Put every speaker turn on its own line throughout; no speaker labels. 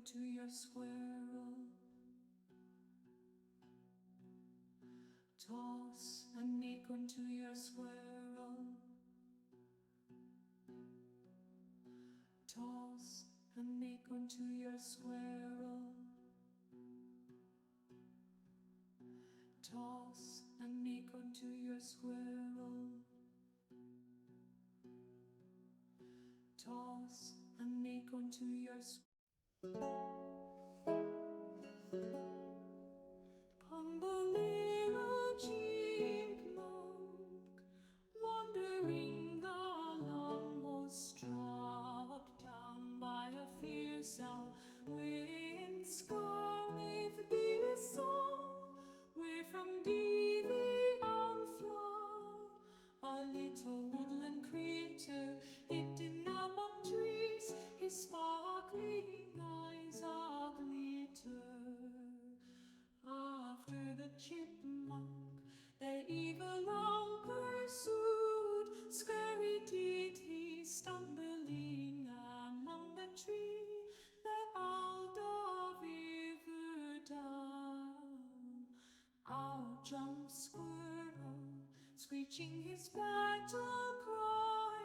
unto your squirrel. Toss an acorn to your squirrel. Toss an acorn to your squirrel. Toss an acorn to your squirrel. Toss an acorn to your squirrel. Little chipmunk, wandering along, was struck down by a fierce south wind, scorned with bitter song, where from thee the outflow, a little woodland creature hidden among trees, his sparkling eyes are glitter. After the chipmunk, their evil long pursued, scurry did he, stumbling among the tree, the owl river down. Out jumps Squirrel, screeching his battle cry,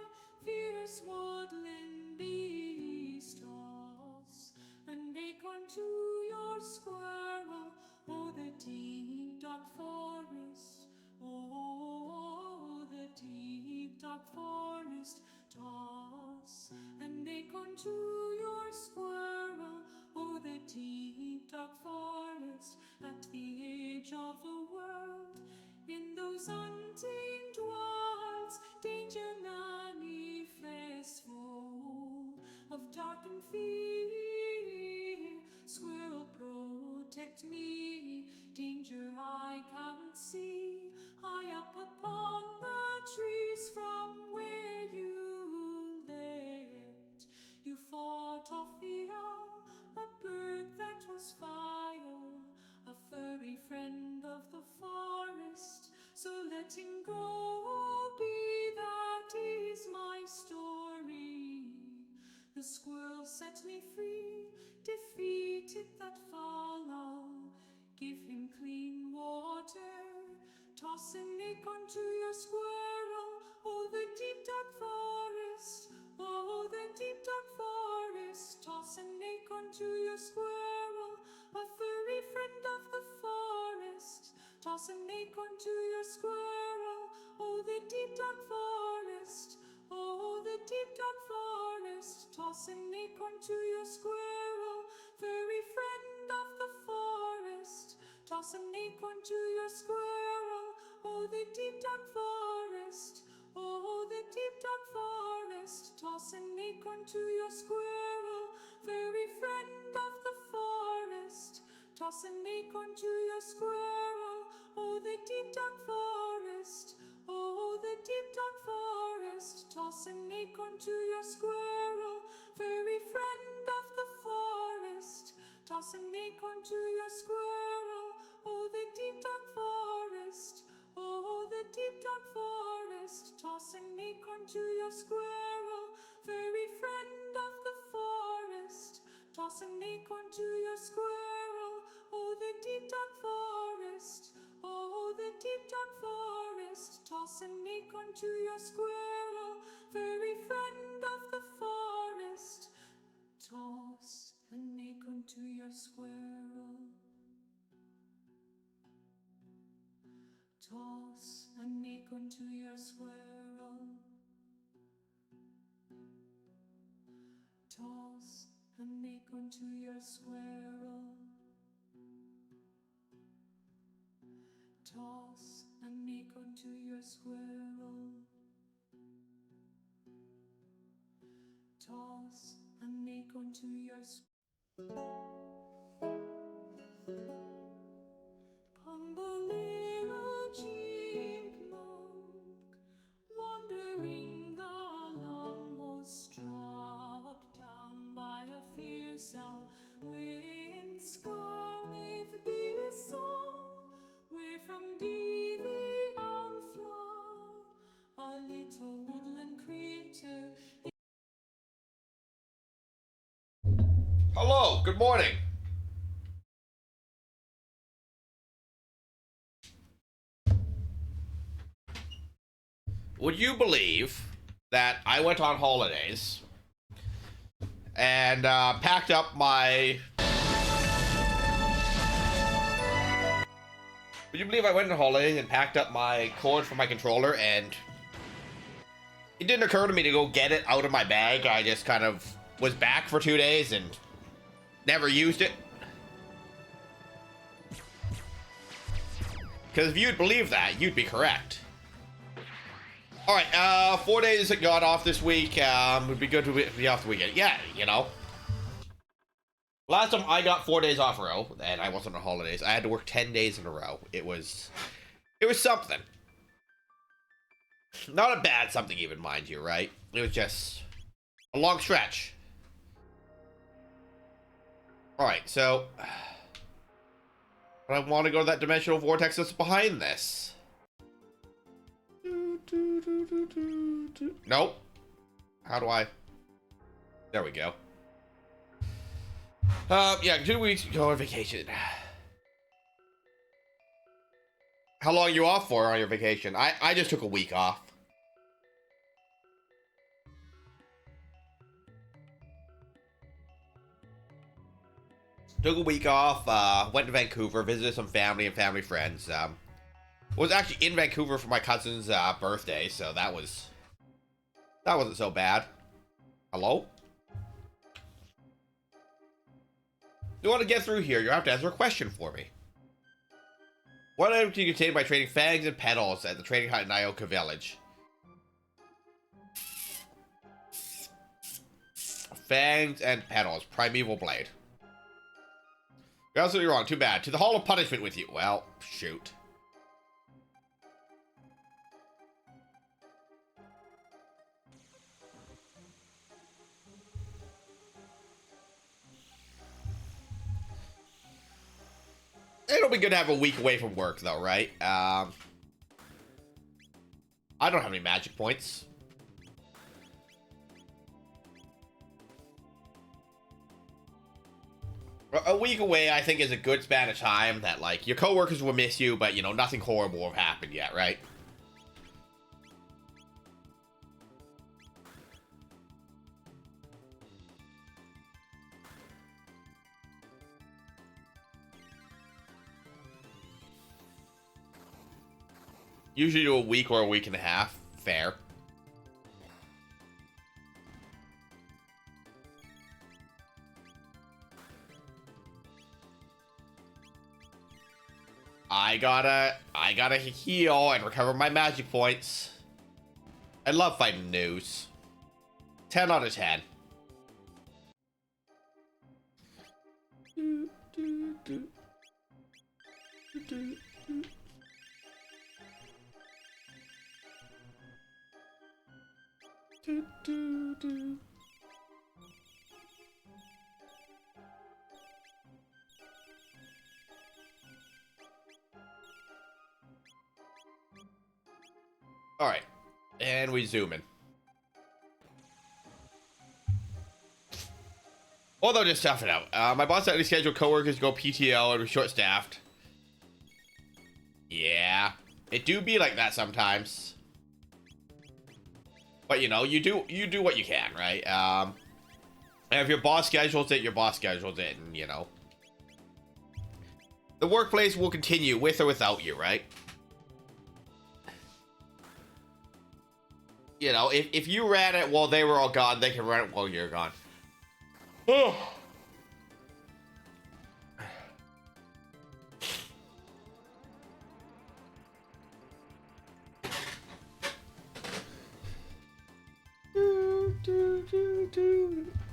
fierce woodland beast, toss an acorn to your squirrel. Oh, the deep dark forest, oh, the deep dark forest, toss an acorn to your squirrel. Oh, the deep dark forest, at the edge of the world, in those untamed wilds, danger manifest, full of dark and fear. Squirrel, protect me, danger I can't see, high up upon the trees from where you lived. You fought off the owl, a bird that was fire, a furry friend of the forest, so let him go be, that is my story. The squirrel set me free, defeated that foul owl, give him clean water, toss an acorn to your squirrel. Oh, the deep dark forest, oh, the deep dark forest, toss an acorn to your squirrel, a furry friend of the forest, toss an acorn to your squirrel. Oh, the deep dark forest, oh, the deep dark forest, toss an acorn to your squirrel, furry friend of the forest, toss an acorn to your squirrel. Oh, the deep dark forest, oh, the deep dark forest, toss an acorn to your squirrel, furry friend of the forest, toss an acorn to your squirrel. Oh, the deep dark forest, oh, the deep dark forest, toss an acorn to your squirrel, furry friend of the forest, toss an acorn to your squirrel. Oh, the deep dark forest, oh, the deep dark forest, toss an acorn to your squirrel, furry friend of the forest, toss an acorn to your squirrel. Oh, the deep dark forest, oh, the deep dark forest, toss an acorn to your squirrel, furry friend of the forest, toss an acorn to your squirrel. Toss an acorn to your squirrel. Toss an acorn to your squirrel. Toss an acorn to your squirrel. Toss an acorn to your squirrel. Little chipmunk, wandering along, was struck down by a fierce south wind, scorned with bitter song, where from thee the outflow, a little woodland creature.
Hello, good morning. Would you believe that I went on holidays and packed up my... Would you believe I went on holidays and packed up my cord for my controller, and it didn't occur to me to go get it out of my bag. I just kind of was back for 2 days and never used it. Because if you'd believe that, you'd be correct. Alright, 4 days that got off this week. Would be good to be off the weekend. Yeah, you know. Last time I got 4 days off in a row, and I wasn't on holidays, I had to work 10 days in a row. It was something. Not a bad something even, mind you, right? It was just a long stretch. Alright, so... But I want to go to that dimensional vortex that's behind this. Nope. How do I... There we go. Yeah, 2 weeks go on vacation. How long are you off for on your vacation? I just took a week off. Took a week off, went to Vancouver, visited some family and family friends. Was actually in Vancouver for my cousin's birthday, so that wasn't so bad. Hello? You want to get through here, you have to answer a question for me. What item can you obtain by trading fangs and petals at the trading hut in Ioka Village? Fangs and petals, primeval blade. You're absolutely wrong, too bad. To the Hall of Punishment with you. Well, shoot. It'll be good to have a week away from work, though, right? I don't have any magic points. A week away, I think, is a good span of time that, like, your coworkers will miss you, but, you know, nothing horrible will have happened yet, right? Usually do a week or a week and a half. Fair. I gotta heal and recover my magic points. I love fighting news. 10 out of 10. Alright, and we zoom in. Although, just tough it out. My boss had to schedule coworkers to go PTO and we're short-staffed. Yeah, it do be like that sometimes. But, you know, you do what you can, right? And if your boss schedules it, your boss schedules it, and, you know. The workplace will continue with or without you, right? You know, if you ran it while they were all gone, they can run it while you're gone. Oh.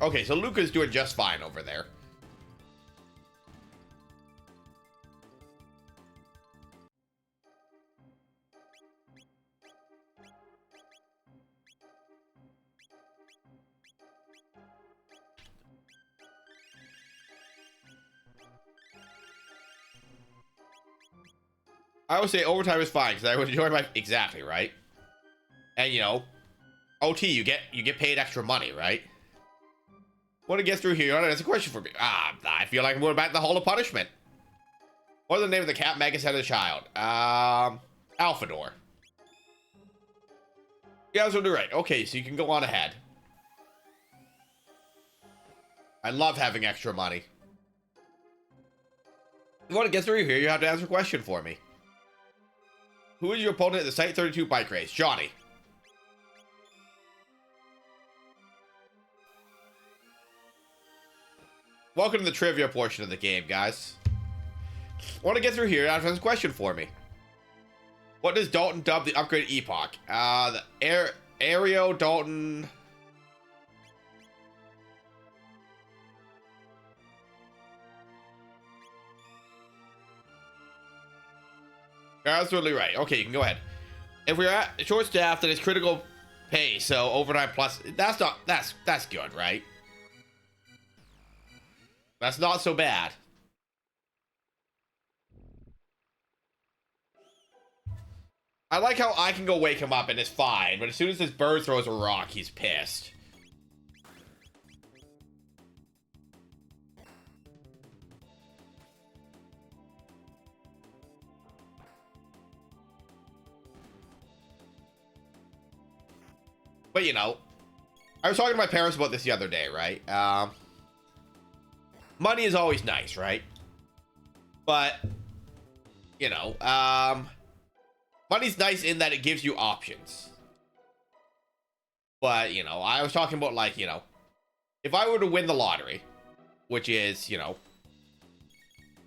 Okay, so Luca's doing just fine over there. I would say overtime is fine because I would enjoy my exactly right. And you know, OT you get paid extra money, right? Want to get through here? That's a question for me. I feel like I'm going back to the Hall of Punishment. What's the name of the cat Magus had as a child? Alphador. Yeah, that's what you're right. Okay, so you can go on ahead. I love having extra money. You want to get through here, you have to answer a question for me. Who is your opponent at the Site 32 bike race? Johnny. Welcome to the trivia portion of the game, guys. Want to get through here, you have to answer a question for me. What does Dalton dub the upgraded epoch? The Aereo Dalton... You're absolutely right. Okay, you can go ahead. If we're at short staff, then it's critical pay, so overtime plus... That's good, right? That's not so bad. I like how I can go wake him up and it's fine, but as soon as this bird throws a rock, he's pissed. But, you know, I was talking to my parents about this the other day, right? Money is always nice, right? But, you know, money's nice in that it gives you options. But, you know, I was talking about, like, you know, if I were to win the lottery, which is, you know,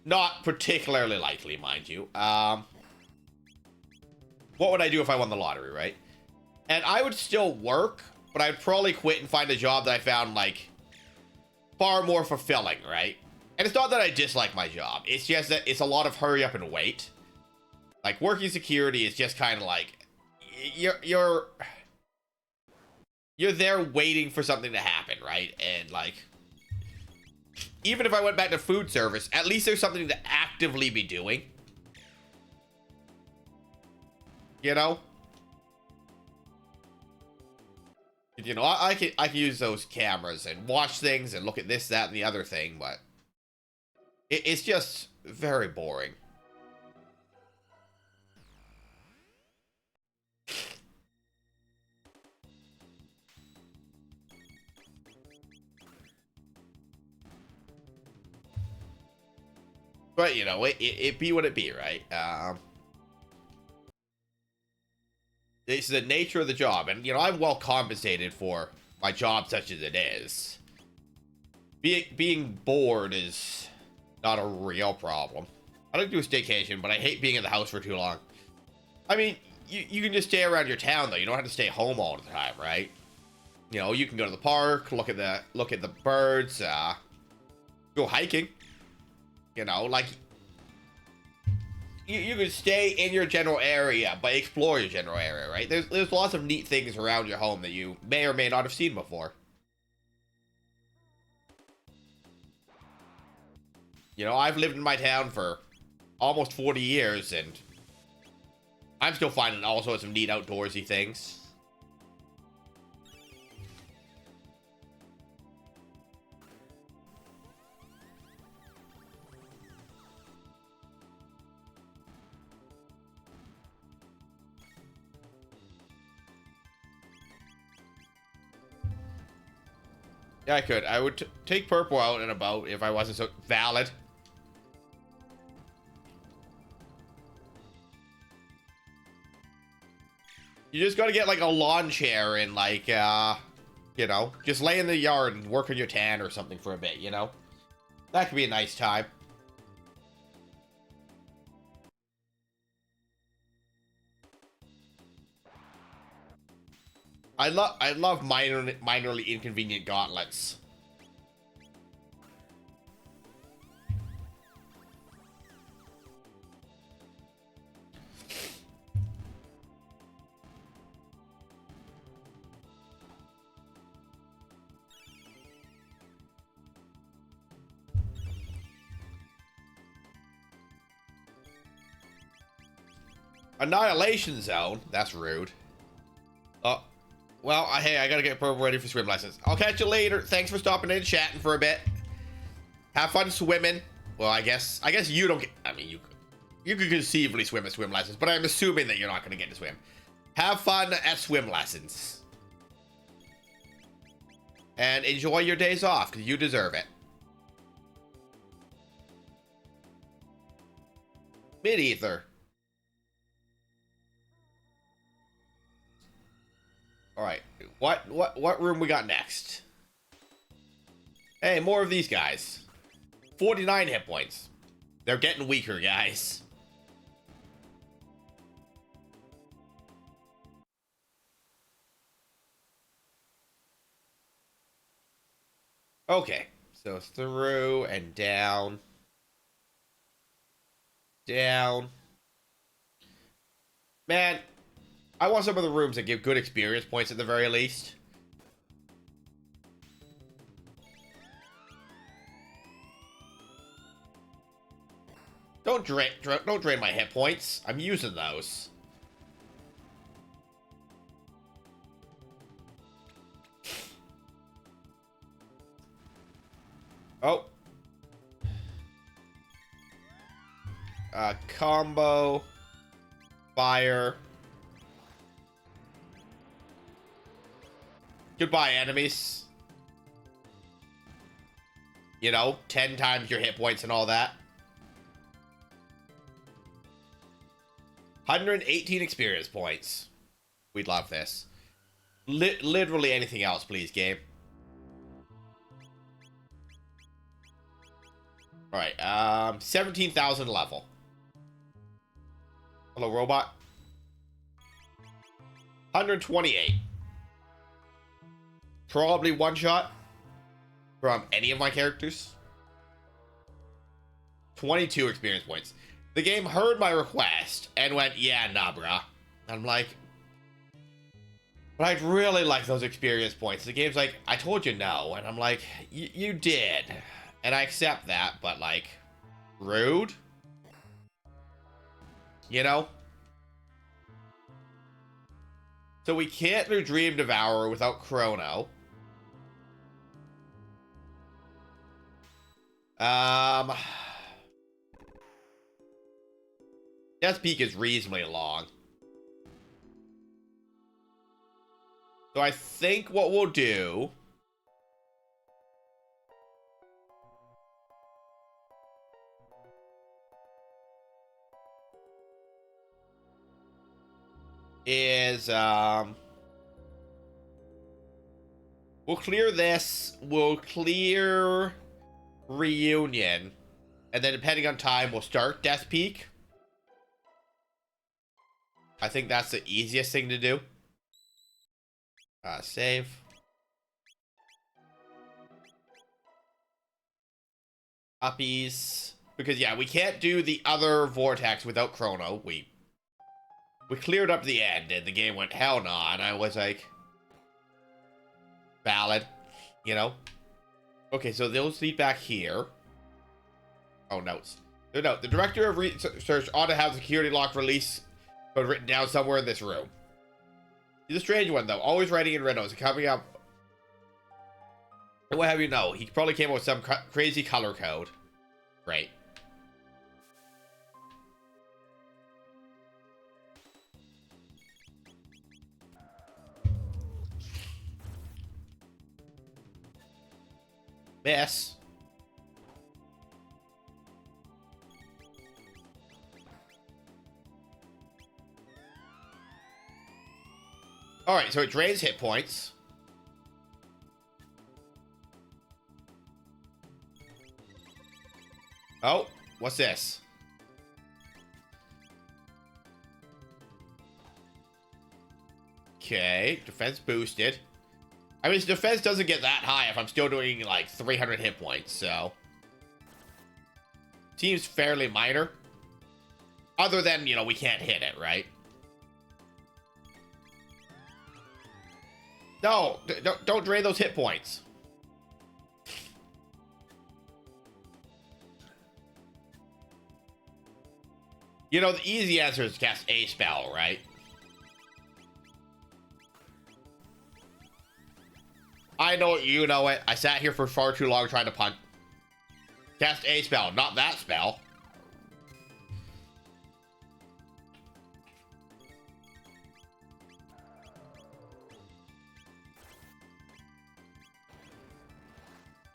not particularly likely, mind you, what would I do if I won the lottery, right? And I would still work, but I'd probably quit and find a job that I found, like, far more fulfilling, right? And it's not that I dislike my job. It's just that it's a lot of hurry up and wait. Like, working security is just kind of like, you're there waiting for something to happen, right? And, like, even if I went back to food service, at least there's something to actively be doing. You know? You know, I can use those cameras and watch things and look at this, that, and the other thing, but it's just very boring. But, you know, it be what it be, right? It's the nature of the job, and, you know, I'm well compensated for my job such as it is. Being bored is not a real problem. I like to do a staycation, but I hate being in the house for too long. I mean, you can just stay around your town, though. You don't have to stay home all the time, right? You know, you can go to the park, look at the birds, go hiking. You know, like, you could stay in your general area, but explore your general area, right? There's lots of neat things around your home that you may or may not have seen before. You know, I've lived in my town for almost 40 years, and I'm still finding all sorts of neat outdoorsy things. Yeah, I could. I would take purple out and about if I wasn't so valid. You just gotta get, like, a lawn chair and, like, you know, just lay in the yard and work on your tan or something for a bit, you know? That could be a nice time. I love minorly inconvenient gauntlets. Annihilation Zone? That's rude. Oh. Well, hey, I gotta get ready for swim lessons. I'll catch you later. Thanks for stopping in and chatting for a bit. Have fun swimming. Well, I guess you don't get... I mean, you could conceivably swim at swim lessons, but I'm assuming that you're not gonna get to swim. Have fun at swim lessons. And enjoy your days off, because you deserve it. Mid-ether. Alright, what room we got next? Hey, more of these guys. 49 hit points. They're getting weaker, guys. Okay, so through and down. Down. Man, I want some of the rooms that give good experience points at the very least. Don't drain my hit points. I'm using those. Oh. Combo. Fire. Goodbye, enemies. You know, 10 times your hit points and all that. 118 experience points. We'd love this. Literally anything else, please, game. Alright, 17,000 level. Hello, robot. 128. Probably one shot from any of my characters. 22 experience points. The game heard my request and went, yeah, nah, brah. I'm like, but I'd really like those experience points. The game's like, I told you no. And I'm like, you did. And I accept that, but like, rude? You know? So we can't do Dream Devourer without Chrono. Death Peak is reasonably long. So I think what we'll do is we'll clear this, we'll clear Reunion, and then depending on time we'll start Death Peak. I think that's the easiest thing to do. Save. Uppies. Because yeah, we can't do the other vortex without Chrono. We cleared up the end and the game went hell nah, and I was like, valid, you know? Okay, so those lead back here. Oh, notes. No, the director of research ought to have the security lock release code written down somewhere in this room. He's a strange one, though. Always writing in riddles and coming up. And what have you know? He probably came up with some crazy color code. Great. Miss. Alright, so it drains hit points. Oh, what's this? Okay, defense boosted. I mean, defense doesn't get that high if I'm still doing like 300 hit points, so. Seems fairly minor. Other than, you know, we can't hit it, right? No, don't drain those hit points. You know, the easy answer is cast a spell, right? I know it, you know it. I sat here for far too long trying to punt. Cast a spell, not that spell.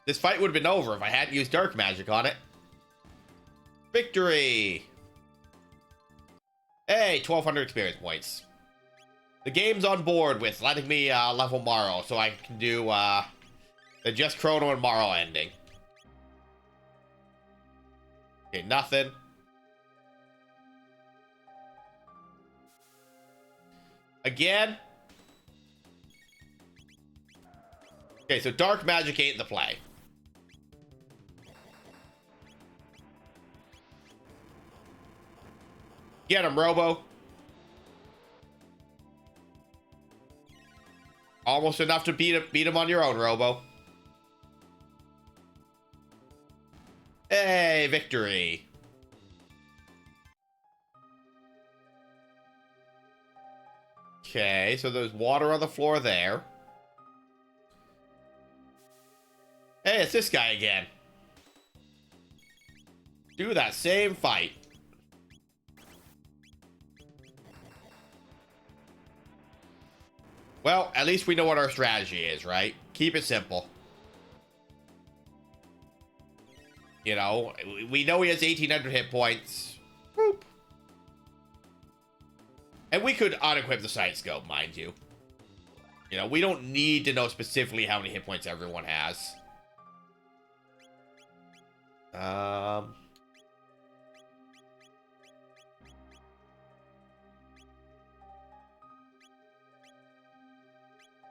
This fight would have been over if I hadn't used dark magic on it. Victory! Hey, 1,200 experience points. The game's on board with letting me level Morrow, so I can do the just Chrono and Morrow ending. Okay, nothing. Again. Okay, so dark magic ain't the play. Get him, Robo. Almost enough to beat him on your own, Robo. Hey, victory. Okay, so there's water on the floor there. Hey, it's this guy again. Do that same fight. Well, at least we know what our strategy is, right? Keep it simple. You know, we know he has 1,800 hit points. Boop. And we could unequip the sight scope, mind you. You know, we don't need to know specifically how many hit points everyone has.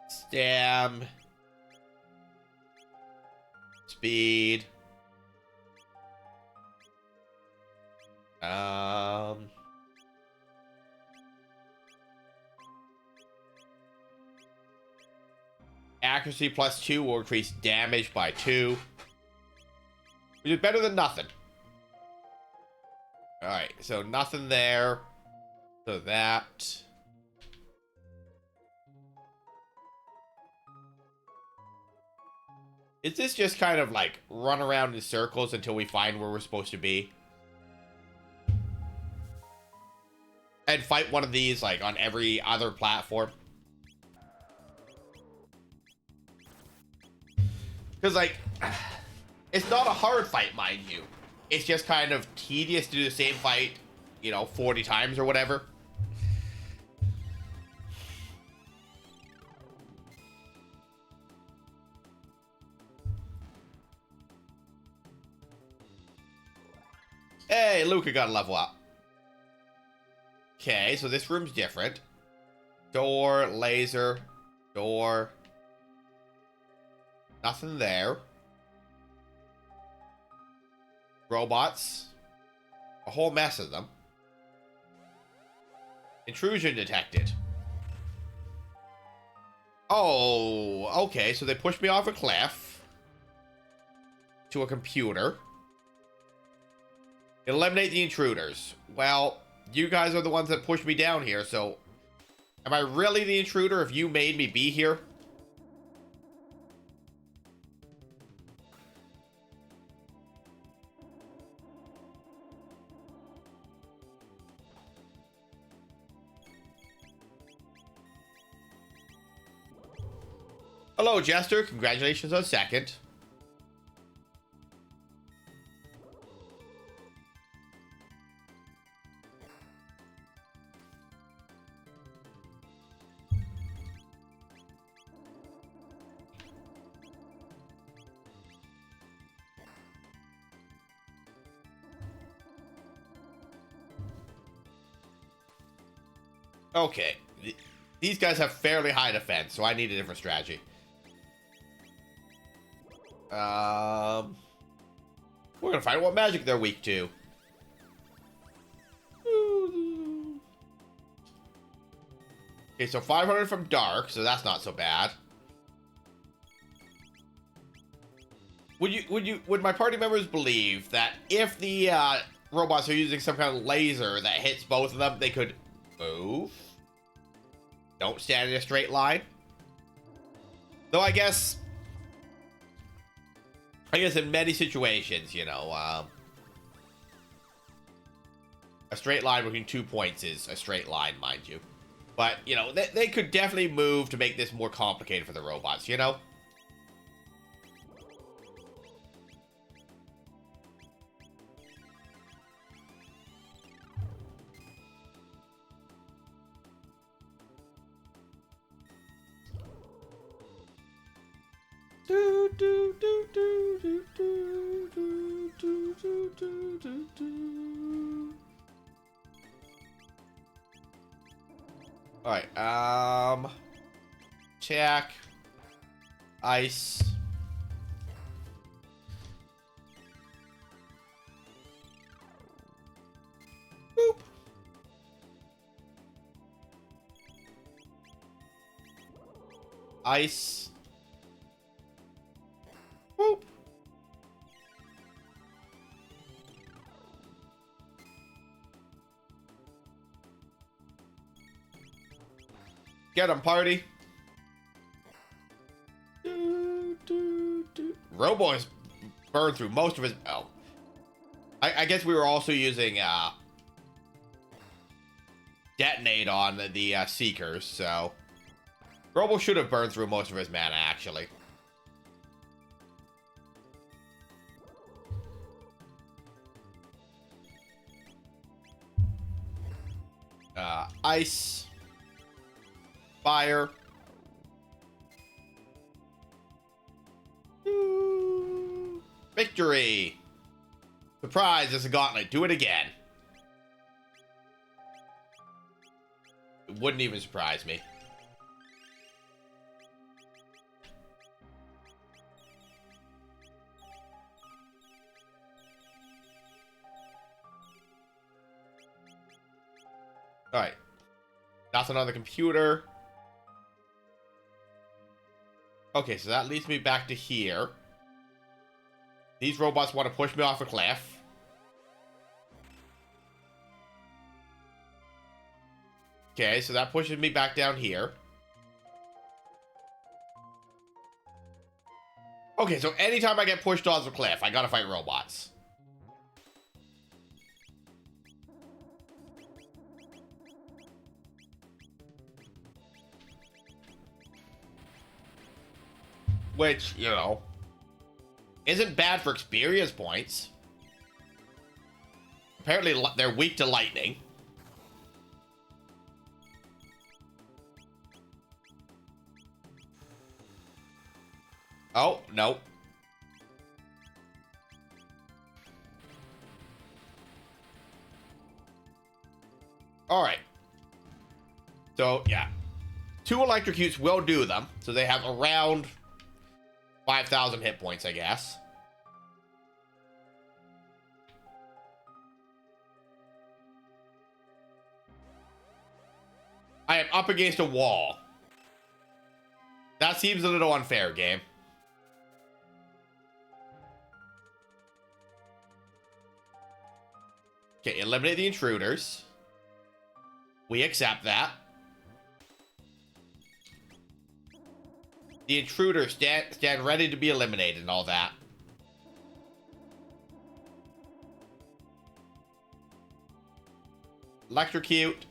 Stam. Speed. Accuracy +2 will increase damage by 2. Which is better than nothing. Alright, so nothing there. So that. Is this just kind of like run around in circles until we find where we're supposed to be? And fight one of these like on every other platform? Because like, it's not a hard fight, mind you. It's just kind of tedious to do the same fight, you know, 40 times or whatever. Hey, Luca got a level up. Okay, so this room's different. Door, laser, door. Nothing there. Robots. A whole mess of them. Intrusion detected. Oh, okay, so they pushed me off a cliff. To a computer. Eliminate the intruders. Well, you guys are the ones that pushed me down here, so... Am I really the intruder if you made me be here? Hello, Jester. Congratulations on second. Okay. These guys have fairly high defense, so I need a different strategy. We're gonna find out what magic they're weak to. Okay, so 500 from dark, so that's not so bad. Would my party members believe that if the robots are using some kind of laser that hits both of them, they could move? Don't stand in a straight line? Though I guess I guess in many situations, you know, a straight line between 2 points is a straight line, mind you. But, you know, they could definitely move to make this more complicated for the robots, you know? Alright, check. Ice. Boop. Ice. Boop. Get him, party. Robo has burned through most of his... Oh. I guess we were also using Detonate on the Seekers, so... Robo should have burned through most of his mana, actually. Ice. Fire. Victory! Surprise, it's a gauntlet. Do it again. It wouldn't even surprise me. Alright. Nothing on the computer. Okay, so that leads me back to here. These robots want to push me off a cliff. Okay, so that pushes me back down here. Okay, so anytime I get pushed off the cliff, I gotta fight robots. Which, you know, isn't bad for experience points. Apparently, they're weak to lightning. Oh, no. Alright. So, yeah. 2 electrocutes will do them. So they have around 5,000 hit points, I guess. I am up against a wall. That seems a little unfair, game. Okay, eliminate the intruders. We accept that. The intruders stand ready to be eliminated and all that. Electrocute.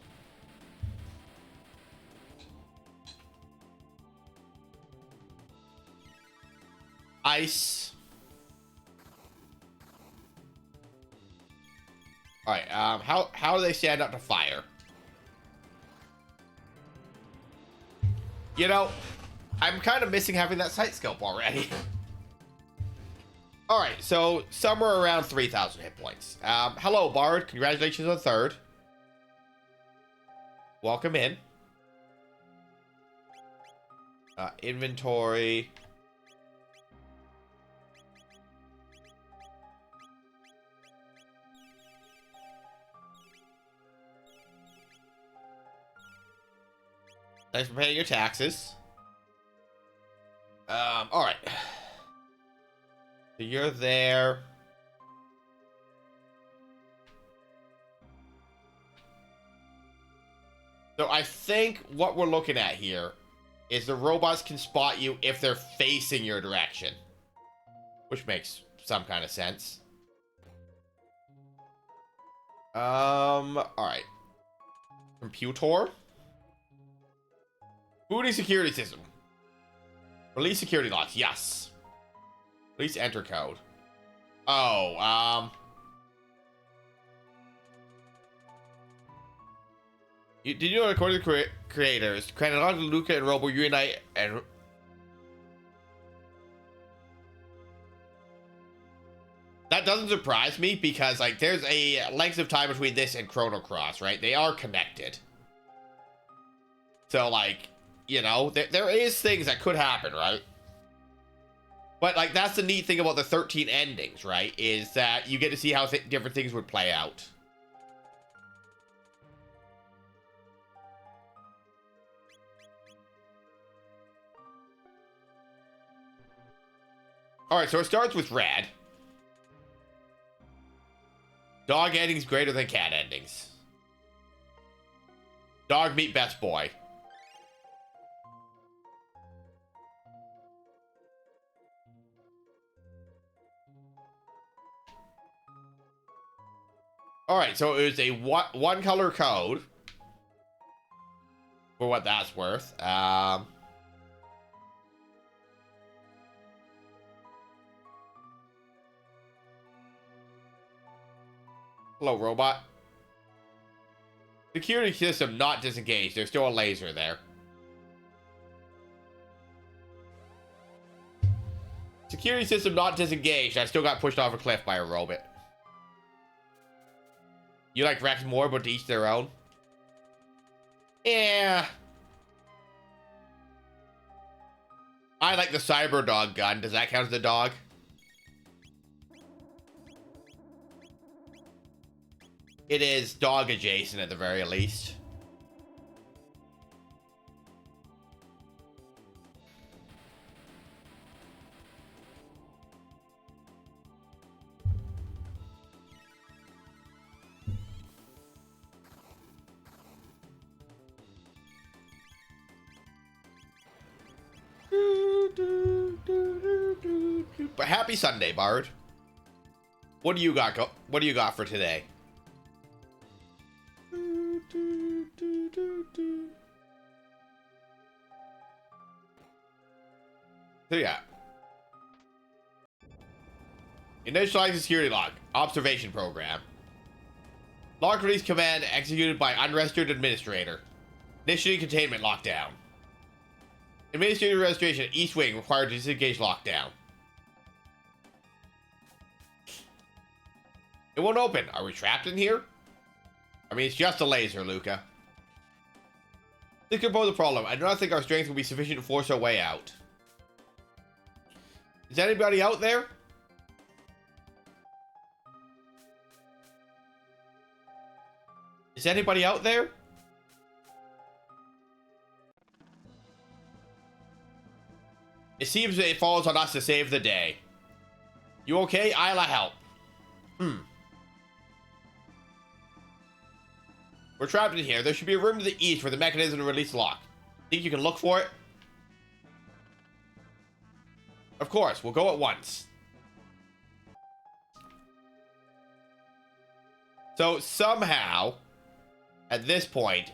Ice. Alright, how do they stand up to fire? You know, I'm kind of missing having that sight scope already. Alright, so somewhere around 3,000 hit points. Hello, Bard. Congratulations on 3rd. Welcome in. Inventory. Thanks for paying your taxes. Alright. So you're there. So I think what we're looking at here is the robots can spot you if they're facing your direction. which makes some kind of sense. Alright. Computer. Booty security system. Release security locks, yes. Release enter code. Oh, did you know, according to creators, Chrono, Luca, and Robo unite and... That doesn't surprise me because, like, there's a length of time between this and Chrono Cross, right? They are connected. So, like, you know, there is things that could happen, right? But, like, that's the neat thing about the 13 endings, right? Is that you get to see how different things would play out. Alright, so it starts with red. Dog endings greater than cat endings. Dog meet best boy. Alright, so it was a one color code. For what that's worth. Hello, robot. Security system not disengaged. There's still a laser there. Security system not disengaged. I still got pushed off a cliff by a robot. You like Rex more, but to each their own? Yeah. I like the cyber dog gun. Does that count as the dog? It is dog adjacent at the very least. But happy Sunday, Bard. What do you got? What do you got for today? So yeah. Initializing security lock. Observation program. Lock release command executed by unregistered administrator. Initiating containment lockdown. Administrator registration at East Wing required to disengage lockdown. It won't open. Are we trapped in here? I mean, it's just a laser, Luca. This could pose a problem. I do not think our strength will be sufficient to force our way out. Is anybody out there? Is anybody out there? It seems it falls on us to save the day. You okay? Isla, help. We're trapped in here. There should be a room to the east where the mechanism to release lock. Think you can look for it? Of course, we'll go at once. So somehow, at this point,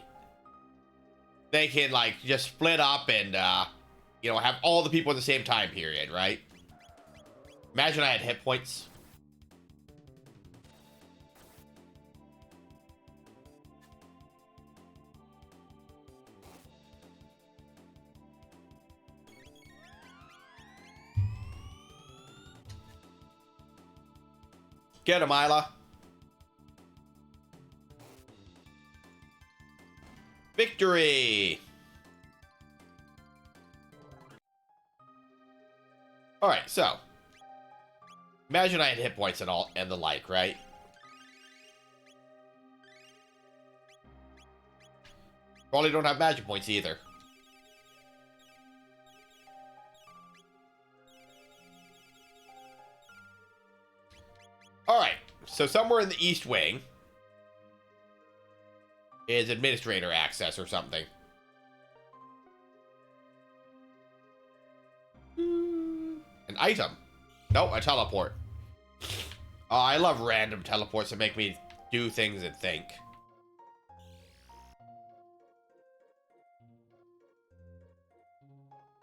they can like just split up and you know, have all the people in the same time period, right? Imagine I had hit points. Get him, Isla. Victory! Alright, so. Imagine I had hit points and all and the like, right? Probably don't have magic points either. Alright, so somewhere in the East Wing is administrator access or something. An item. Nope, I teleport. Oh, I love random teleports that make me do things and think.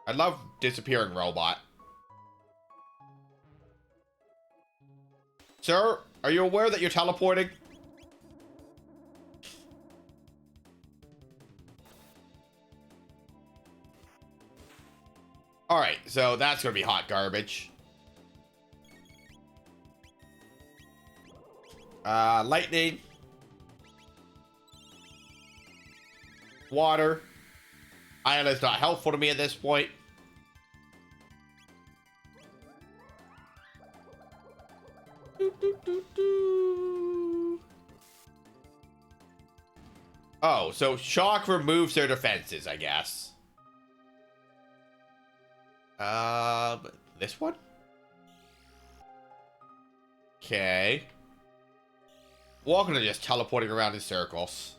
I love disappearing robot. Sir, are you aware that you're teleporting? Alright, so that's gonna be hot garbage. Lightning. Water. Iron is not helpful to me at this point. Oh, so shock removes their defenses, I guess. This one? Okay. Welcome to just teleporting around in circles.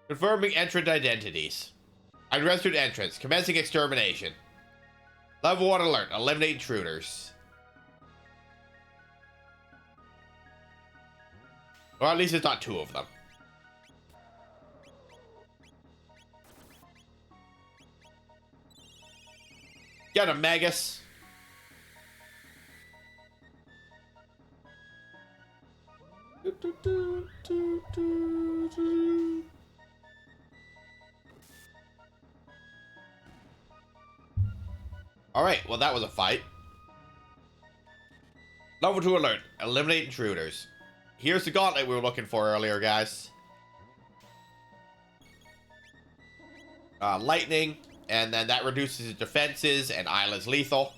Confirming entrant identities. Unregistered entrance. Commencing extermination. Level 1 alert. Eliminate intruders. Or at least it's not two of them. Get him, Magus. Alright, well that was a fight. Level 2 alert. Eliminate intruders. Here's the gauntlet we were looking for earlier, guys. Lightning, and then that reduces his defenses, and Isla's lethal.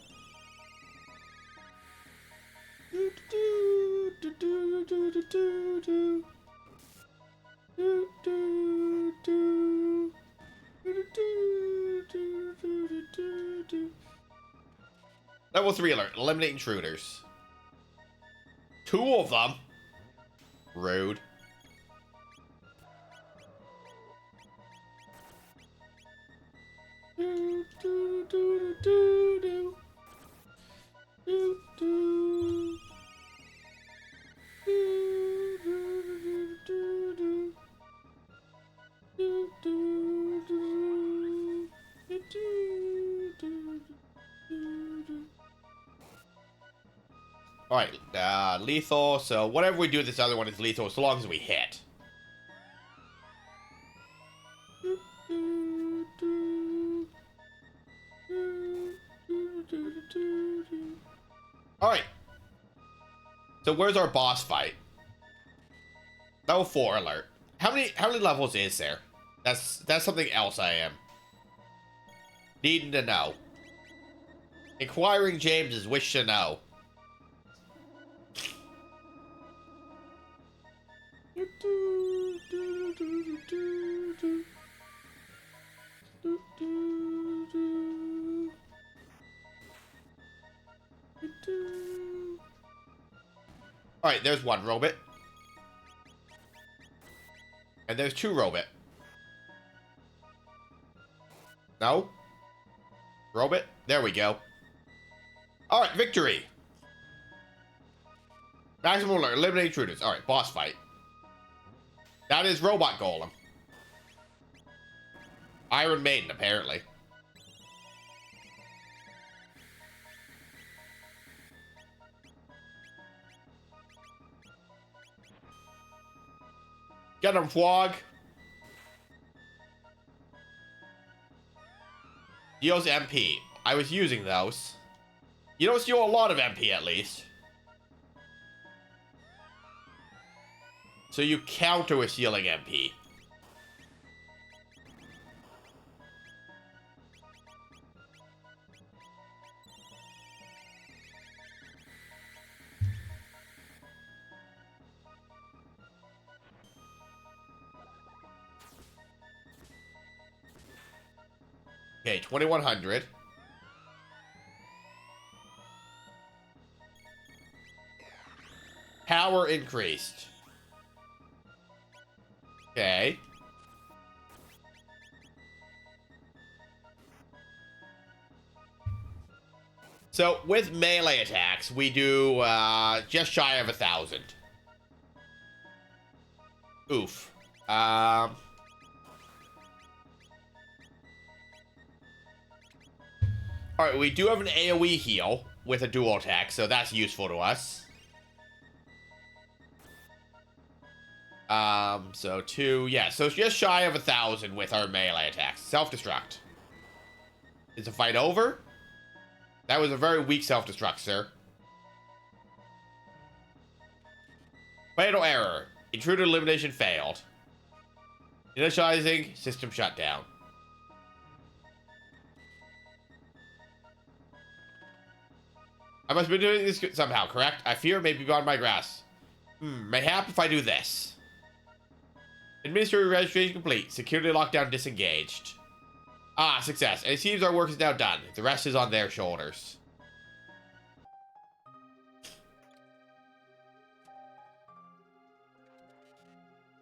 Level 3 alert. Eliminate intruders. Two of them. Rude. Alright, lethal, so whatever we do with this other one is lethal as long as we hit. Alright. So where's our boss fight? Level 4 alert. How many levels is there? That's something else I am needing to know. Inquiring James's wish to know. Alright, there's one robot. And there's two robot. No? Robot? There we go. Alright, victory! Maximum alert, eliminate intruders. Alright, boss fight. That is Robot Golem. Iron Maiden, apparently. Get him, Flog. Deals MP. I was using those. You don't steal a lot of MP, at least. So you counter with stealing MP. Okay, 2100. Power increased. Okay. So with melee attacks, we do just shy of 1,000. Oof. All right, we do have an AoE heal with a dual attack, so that's useful to us. So 2, yeah, so it's just shy of 1,000 with our melee attacks. Self-destruct. Is the fight over? That was a very weak self-destruct, sir. Fatal error. Intruder elimination failed. Initializing system shutdown. I must be doing this somehow, correct? I fear it may be beyond my grasp. Mayhap if I do this. Administrative registration complete. Security lockdown disengaged. Ah, success. And it seems our work is now done. The rest is on their shoulders.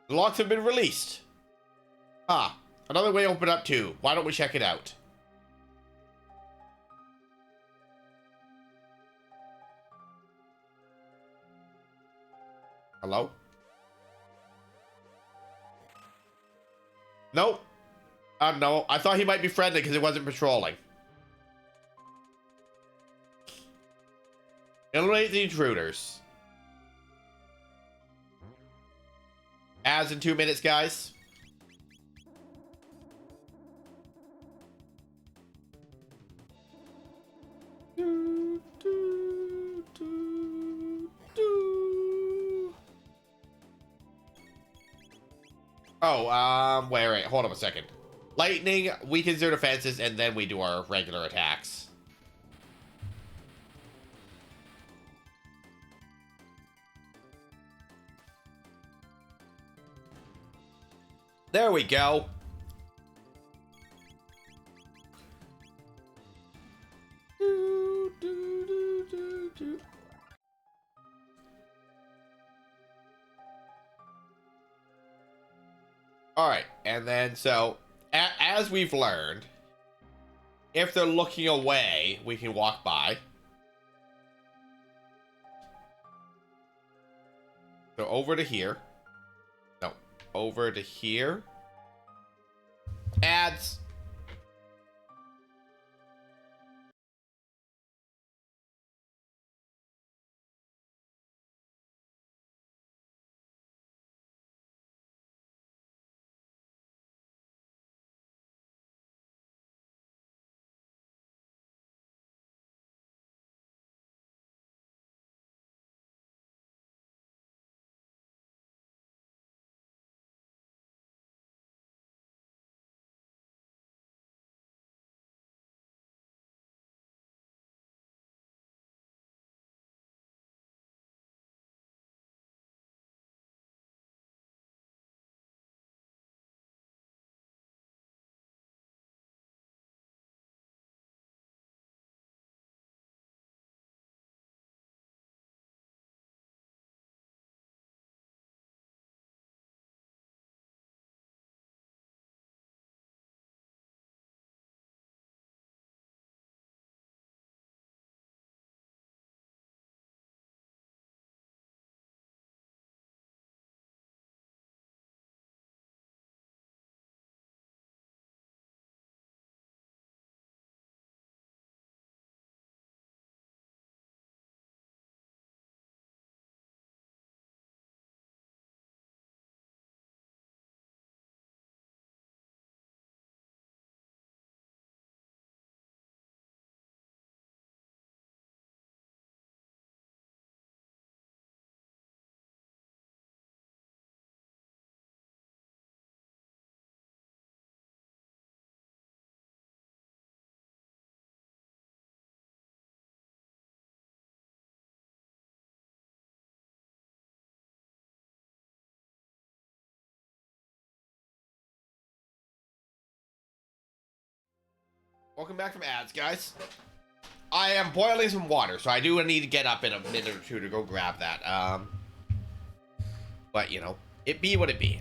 The locks have been released. Ah, another way opened up too. Why don't we check it out? Hello? Nope. No. I thought he might be friendly because he wasn't patrolling. Eliminate the intruders. As in 2 minutes, guys. Oh, wait, hold on a second. Lightning weakens their defenses, and then we do our regular attacks. There we go. Alright, and then so, as we've learned, if they're looking away, we can walk by. So over to here. No, over to here. Ads. Welcome back from ads, guys. I am boiling some water, so I do need to get up in a minute or two to go grab that. But, you know, it be what it be.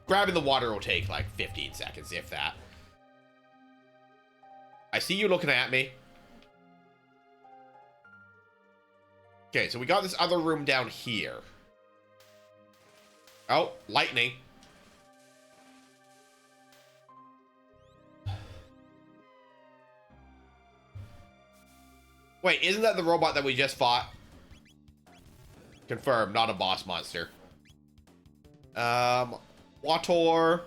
Grabbing the water will take like 15 seconds, if that. I see you looking at me. Okay, so we got this other room down here. Oh, lightning. Wait, isn't that the robot that we just fought? Confirmed, not a boss monster. Wator.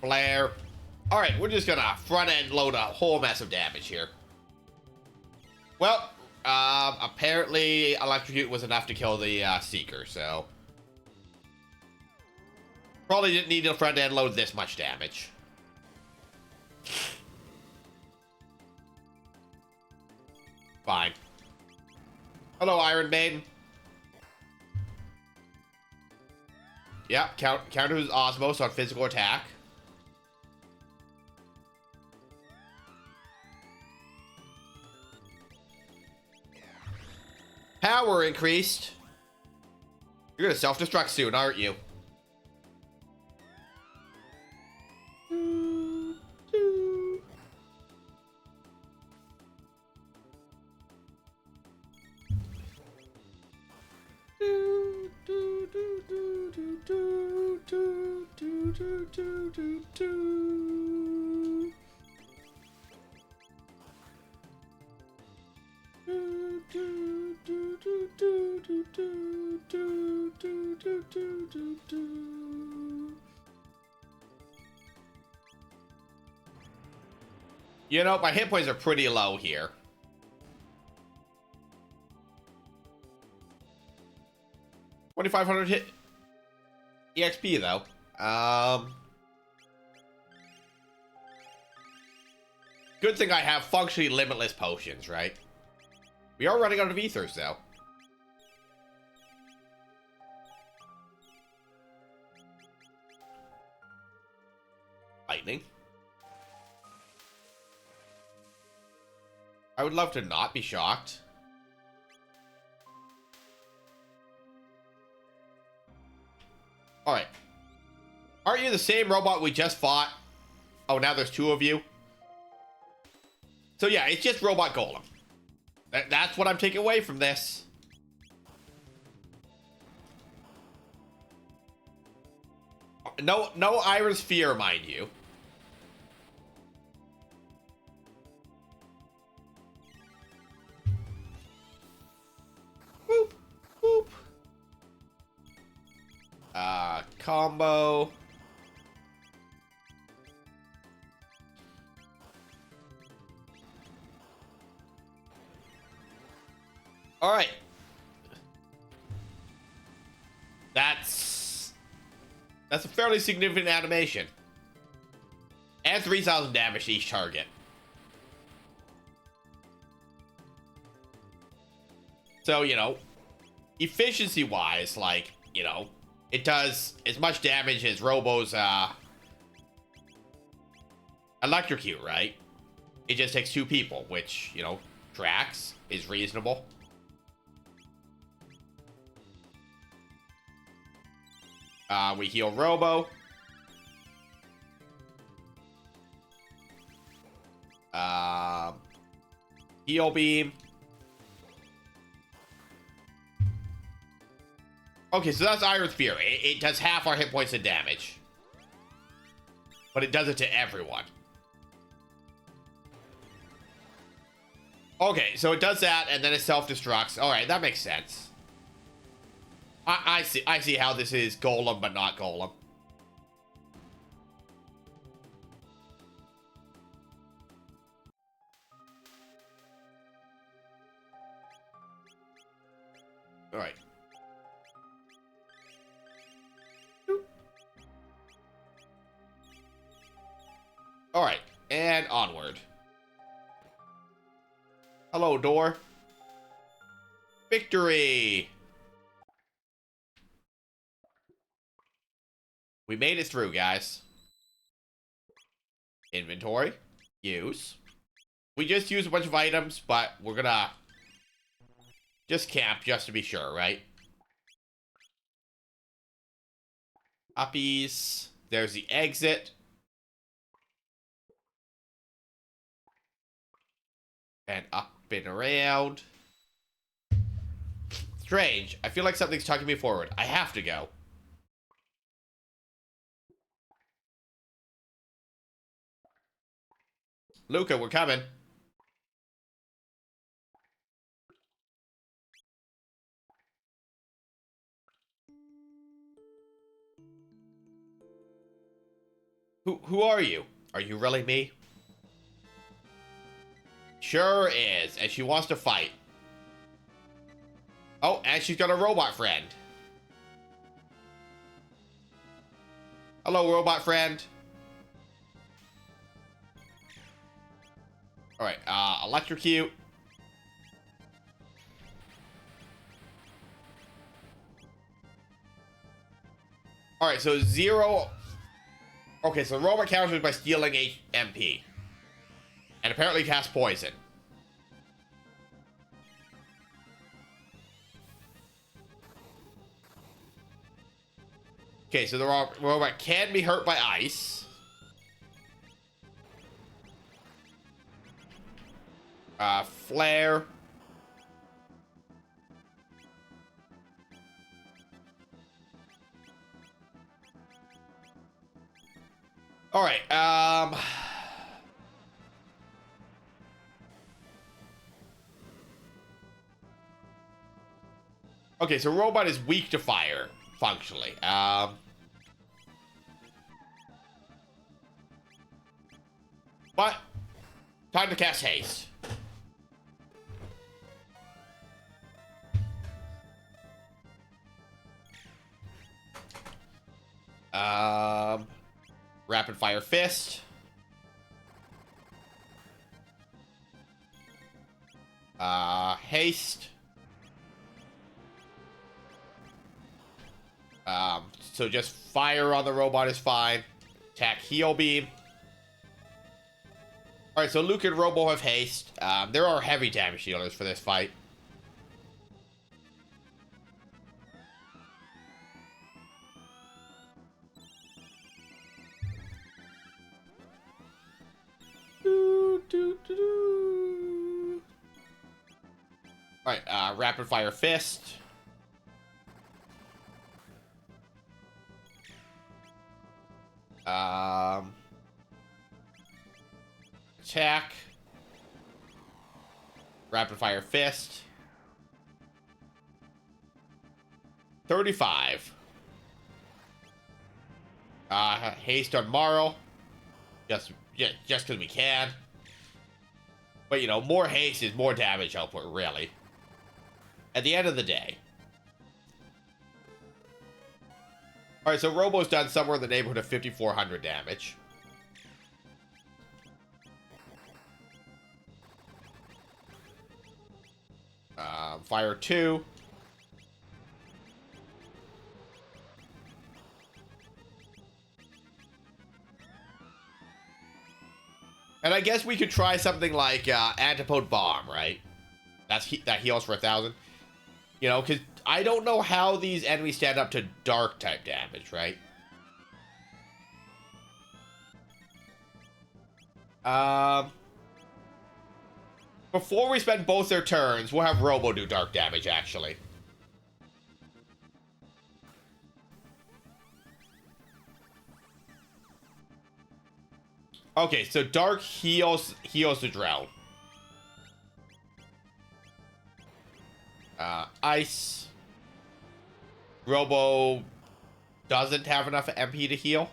Flare. Alright, we're just gonna front end load a whole mess of damage here. Well, apparently Electrocute was enough to kill the Seeker, so... Probably didn't need to front end load this much damage. Fine. Hello, Iron Maiden. Yep, counters Osmos on physical attack. Power increased. You're gonna self-destruct soon, aren't you? You know, my hit points are pretty low here. $2,500 hit EXP though. Good thing I have functionally limitless potions, right? We are running out of ethers though. Lightning. I would love to not be shocked. Alright. Aren't you the same robot we just fought? Oh, now there's two of you? So yeah, it's just Robot Golem. That's what I'm taking away from this. No Iron Sphere, mind you. Boop, boop. Combo. All right. That's a fairly significant animation. And 3,000 damage to each target. So, you know, efficiency-wise, like, you know, it does as much damage as Robo's, Electrocute, right? It just takes 2 people, which, you know, tracks, is reasonable. We heal Robo. Heal Beam. Okay, so that's Iron Spear. It does half our hit points of damage. But it does it to everyone. Okay, so it does that, and then it self-destructs. Alright, that makes sense. I see how this is Golem, but not Golem. Alright. Alright, and onward. Hello, door. Victory! We made it through, guys. Inventory. Use. We just used a bunch of items, but we're gonna just camp just to be sure, right? Uppies. There's the exit. And up and around. Strange. I feel like something's tugging me forward. I have to go. Luca, we're coming. Who are you? Are you really me? Sure is, and she wants to fight. Oh, and she's got a robot friend. Hello, robot friend. Alright, electrocute. Alright, so 0... Okay, so the robot counters by stealing a MP. And apparently casts poison. Okay, so the robot can be hurt by ice. Flare. Alright, okay, so robot is weak to fire, functionally. But, time to cast haste. Rapid fire fist. Haste. So just fire on the robot is fine. Attack heal beam. Alright, so Luke and Robo have haste. There are heavy damage dealers for this fight. Alright, rapid fire fist. Attack. Rapid fire fist. 35. Haste on Marl. Just because we can. But, you know, more haste is more damage output, really. At the end of the day. Alright, so Robo's done somewhere in the neighborhood of 5,400 damage. Fire 2. And I guess we could try something like Antipode Bomb, right? That heals for 1,000. You know, because I don't know how these enemies stand up to dark type damage, right? Before we spend both their turns, we'll have Robo do dark damage, actually. Okay, so dark heals the drone. Ice. Robo doesn't have enough MP to heal.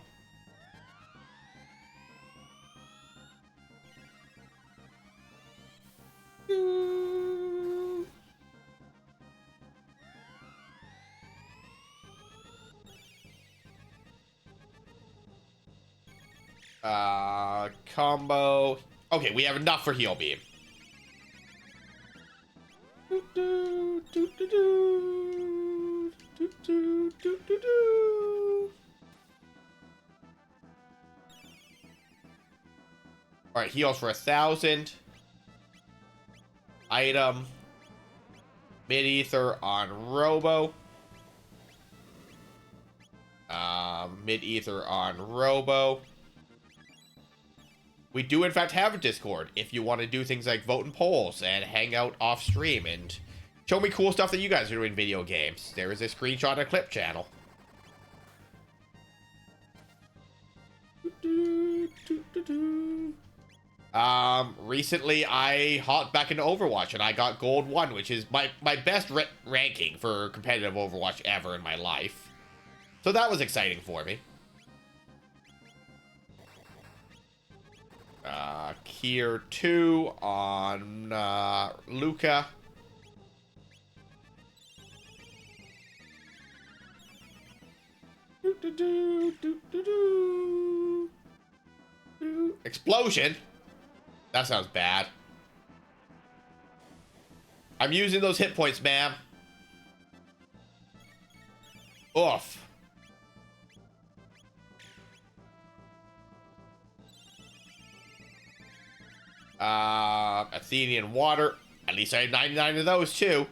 Combo. Okay, we have enough for heal beam. Alright, heals for 1,000. Item. Mid-ether on Robo. Mid-ether on Robo. we do in fact have a Discord if you want to do things like vote in polls and hang out off stream and show me cool stuff that you guys are doing in video games. There is a screenshot and a clip channel. Recently I hopped back into Overwatch and I got Gold 1, which is my best ranking for competitive Overwatch ever in my life. So that was exciting for me. Tier 2 on Luca. Explosion? That sounds bad. I'm using those hit points, ma'am. Oof. Athenian water. At least I have 99 of those, too.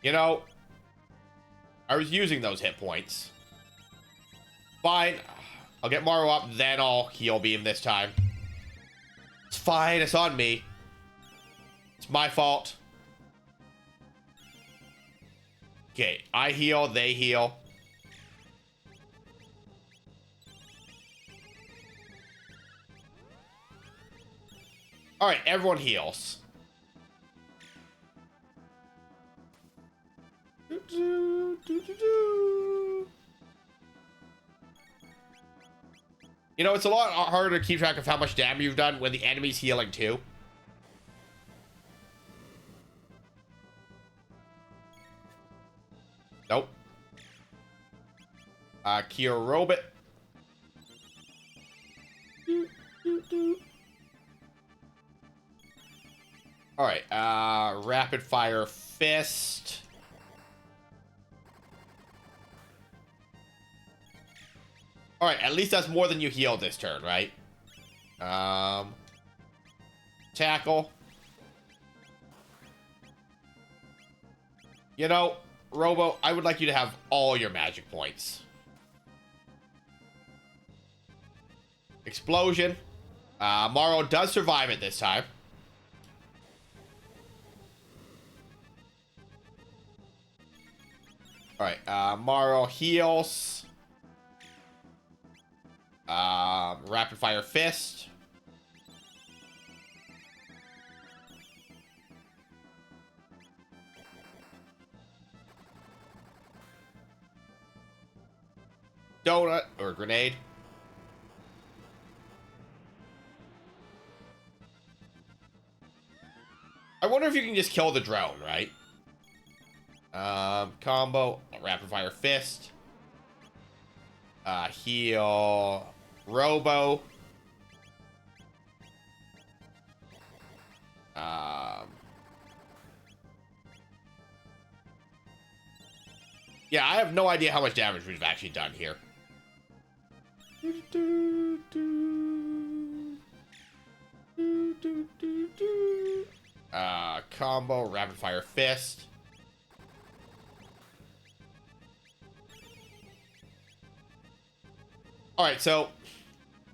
You know, I was using those hit points. Fine. I'll get Mario up, then I'll heal beam this time. It's fine, it's on me. It's my fault. Okay, I heal, they heal. Alright, everyone heals. You know, it's a lot harder to keep track of how much damage you've done when the enemy's healing too. Nope. Kyo Robot. Alright, Rapid Fire Fist. Alright, at least that's more than you healed this turn, right? Tackle. You know, Robo, I would like you to have all your magic points. Explosion. Morrow does survive it this time. Alright, Morrow heals. Rapid Fire Fist. Donut or grenade. I wonder if you can just kill the drone, right? Combo, Rapid Fire Fist. Heal Robo. Yeah, I have no idea how much damage we've actually done here. Combo, Rapid Fire Fist. Alright, so,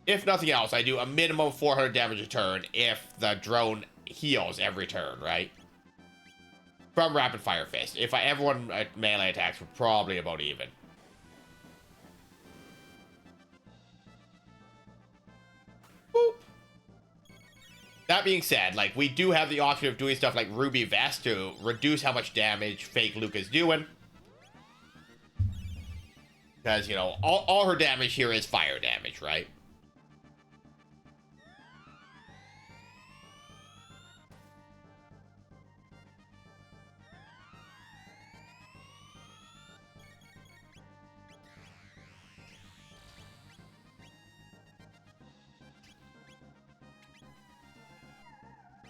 if nothing else, I do a minimum of 400 damage a turn if the drone heals every turn, right? From Rapid Fire Fist. If everyone melee attacks, we're probably about even. Boop. That being said, like, we do have the option of doing stuff like Ruby Vest to reduce how much damage fake Luca's doing. Because, you know, all her damage here is fire damage, right?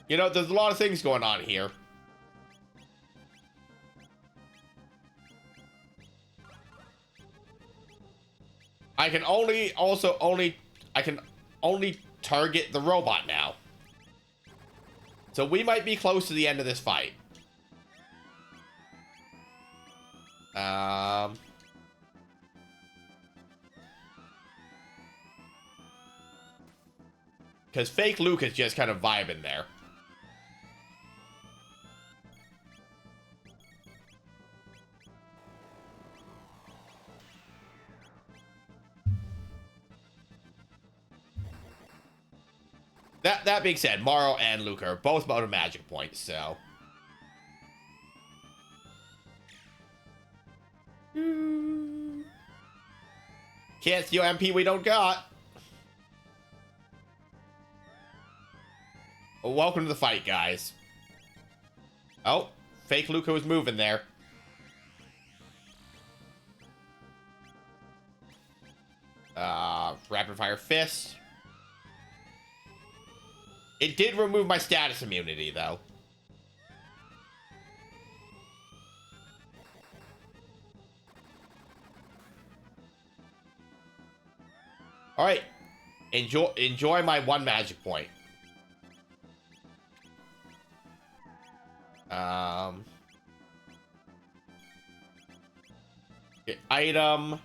You know, there's a lot of things going on here. I can only target the robot now. So we might be close to the end of this fight. Because fake Luke is just kind of vibing there. That being said, Morrow and Luke are both out of magic points, so... Can't steal MP we don't got. Well, welcome to the fight, guys. Oh, fake Luca was moving there. Rapid Fire Fist. It did remove my status immunity, though. Alright. Enjoy my one magic point. Item.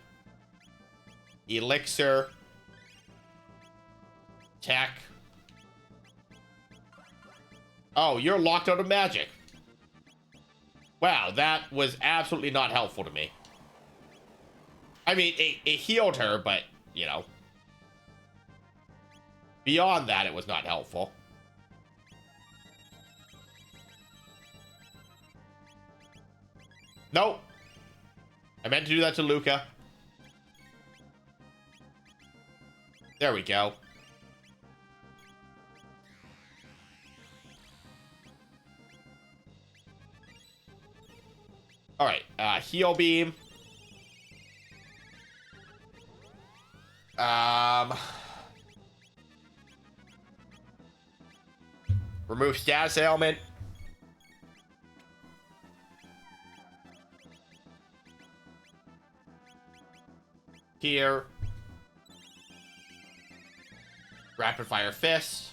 Elixir. Tech. Oh, you're locked out of magic. Wow, that was absolutely not helpful to me. I mean, it healed her, but, you know. Beyond that, it was not helpful. Nope. I meant to do that to Luca. There we go. Alright, heal beam. Remove status ailment. Here. Rapid Fire Fist.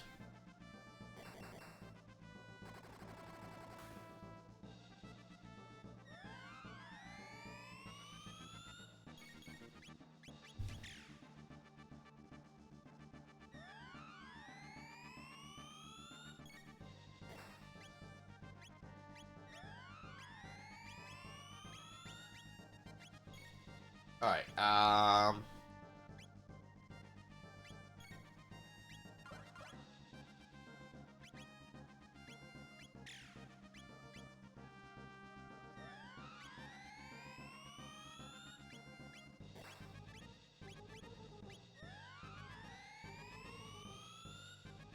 Alright,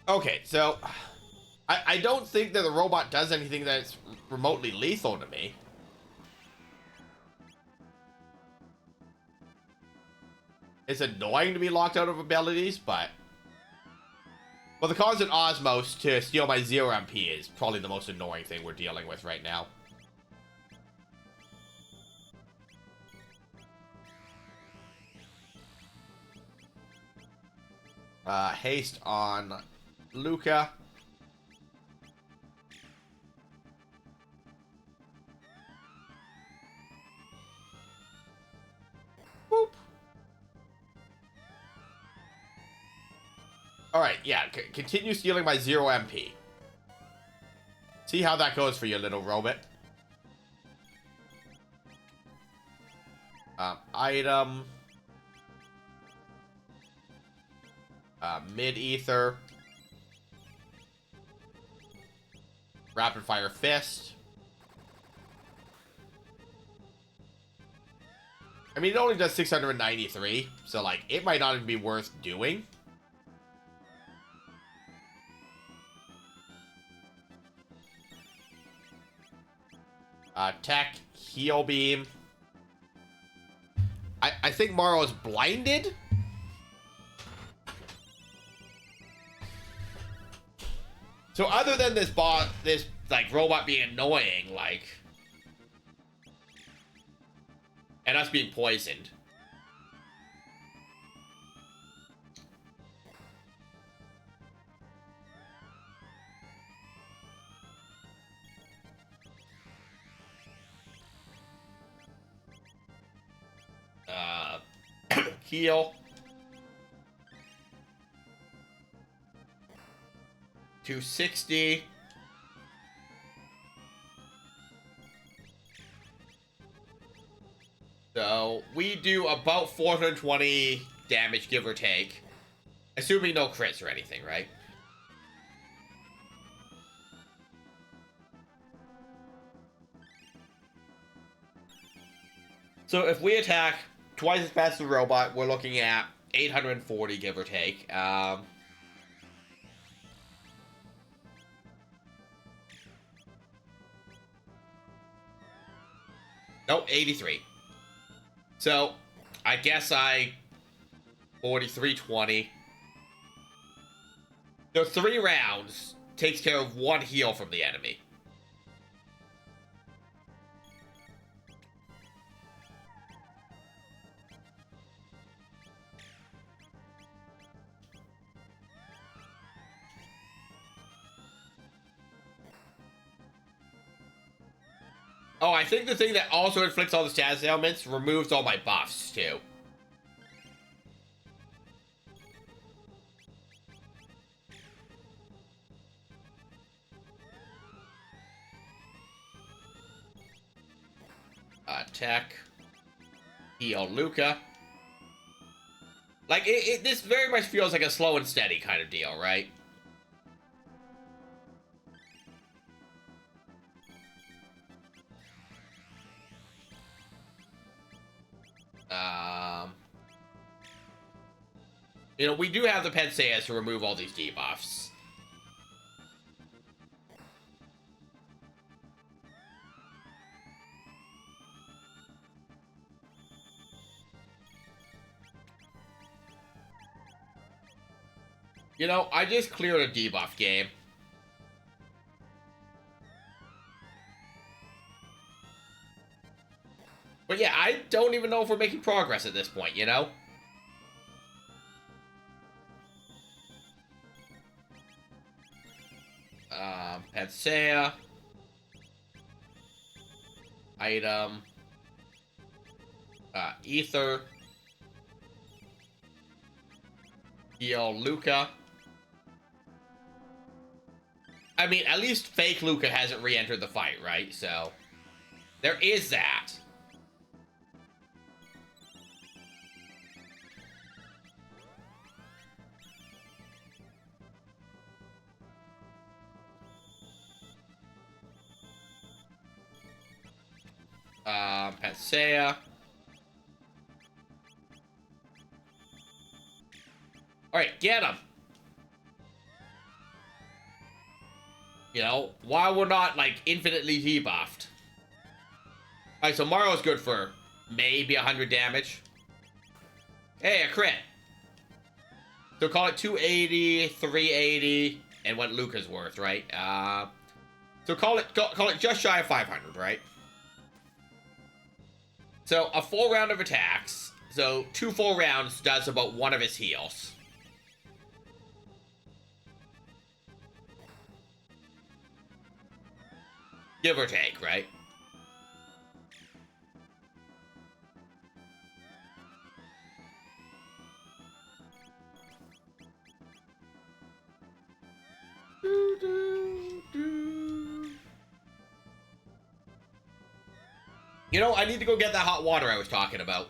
okay, so I don't think that the robot does anything that's remotely lethal to me. It's annoying to be locked out of abilities, but... Well, the constant Osmos to steal my 0 MP is probably the most annoying thing we're dealing with right now. Haste on Luca. Boop. Alright, yeah, continue stealing my 0 MP. See how that goes for you, little robot. Item. Mid-ether. Rapid Fire Fist. I mean, it only does 693, so, like, it might not even be worth doing. Tech, heal beam. I think Morrow's blinded. So other than this like robot being annoying, like, and us being poisoned. Uh, heal. 260. So we do about 420 damage, give or take. Assuming no crits or anything, right? So if we attack twice as fast as the robot, we're looking at 840, give or take. Nope, 83. So, I guess 4320. So 3 rounds takes care of 1 heal from the enemy. Oh, I think the thing that also inflicts all the status ailments removes all my buffs, too. Attack. Heal Luca. Like, this very much feels like a slow and steady kind of deal, right? You know, we do have the Penseias to remove all these debuffs. You know, I just cleared a debuff game. But yeah, I don't even know if we're making progress at this point, you know? Pensea. Item. Ether. Heal Luca. I mean, at least fake Luca hasn't re-entered the fight, right? So, there is that. Pensea. Alright, get him. You know, while we're not, like, infinitely debuffed. Alright, so Mario's good for maybe 100 damage. Hey, a crit. So call it 280, 380, and what Luca's worth, right? So call it just shy of 500, right? So a full round of attacks. So 2 full rounds does about 1 of his heals. Give or take, right? You know, I need to go get that hot water I was talking about.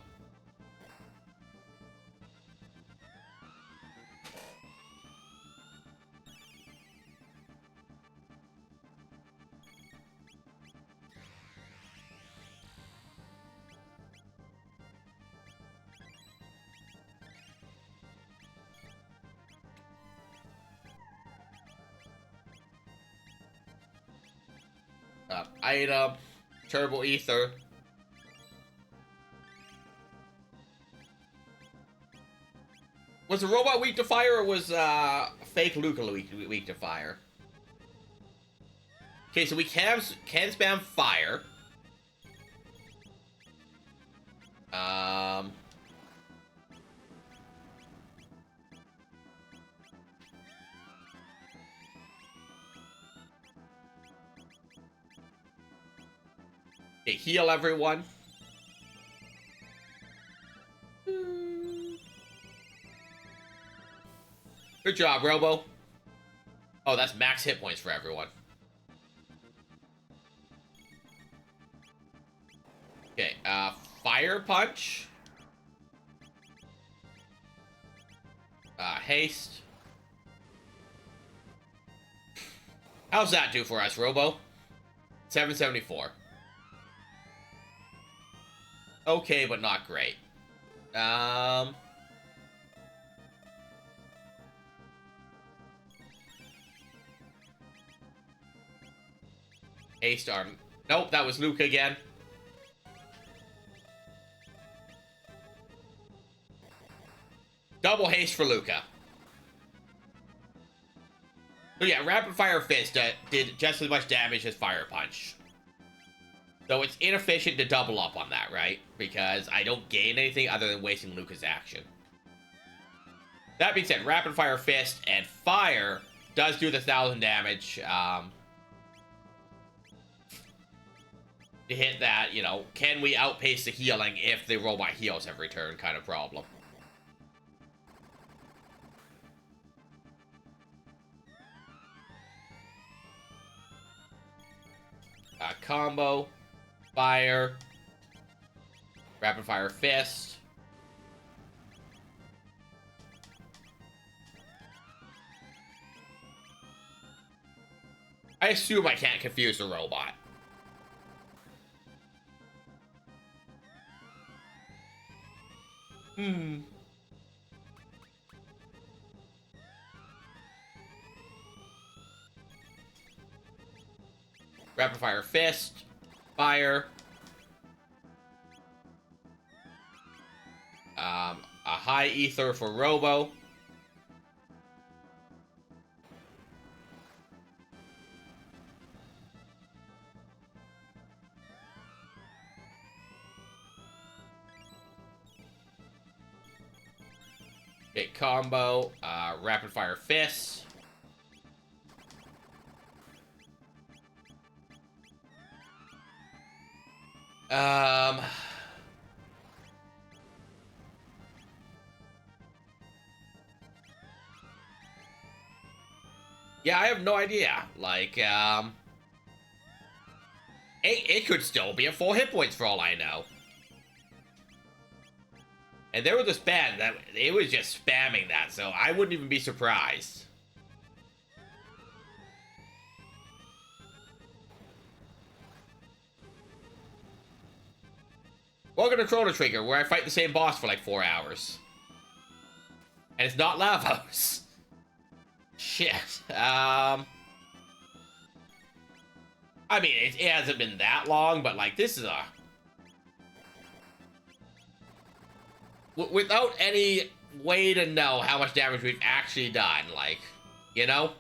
Item, Turbo Ether. Was the robot weak to fire, or was fake Luca weak to fire? Okay, so we can spam fire. Okay, heal everyone. job, Robo. Oh, that's max hit points for everyone. Okay, Fire Punch. Haste. How's that do for us, Robo? 774. Okay, but not great. A-Star. Nope, that was Luke again. Double haste for Luca. So yeah, Rapid Fire Fist did just as much damage as Fire Punch. So it's inefficient to double up on that, right? Because I don't gain anything other than wasting Luca's action. That being said, Rapid Fire Fist and Fire does do the 1,000 damage. To hit that, you know, can we outpace the healing if the robot heals every turn kind of problem. Combo, Fire, Rapid Fire Fist. I assume I can't confuse the robot. Rapid Fire Fist, Fire. A High Ether for Robo. Okay, combo, Rapid Fire Fist. Yeah, I have no idea. Like, it could still be at 4 hit points for all I know. And there was a spam that it was just spamming that, so I wouldn't even be surprised. Welcome to Chrono Trigger, where I fight the same boss for like 4 hours. And it's not Lavos. Shit. I mean, it hasn't been that long, but like, this is a... without any way to know how much damage we've actually done, like, you know?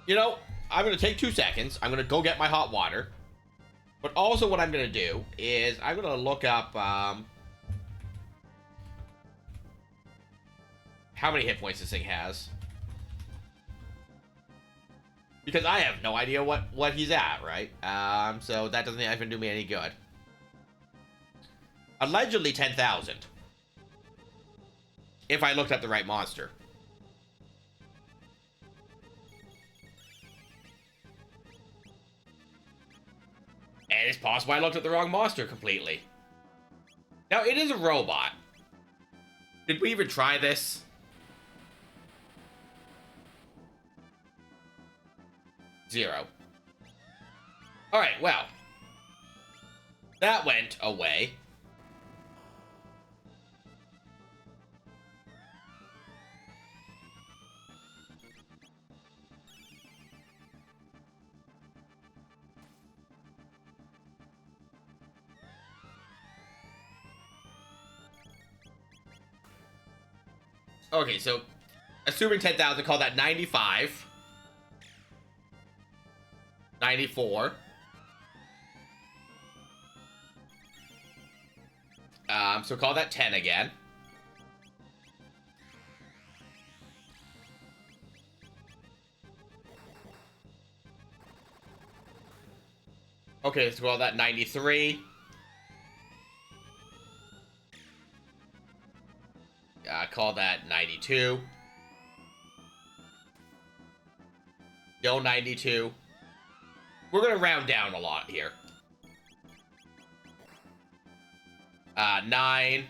You know, I'm going to take 2 seconds. I'm going to go get my hot water. But also what I'm going to do is I'm going to look up how many hit points this thing has. Because I have no idea what he's at, right? So that doesn't even do me any good. Allegedly 10,000. If I looked up the right monster. And it's possible I looked at the wrong monster completely. Now, it is a robot. Did we even try this? Zero. Alright, well. That went away. Okay, so assuming 10,000, call that 95. 94. So call that 10 again. Okay, let's call that 93. Call that 92. Still 92. We're gonna round down a lot here. 9.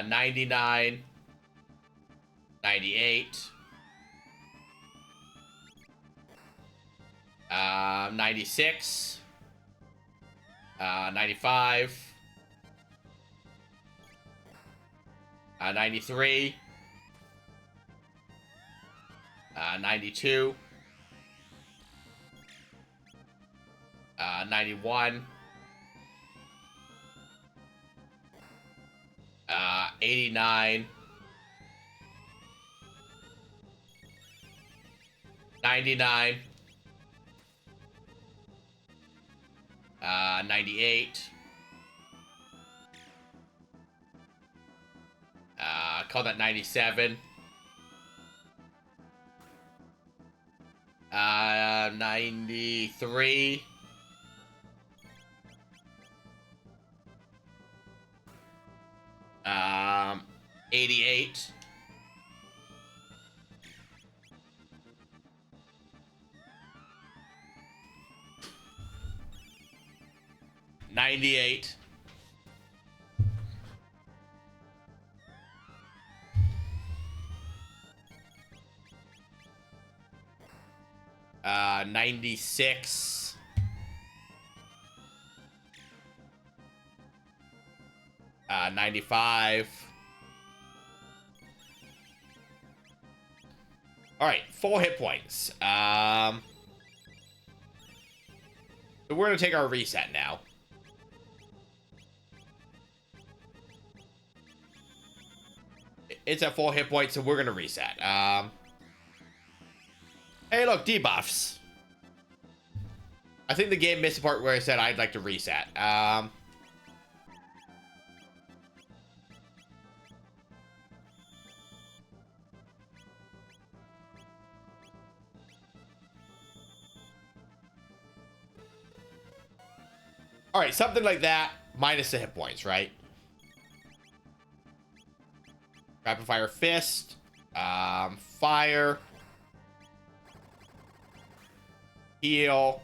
99. 98. 96. 95. 93. 92. 91. 89. 99. 98. Call that 97. 93. 88. 98. 96. 95. All right, 4 hit points. So we're gonna take our reset now. It's at 4 hit points, so we're gonna reset. Hey, look, debuffs. I think the game missed the part where I said I'd like to reset. All right, something like that, minus the hit points, right? Rapid Fire Fist. Fire. Heal.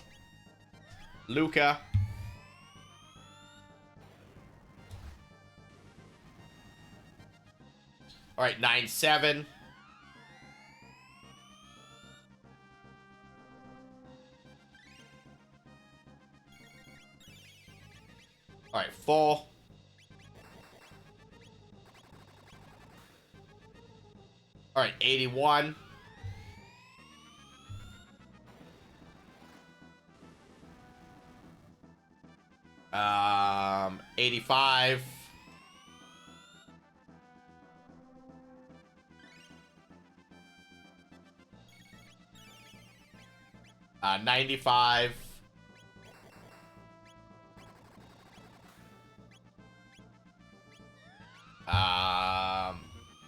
Luca. All right, 9-7. All right, 4. All right, 81. Um, 85. 95.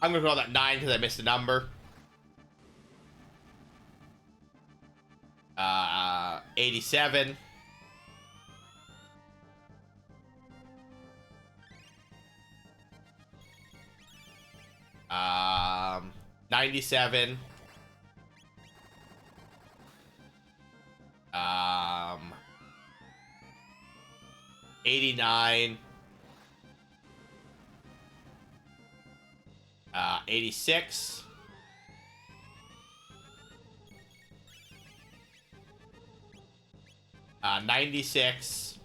I'm gonna call that 9 because I missed a number. 87. 97. 89. 86. 96.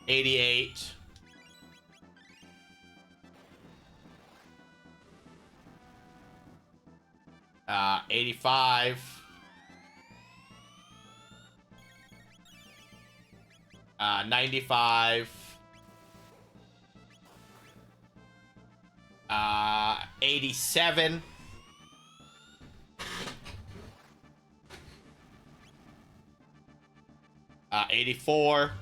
88. 85. 95. 87. 84.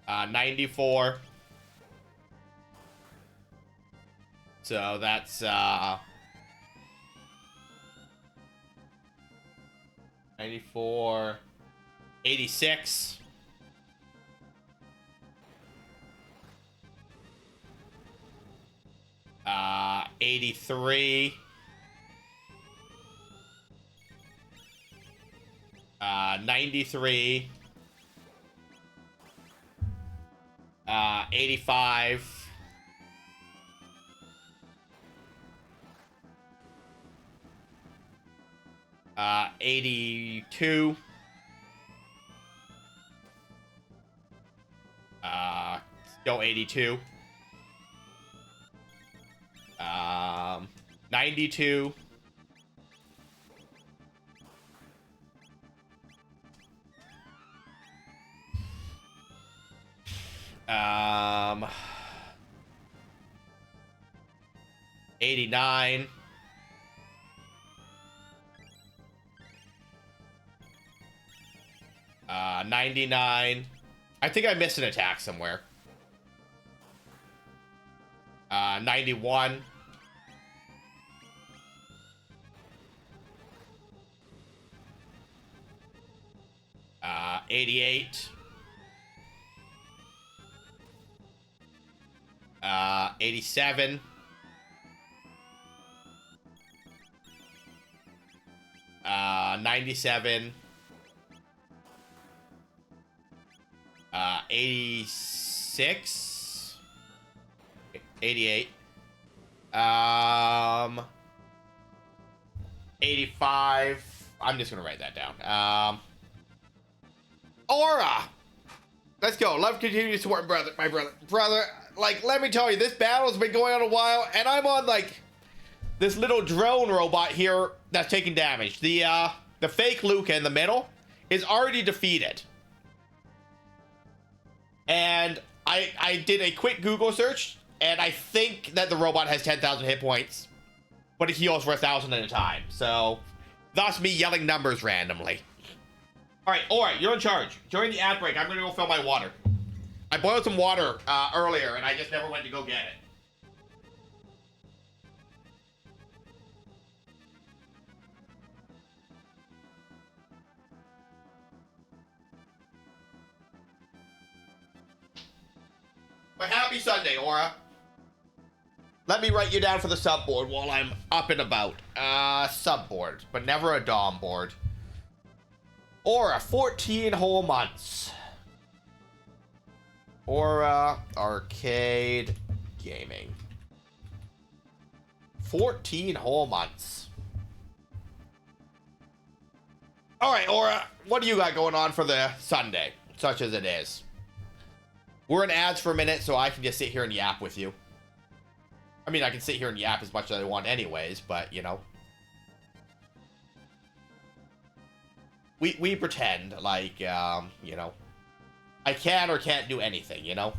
94. So that's 94, 86. 83. 93. 85. 82. Still 82. 92. 89. 99. I think I missed an attack somewhere. 91. 88. 87. 97. 86. 88. 85. I'm just gonna write that down. Aura! Let's go. Love continues to work, my brother. Like, let me tell you, this battle's been going on a while, and I'm on, like, this little drone robot here that's taking damage. The fake Luca in the middle is already defeated. And I did a quick Google search, and I think that the robot has 10,000 hit points, but it heals for 1,000 at a time. So, thus me yelling numbers randomly. Alright, you're in charge. During the ad break, I'm gonna go fill my water. I boiled some water earlier, and I just never went to go get it. But happy Sunday, Aura. Let me write you down for the subboard while I'm up and about. Subboard, but never a DOM board. Aura, 14 whole months. Aura Arcade Gaming. 14 whole months. Alright, Aura, what do you got going on for the Sunday, such as it is? We're in ads for a minute, so I can just sit here and yap with you. I mean, I can sit here and yap as much as I want anyways, but, you know. We pretend like, you know, I can or can't do anything, you know?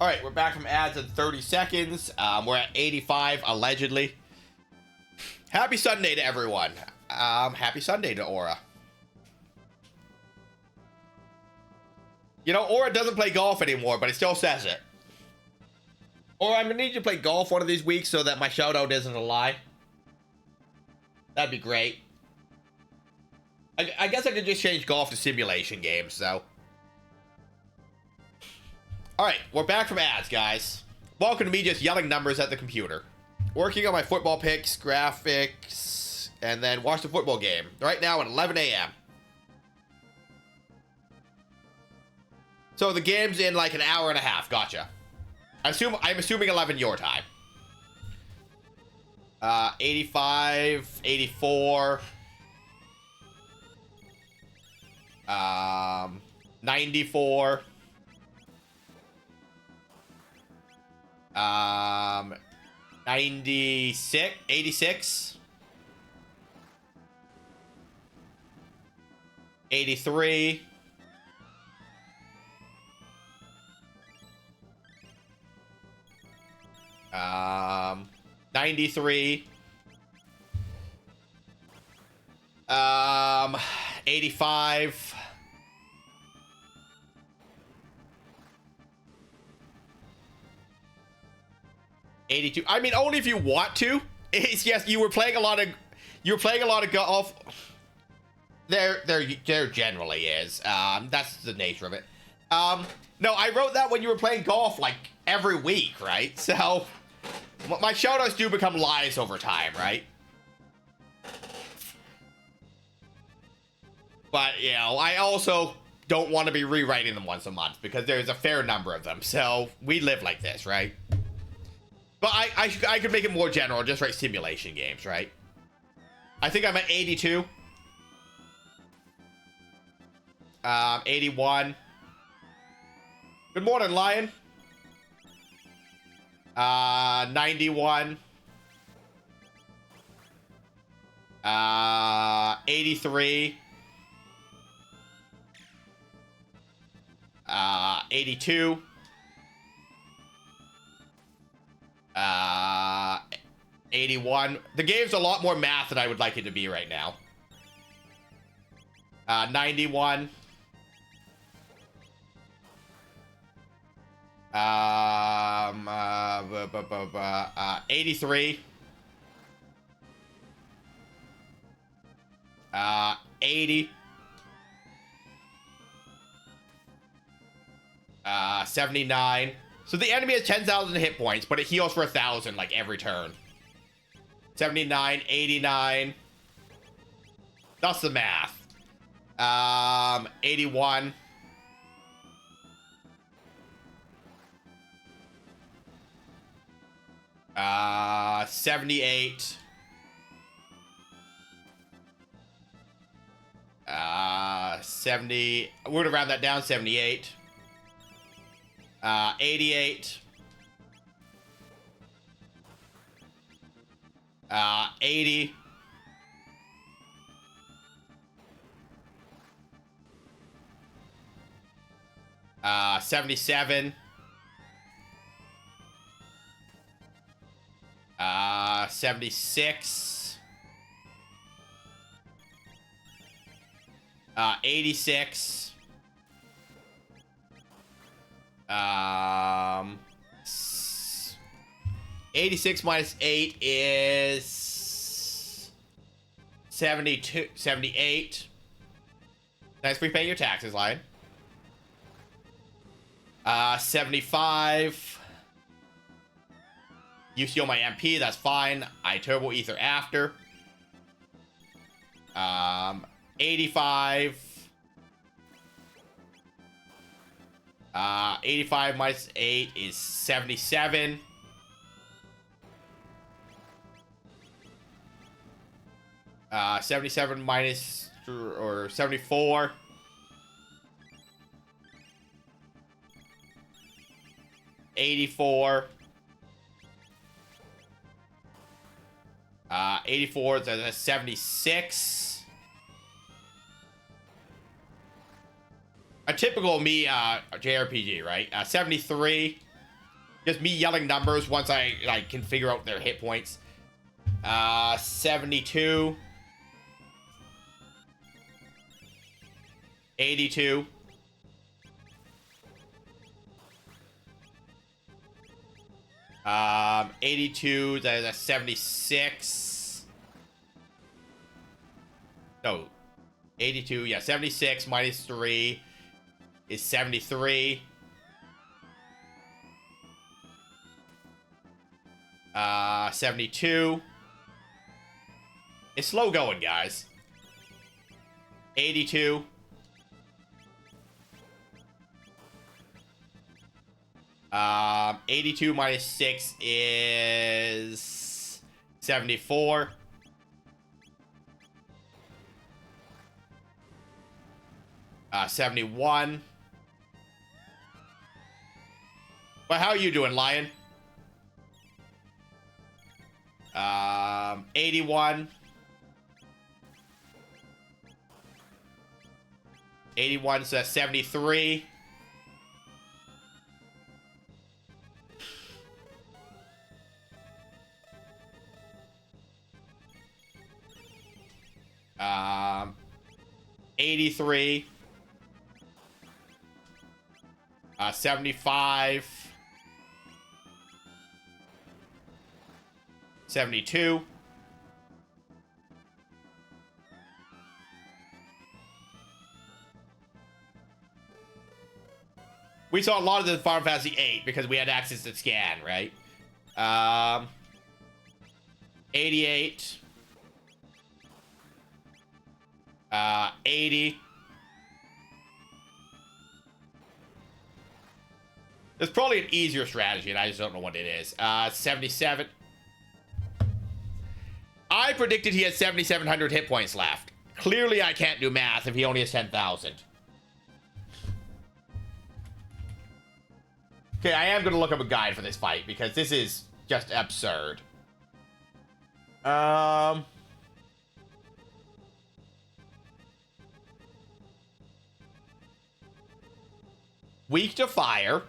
Alright, we're back from ads in 30 seconds. We're at 85, allegedly. Happy Sunday to everyone. Happy Sunday to Aura. You know, Aura doesn't play golf anymore, but it still says it. Aura, I'm gonna need you to play golf one of these weeks so that my shoutout isn't a lie. That'd be great. I guess I could just change golf to simulation games, so. Alright, we're back from ads, guys. Welcome to me just yelling numbers at the computer. Working on my football picks, graphics, and then watch the football game. Right now at 11 a.m. So the game's in like an hour and a half. Gotcha. I'm assuming 11 your time. 85, 84. 94. 96, 86. 83. 93. 85. 82. I mean, only if you want to. It's yes, you were playing a lot of golf. There generally is. That's the nature of it. No, I wrote that when you were playing golf like every week, right? So my shoutouts do become lies over time, right? But, you know, I also don't want to be rewriting them once a month because there's a fair number of them. So we live like this, right? But I could make it more general, just write simulation games, right? I think I'm at 82. 81. Good morning, Lion. 91. 83. 82. 81. The game's a lot more math than I would like it to be right now. 91. 83. 80. 79. So the enemy has 10,000 hit points, but it heals for 1,000 like every turn. 79, 89. That's the math. 81. 78. 70. We're gonna round that down. 78. 88. 80. 77. 76. 86. 86 minus 8 is 72, 78. Thanks for paying your taxes, Lion. 75. You steal my MP, that's fine. I turbo ether after. 85. 85 minus 8 is 77. 77 minus, or 74. 84. 84 is a 76. A typical me JRPG, right? 73. Just me yelling numbers once I like can figure out their hit points. 72. 82. 82, that's 76. No, 82, yeah, 76 minus 3 is 73. 72. It's slow going, guys. 82. 82 minus 6 is 74. 71. But how are you doing, Lion? 81. 81, so that's 73. Um, 83. 75. 72. We saw a lot of the Final Fantasy VIII because we had access to scan, right? 88. 80. There's probably an easier strategy, and I just don't know what it is. 77. I predicted he had 7,700 hit points left. Clearly, I can't do math if he only has 10,000. Okay, I am going to look up a guide for this fight, because this is just absurd. Weak to fire.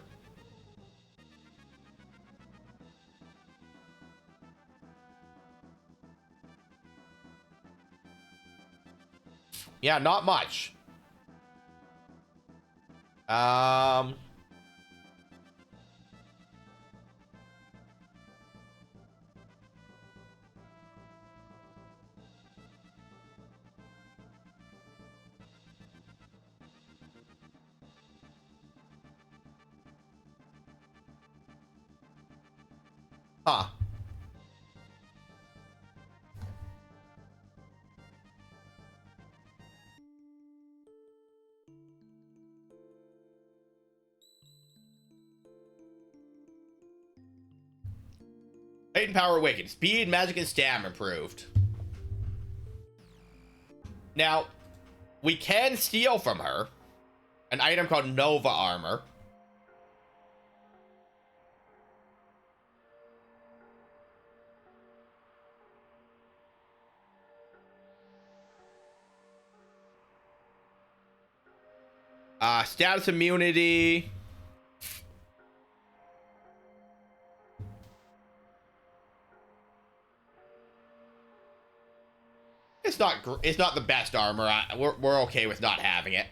Yeah, not much. Huh. Latent power awakened. Speed, magic, and stam improved. Now, we can steal from her an item called Nova Armor. Status immunity. It's not the best armor. We're okay with not having it.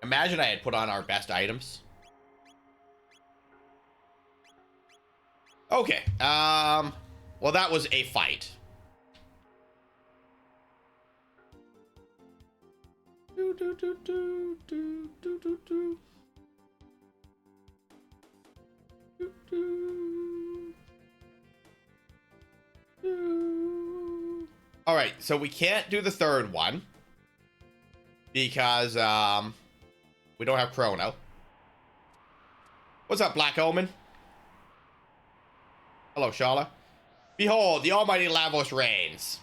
Imagine I had put on our best items. Okay. Well, that was a fight. All right, so we can't do the third one because we don't have Chrono. What's up, Black Omen? Hello, Shala. Behold, the almighty Lavos reigns.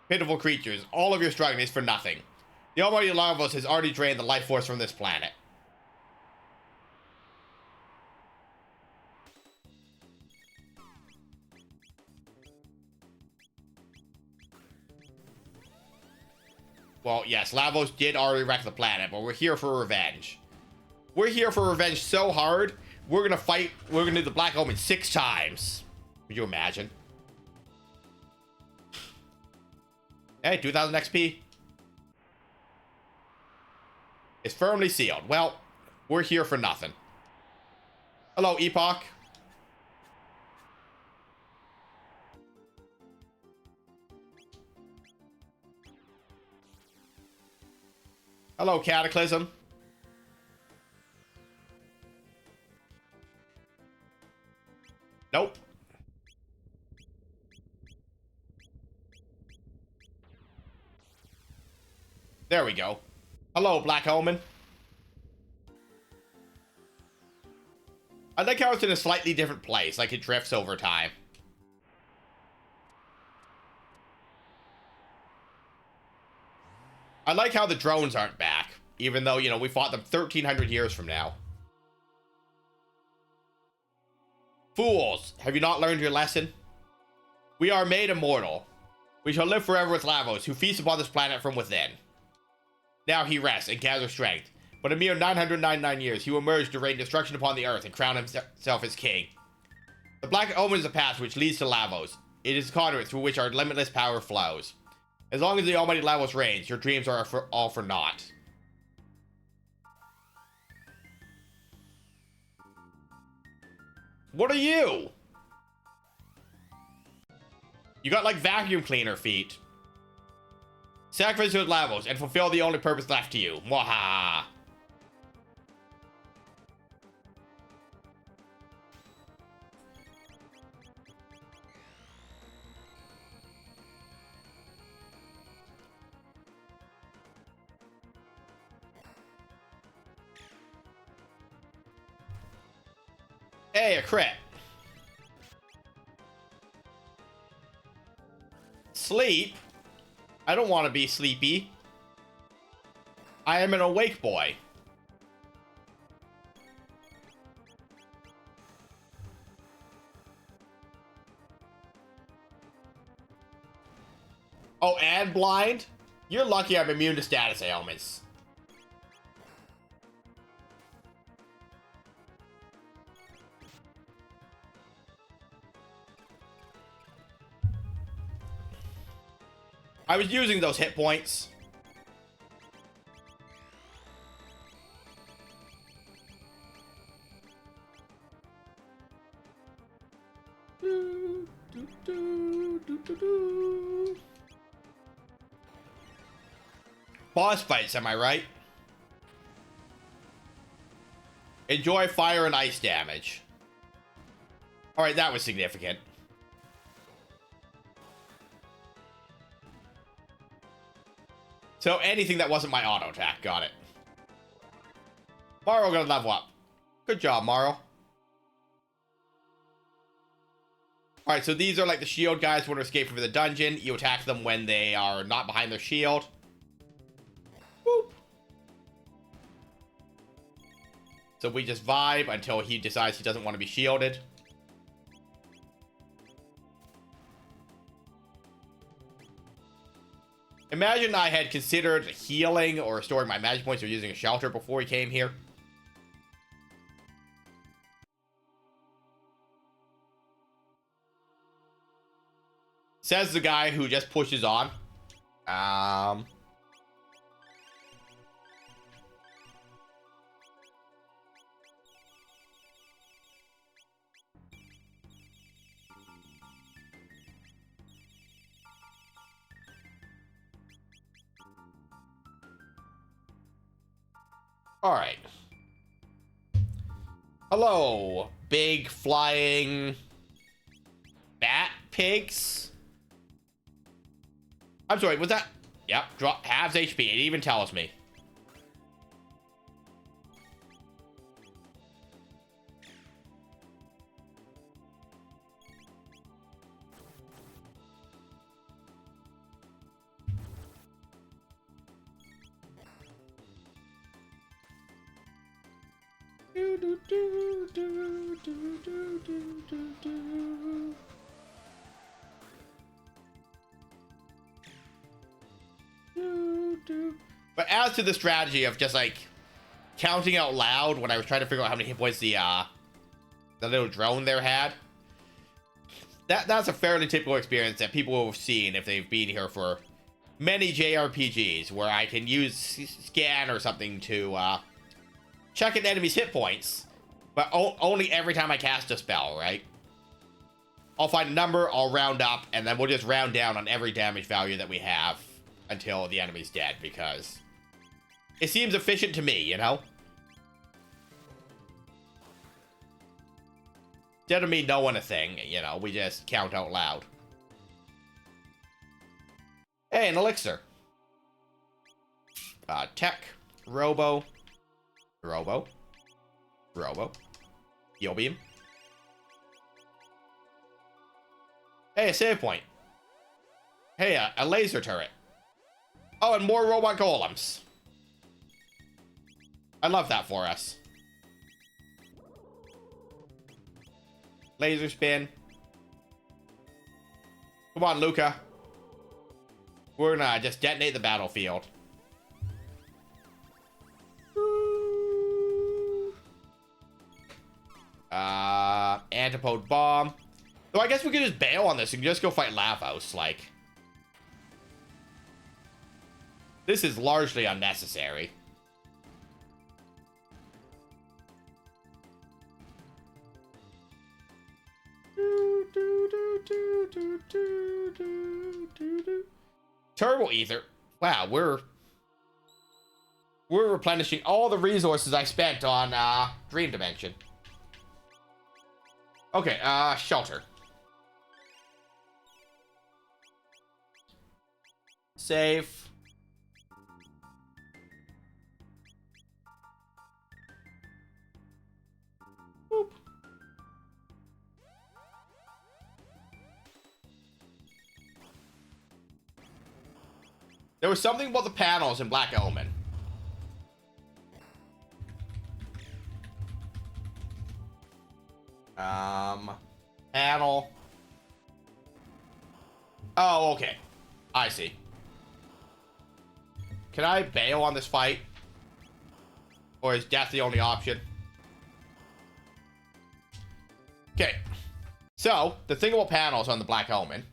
Pitiful creatures, all of your struggling is for nothing. The almighty Lavos has already drained the life force from this planet. Well, yes, Lavos did already wreck the planet, but we're here for revenge. We're here for revenge so hard, we're gonna fight, we're gonna do the Black Omen 6 times. Could you imagine? Hey, 2,000 XP. It's firmly sealed. Well, we're here for nothing. Hello, Epoch. Hello, Cataclysm. Nope. There we go. Hello, Black Omen. I like how it's in a slightly different place, like it drifts over time. I like how the drones aren't back, even though, you know, we fought them 1,300 years from now. Fools, have you not learned your lesson? We are made immortal. We shall live forever with Lavos, who feast upon this planet from within. Now he rests and gathers strength. But a mere 999 years, he will emerge to rain destruction upon the earth and crown himself as king. The Black Omen is a path which leads to Lavos. It is a conduit through which our limitless power flows. As long as the almighty Lavos reigns, your dreams are all for naught. What are you? You got like vacuum cleaner feet. Sacrifice with Lavos and fulfill the only purpose left to you. Mwahaha. Hey, a crit. Sleep? I don't want to be sleepy. I am an awake boy. Oh, and blind? You're lucky I'm immune to status ailments. I was using those hit points. Boss fights, am I right? Enjoy fire and ice damage. Alright, that was significant. So anything that wasn't my auto attack, got it. Morrow gonna level up. Good job, Morrow. Alright, so these are like the shield guys who want to escape from the dungeon. You attack them when they are not behind their shield. Boop. So we just vibe until he decides he doesn't want to be shielded. Imagine I had considered healing or storing my magic points or using a shelter before he came here. Says the guy who just pushes on. All right. Hello, big flying bat pigs. I'm sorry, was that? Yep, drop halves HP. It even tells me. But as to the strategy of just like counting out loud when I was trying to figure out how many hit points the little drone there had, that's a fairly typical experience that people have seen if they've been here for many JRPGs, where I can use scan or something to check an enemy's hit points, but only every time I cast a spell, right? I'll find a number, I'll round up, and then we'll just round down on every damage value that we have until the enemy's dead, because it seems efficient to me, you know? Instead of me knowing a thing, you know, we just count out loud. Hey, an elixir. Tech. Robo. Heal beam. Hey, a save point. Hey, a laser turret. Oh, and more robot golems. I love that for us. Laser spin. Come on, Luca. We're gonna just detonate the battlefield. Antipode bomb. So I guess we could just bail on this and just go fight Lavos, like. This is largely unnecessary. Turbo Ether. Wow, we're replenishing all the resources I spent on Dream Dimension. Okay, shelter. Save. Boop. There was something about the panels in Black Omen. Panel. Oh, okay. I see. Can I bail on this fight? Or is death the only option? Okay. So, the thing about panels on the Black Omen,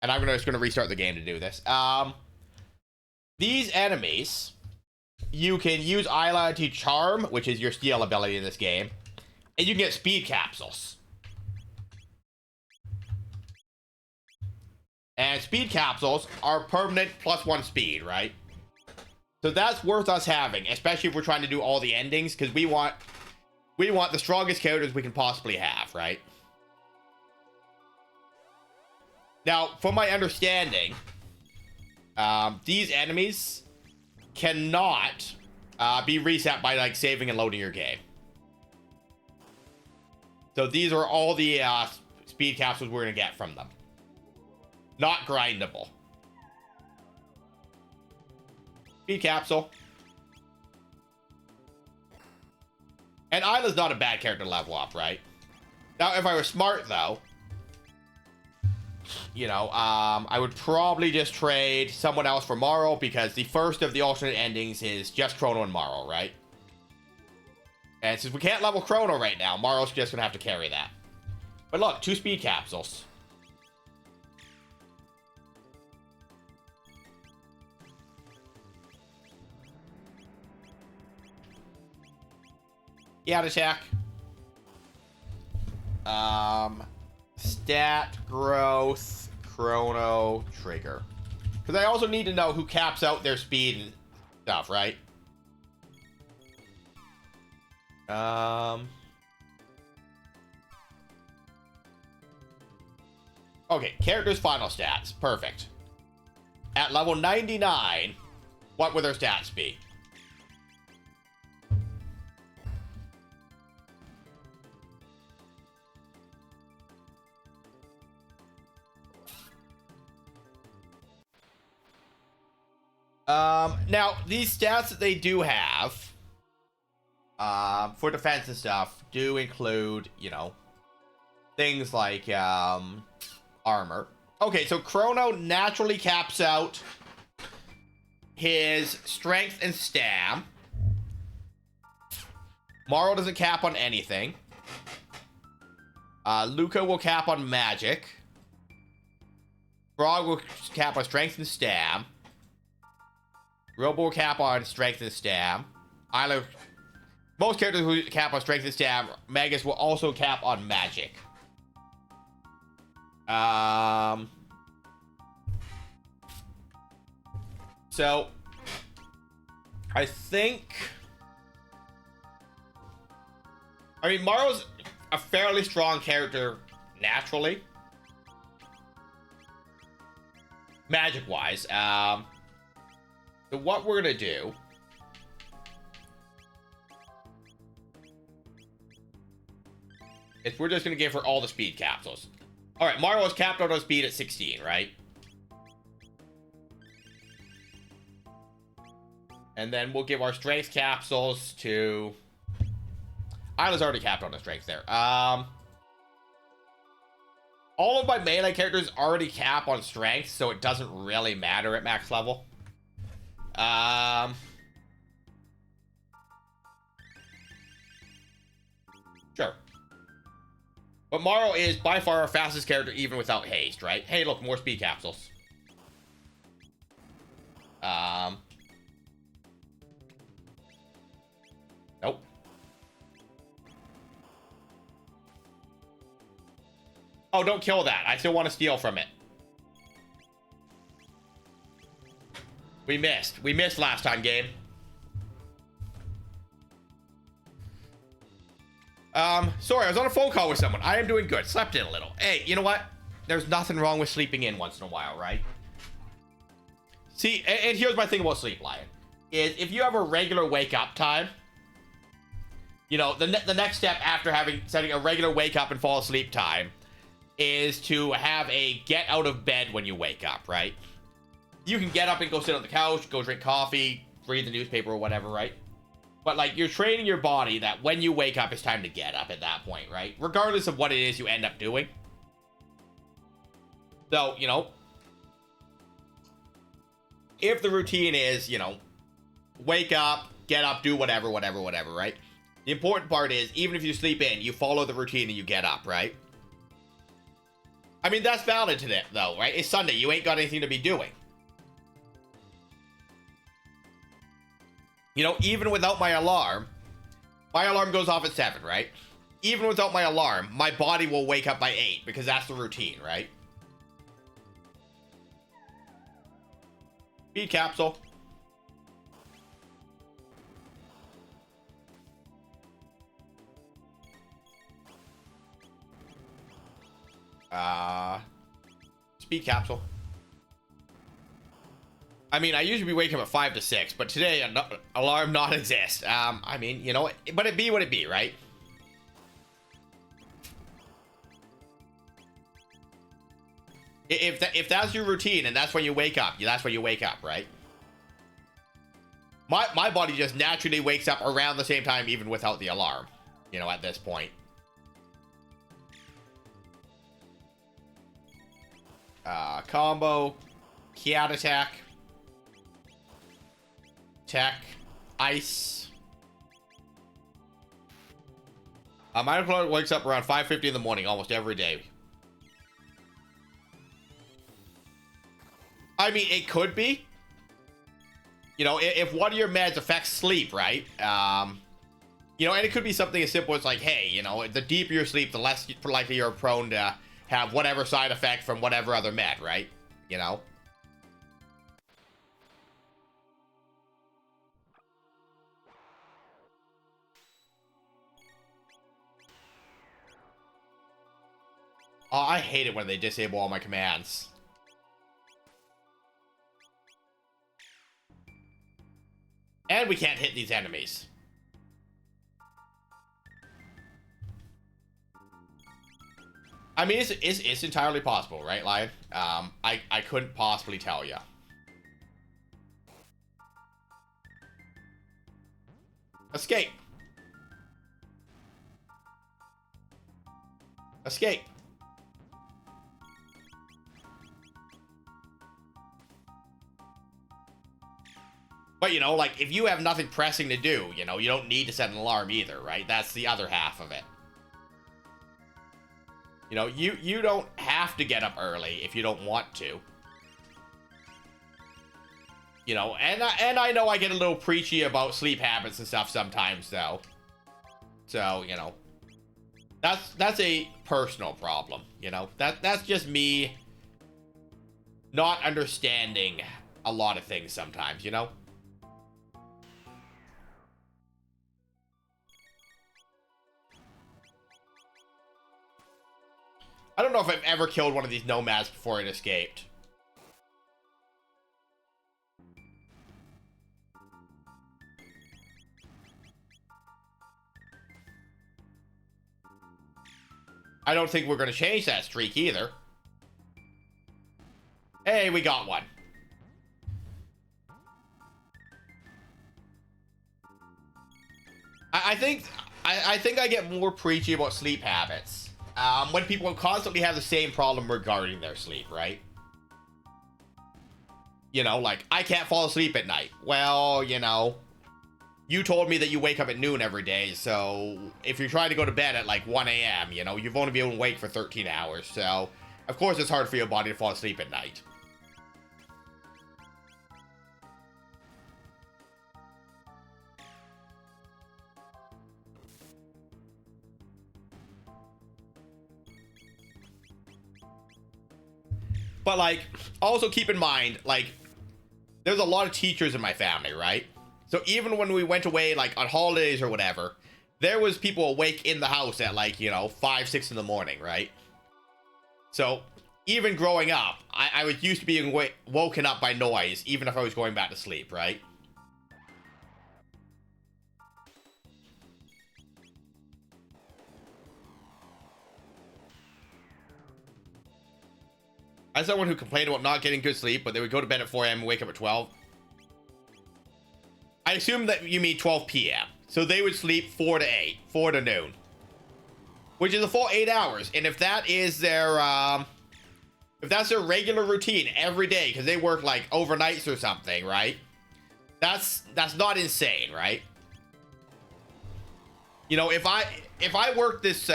and I'm just gonna restart the game to do this. These enemies, you can use Isla to charm, which is your steal ability in this game, and you can get speed capsules. And speed capsules are permanent +1 speed, right? So that's worth us having, especially if we're trying to do all the endings, because we want the strongest characters we can possibly have, right? Now, from my understanding, these enemies cannot be reset by like saving and loading your game. So these are all the speed capsules we're gonna get from them. Not grindable. Speed capsule. And Isla's not a bad character to level up, right? Now, if I were smart, though, you know, I would probably just trade someone else for Morrow, because the first of the alternate endings is just Chrono and Morrow, right? And since we can't level Chrono right now, Morrow's just gonna have to carry that. But look, 2 speed capsules. Yeah, attack. Stat, growth, Chrono, trigger. Because I also need to know who caps out their speed and stuff, right? Okay, character's final stats. Perfect. At level 99, what would their stats be? Now, these stats that they do have, for defense and stuff, do include, you know, things like, armor. Okay, so Chrono naturally caps out his strength and stam. Morrow doesn't cap on anything. Luca will cap on magic. Frog will cap on strength and stam. Robo will cap on strength and stam. Isla, most characters who cap on strength and stam, Magus will also cap on magic. So I think, I mean, Morrow's a fairly strong character naturally, magic wise. So what we're gonna do is we're just gonna give her all the speed capsules. All right, Morrow is capped out on speed at 16, right? And then we'll give our strength capsules to... Isla's already capped on the strength there. All of my melee characters already cap on strength, so it doesn't really matter at max level. Sure. But Morrow is by far our fastest character even without haste, right? Hey, look, more speed capsules. Nope. Oh, don't kill that. I still want to steal from it. We missed. We missed last time, game. Sorry, I was on a phone call with someone. I am doing good. Slept in a little. Hey, you know what? There's nothing wrong with sleeping in once in a while, right? See, and here's my thing about sleep, Lion. Is if you have a regular wake-up time, you know, the next step after setting a regular wake-up and fall asleep time is to have a get out of bed when you wake up, right? You can get up and go sit on the couch, go drink coffee, read the newspaper or whatever, right? But, like, you're training your body that when you wake up, it's time to get up at that point, right? Regardless of what it is you end up doing. So, you know, if the routine is, you know, wake up, get up, do whatever, right? The important part is, even if you sleep in, you follow the routine and you get up, right? I mean, that's valid today, though, right? It's Sunday. You ain't got anything to be doing. You know, even without my alarm goes off at 7, right? Even without my alarm, my body will wake up by 8 because that's the routine, right? Speed capsule. Speed capsule. I mean, I usually be waking up at 5 to 6, but today, alarm not exist. I mean, you know, but it be what it be, right? If that's your routine and that's when you wake up, that's when you wake up, right? My body just naturally wakes up around the same time, even without the alarm, you know, at this point. Combo, Kiat attack. Tech, ice. My opponent wakes up around 5:50 in the morning almost every day. I mean, it could be. You know, if one of your meds affects sleep, right? You know, and it could be something as simple as like, hey, you know, the deeper your sleep, the less likely you're prone to have whatever side effect from whatever other med, right? You know? Oh, I hate it when they disable all my commands. And we can't hit these enemies. I mean, it's entirely possible, right, Lion? I couldn't possibly tell you. Escape. Escape. But, you know, like, if you have nothing pressing to do, you know, you don't need to set an alarm either, right? That's the other half of it. You know, you don't have to get up early if you don't want to. You know, and I know I get a little preachy about sleep habits and stuff sometimes, though. So, you know, that's a personal problem, you know? That's just me not understanding a lot of things sometimes, you know? I don't know if I've ever killed one of these nomads before it escaped. I don't think we're going to change that streak either. Hey, we got one. I think I get more preachy about sleep habits when people constantly have the same problem regarding their sleep, right? You know, like, I can't fall asleep at night. Well, you know, you told me that you wake up at noon every day, so if you're trying to go to bed at like 1 a.m., you know, you've only been awake for 13 hours, so of course it's hard for your body to fall asleep at night. But, like, also keep in mind, like, there's a lot of teachers in my family, right? So even when we went away, like, on holidays or whatever, there was people awake in the house at, like, you know, 5, 6 in the morning, right? So even growing up, I was used to being woken up by noise, even if I was going back to sleep, right? As someone who complained about not getting good sleep, but they would go to bed at 4 a.m. and wake up at 12. I assume that you mean 12 p.m. So they would sleep 4 to 8, 4 to noon. Which is a full 8 hours. And if that is their, if that's their regular routine every day, because they work like overnights or something, right? That's not insane, right? You know, if I worked this, if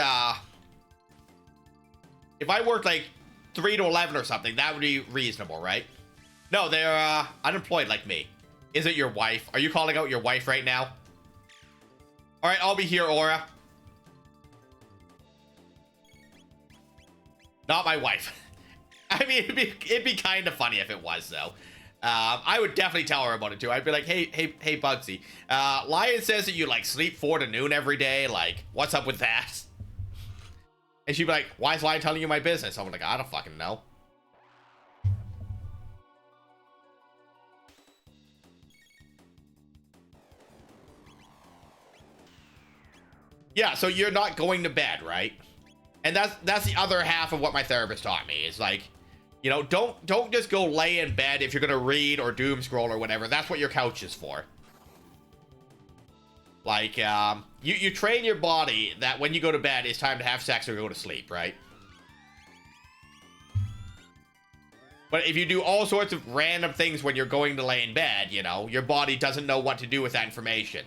I worked like 3 to 11 or something, that would be reasonable, right? No, they're unemployed like me. Is it your wife? Are you calling out your wife right now? All right, I'll be here, Aura. Not my wife. I mean, it'd be kind of funny if it was, though. I would definitely tell her about it, too. I'd be like, hey, Bugsy. Lion says that you, like, sleep 4 to noon every day. Like, what's up with that? And she'd be like, why is Lion telling you my business? I'm like, I don't fucking know. Yeah, so you're not going to bed, right? And that's the other half of what my therapist taught me. Is like, you know, don't just go lay in bed if you're gonna read or doom scroll or whatever. That's what your couch is for. Like, you train your body that when you go to bed, it's time to have sex or go to sleep, right? But if you do all sorts of random things when you're going to lay in bed, you know, your body doesn't know what to do with that information.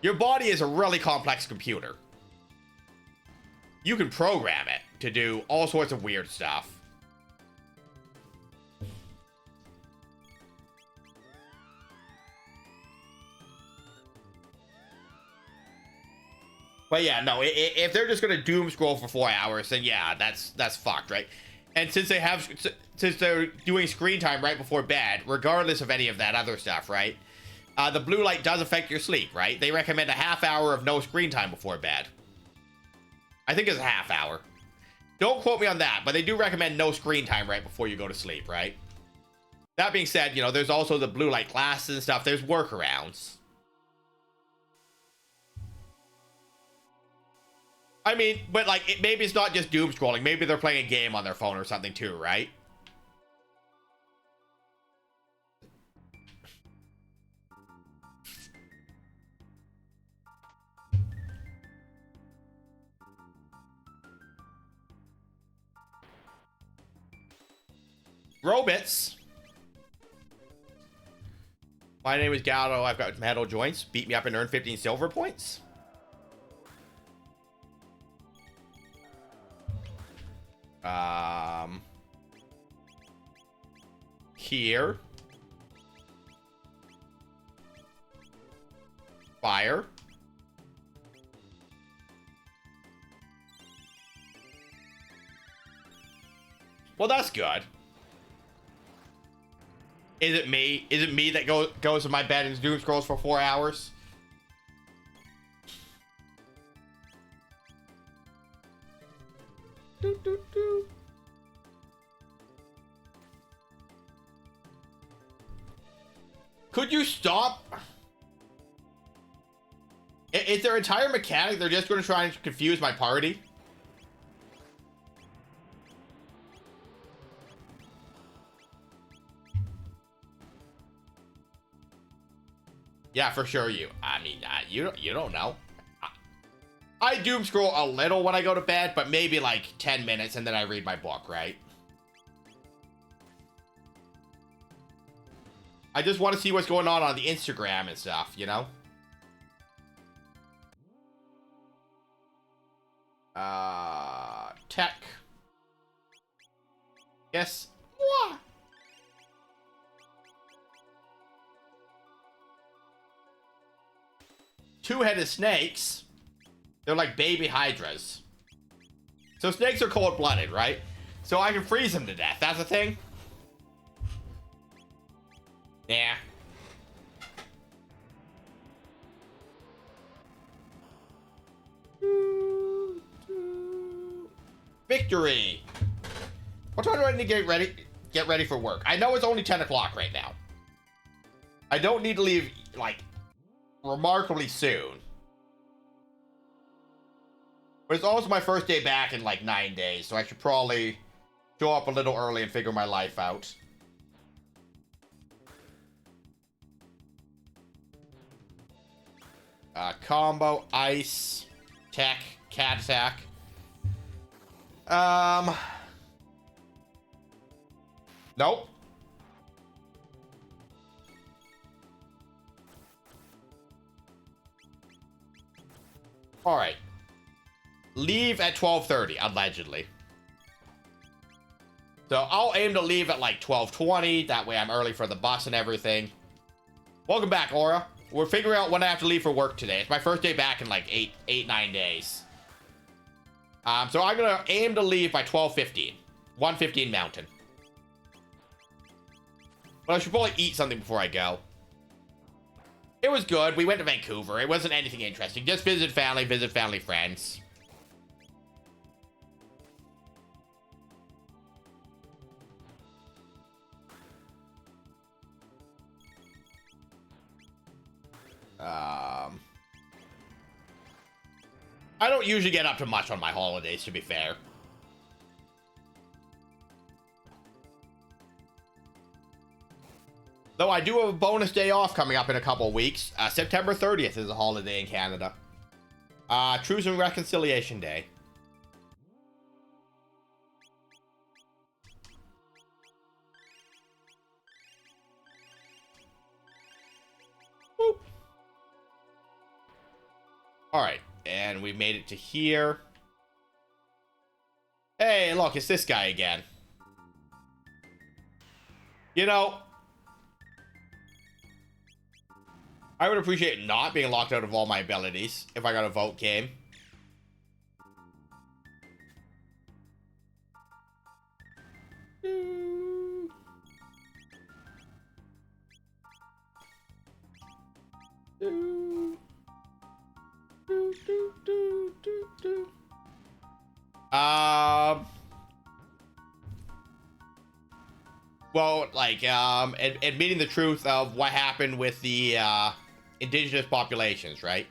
Your body is a really complex computer. You can program it to do all sorts of weird stuff. But yeah, no, if they're just gonna doom scroll for 4 hours, then yeah, that's fucked, right? And since they're doing screen time right before bed, regardless of any of that other stuff, right? The blue light does affect your sleep, right? They recommend a half hour of no screen time before bed. I think it's a half hour. Don't quote me on that, but they do recommend no screen time right before you go to sleep, right? That being said, you know, there's also the blue light glasses and stuff. There's workarounds. I mean, but like, maybe it's not just doom scrolling. Maybe they're playing a game on their phone or something too, right? Robots. My name is Gallo. I've got metal joints. Beat me up and earn 15 silver points. Here. Fire. Well, that's good. Is it me? Is it me that goes to my bed and doom scrolls for 4 hours? Doo, doo, doo. Could you stop? Is their entire mechanic they're just going to try and confuse my party? Yeah, for sure. I mean, you don't know. I doom scroll a little when I go to bed, but maybe like 10 minutes and then I read my book, right? I just want to see what's going on the Instagram and stuff, you know? Tech. Yes. What? Two-headed snakes. They're like baby hydras. So snakes are cold-blooded, right? So I can freeze them to death. That's the thing? Yeah. Victory! What time do I need to get ready for work? I know it's only 10 o'clock right now. I don't need to leave, like, remarkably soon. But it's also my first day back in, like, 9 days, so I should probably show up a little early and figure my life out. Combo, ice, tech, cat attack. Nope. All right. Leave at 12:30, allegedly. So I'll aim to leave at like 12:20. That way I'm early for the bus and everything. Welcome back, Aura. We're figuring out when I have to leave for work today. It's my first day back in like 9 days. So I'm gonna aim to leave by 12:15. 1:15 Mountain. But I should probably eat something before I go. It was good. We went to Vancouver. It wasn't anything interesting. Just visit family friends. I don't usually get up to much on my holidays, to be fair. Though I do have a bonus day off coming up in a couple of weeks. September 30th is a holiday in Canada. Truth and Reconciliation Day. Boop. All right, and we made it to here. Hey, look, it's this guy again. You know, I would appreciate not being locked out of all my abilities if I got a vote game. Well, like, admitting the truth of what happened with the, indigenous populations, right?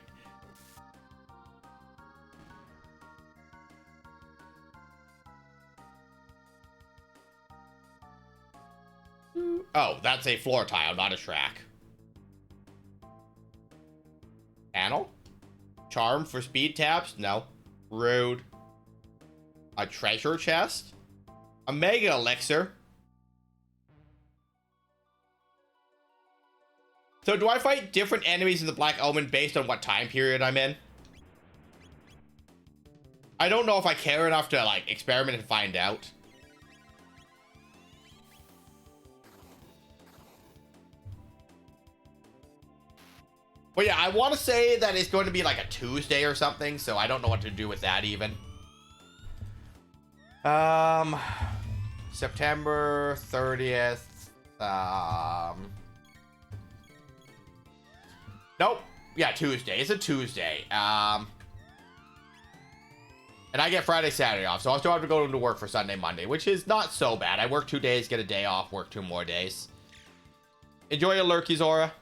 Oh, that's a floor tile, not a track. Panel? Charm for speed taps? No. Rude. A treasure chest? A mega elixir? So do I fight different enemies in the Black Omen based on what time period I'm in? I don't know if I care enough to, like, experiment and find out. But yeah, I want to say that it's going to be like a Tuesday or something, so I don't know what to do with that even. September 30th. Nope. Yeah, Tuesday. It's a Tuesday. And I get Friday, Saturday off, so I'll still have to go into work for Sunday, Monday, which is not so bad. I work 2 days, get a day off, work 2 more days. Enjoy your lurkies, Aura.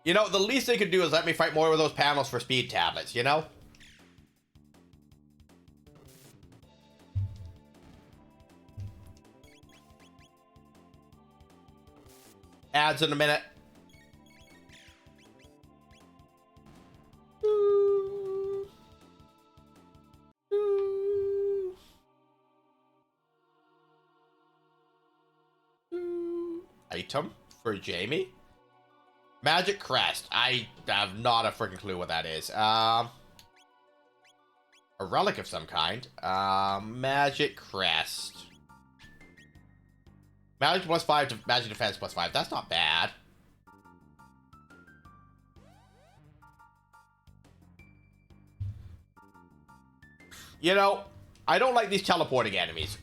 You know, the least they could do is let me fight more with those panels for speed tablets, you know? Ads in a minute. Item for Jamie. Magic Crest. I have not a freaking clue what that is. A relic of some kind. Magic Crest. Magic +5 to magic defense +5. That's not bad. You know, I don't like these teleporting enemies.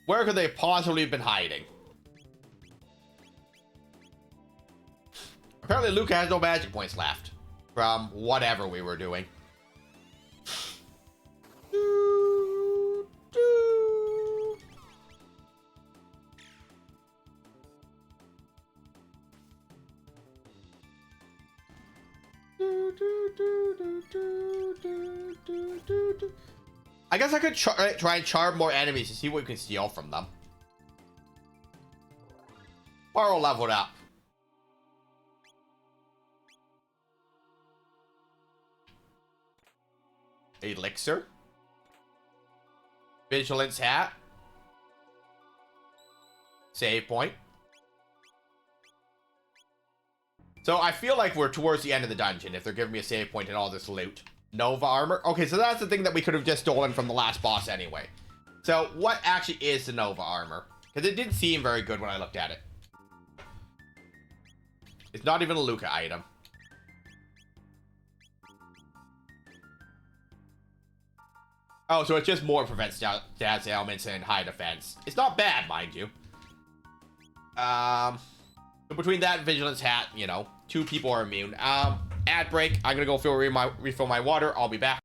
Where could they possibly have been hiding? Apparently Luca has no magic points left from whatever we were doing. I guess I could try and charm more enemies to see what we can steal from them. Or we'll level it up. Elixir. Vigilance hat. Save point. So I feel like we're towards the end of the dungeon if they're giving me a save point and all this loot. Nova armor. Okay, so that's the thing that we could have just stolen from the last boss anyway. So what actually is the Nova armor? Because it didn't seem very good when I looked at it. It's not even a Luca item. Oh, so it's just more prevents stats ailments and high defense. It's not bad, mind you. So between that and Vigilance hat, you know, 2 people are immune. Ad break. I'm gonna go refill my water. I'll be back.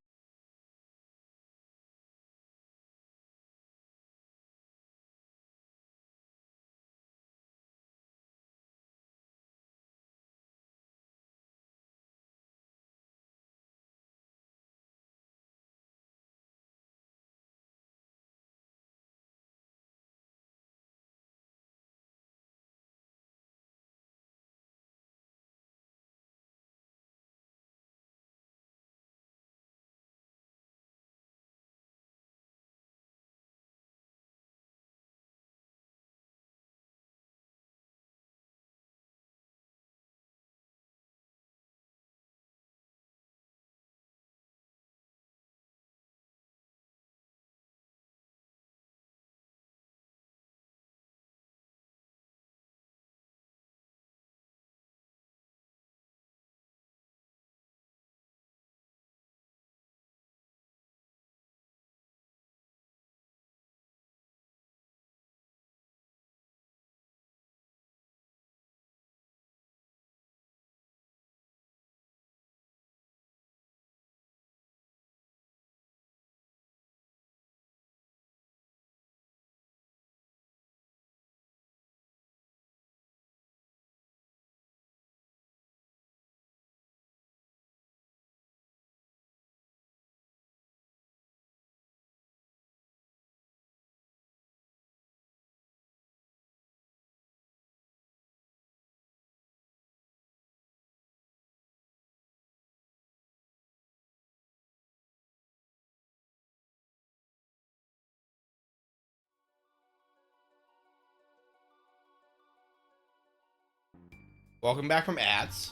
Welcome back from ads.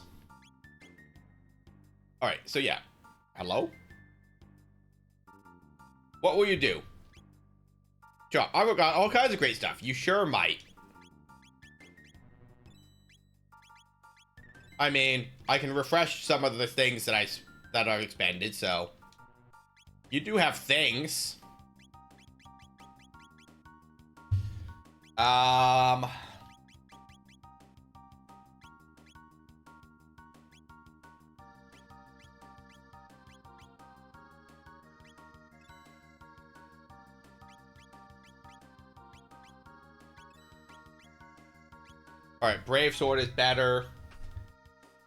Alright, so yeah. Hello? What will you do? Sure, I've got all kinds of great stuff. You sure might. I mean, I can refresh some of the things that I've expended, so you do have things. Alright, Brave Sword is better.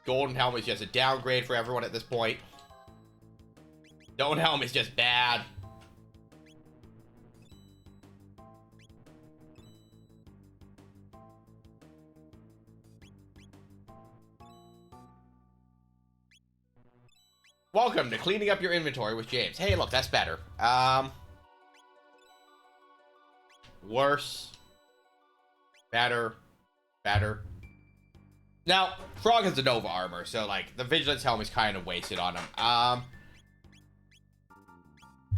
Golden Helm is just a downgrade for everyone at this point. Stone Helm is just bad. Welcome to cleaning up your inventory with James. Hey, look, that's better. Worse. Better. Better. Now, Frog has a Nova armor, so, like, the Vigilance Helm is kind of wasted on him.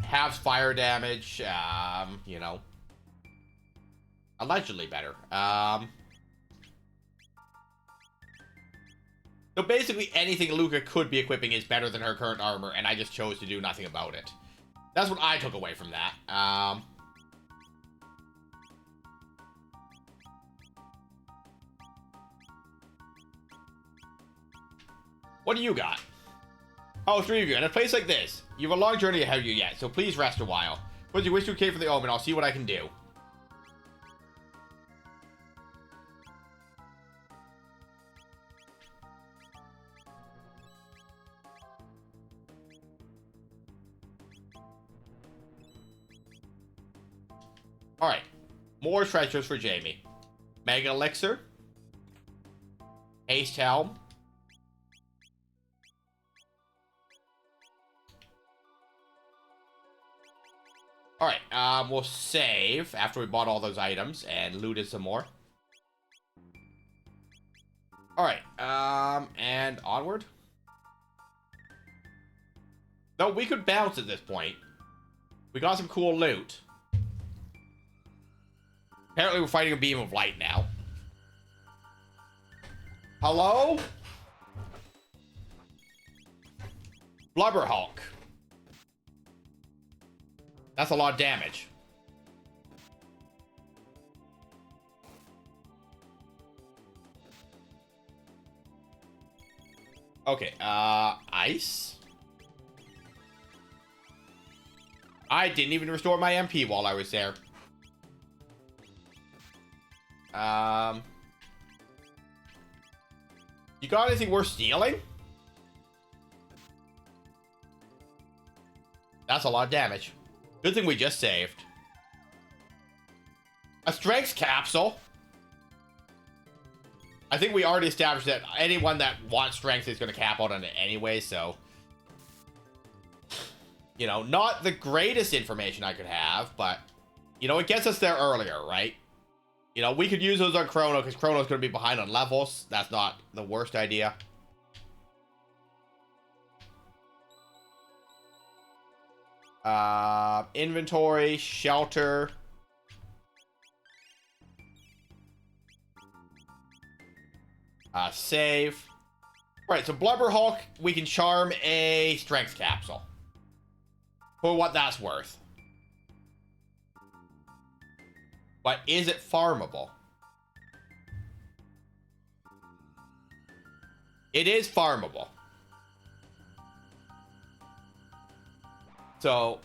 Halves fire damage, you know. Allegedly better. So basically anything Luca could be equipping is better than her current armor, and I just chose to do nothing about it. That's what I took away from that. What do you got? Oh, 3 of you. In a place like this, you have a long journey ahead of you yet, so please rest a while. Once you wish to escape from the omen, I'll see what I can do. Alright. More treasures for Jamie. Mega Elixir. Haste Helm. Alright, we'll save after we bought all those items and looted some more. Alright, and onward. No, we could bounce at this point. We got some cool loot. Apparently we're fighting a beam of light now. Hello? Blubberhawk. That's a lot of damage. Okay, ice? I didn't even restore my MP while I was there. You got anything worth stealing? That's a lot of damage. Good thing we just saved. A strength capsule? I think we already established that anyone that wants strength is going to cap out on it anyway, so... You know, not the greatest information I could have, but... You know, it gets us there earlier, right? You know, we could use those on Chrono, because Chrono's going to be behind on levels. That's not the worst idea. Inventory, shelter. Save. Right, so Blubberhawk, we can charm a strength capsule. For what that's worth. But is it farmable? It is farmable. So,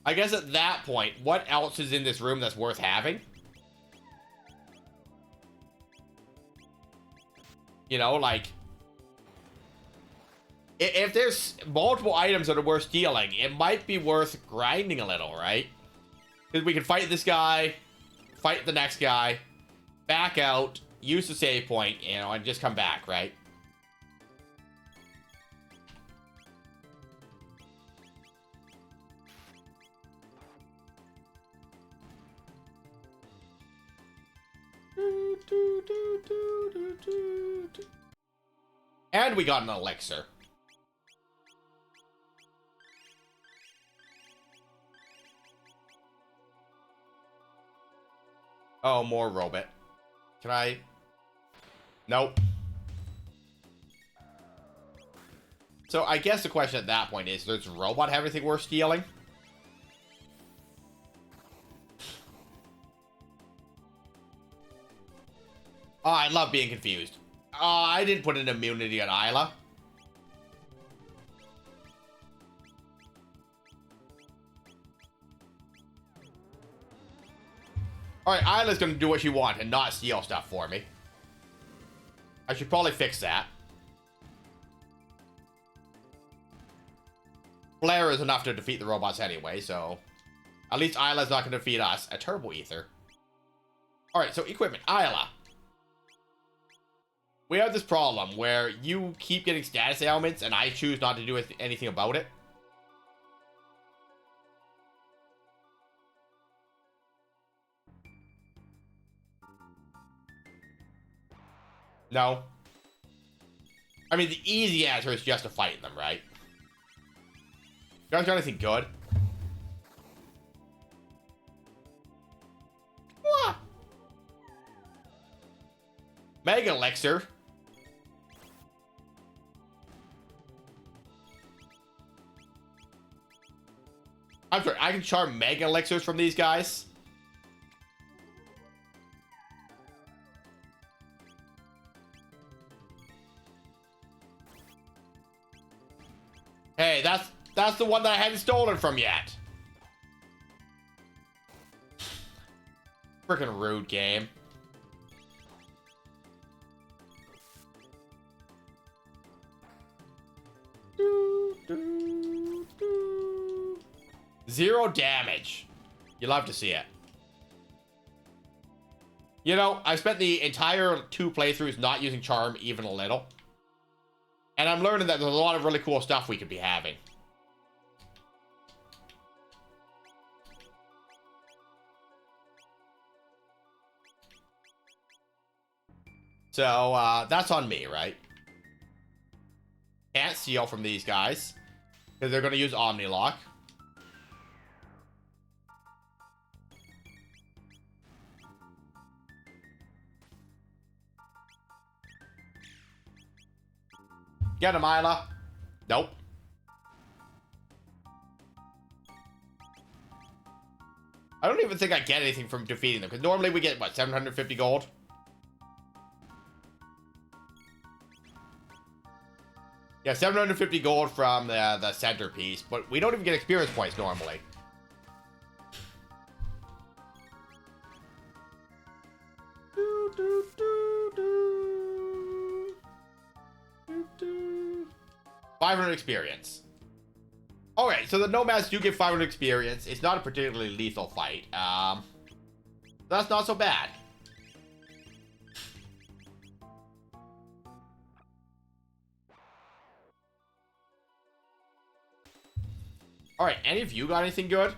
I guess at that point, what else is in this room that's worth having? You know, like, if there's multiple items that are worth stealing, it might be worth grinding a little, right? Because we can fight this guy, fight the next guy, back out, use the save point, you know, and just come back, right? And we got an elixir. Oh, more robot. Can I? Nope. So I guess the question at that point is, does robot have anything worth stealing? Oh, I love being confused. I didn't put an immunity on Isla. Alright, Isla's gonna do what she wants and not steal stuff for me. I should probably fix that. Flare is enough to defeat the robots anyway, so... At least Isla's not going to defeat us. A Turbo Ether. Alright, so equipment. Isla. We have this problem where you keep getting status ailments and I choose not to do anything about it. No. I mean, the easy answer is just to fight them, right? You guys got anything good? What? Mega Elixir. I'm sorry, I can charm Mega Elixirs from these guys? Hey, that's the one that I hadn't stolen from yet. Freaking rude game. Zero damage. You love to see it. You know, I spent the entire 2 playthroughs not using charm even a little. And I'm learning that there's a lot of really cool stuff we could be having. So, that's on me, right? Can't steal from these guys. Because they're going to use Omni-Lock. Get him, Isla. Nope. I don't even think I get anything from defeating them. Because normally we get, what, 750 gold? Yeah, 750 gold from the centerpiece. But we don't even get experience points normally. Do, do, do, do. Do, do. 500 experience. Okay, so the Nomads do get 500 experience. It's not a particularly lethal fight. That's not so bad. Alright, any of you got anything good?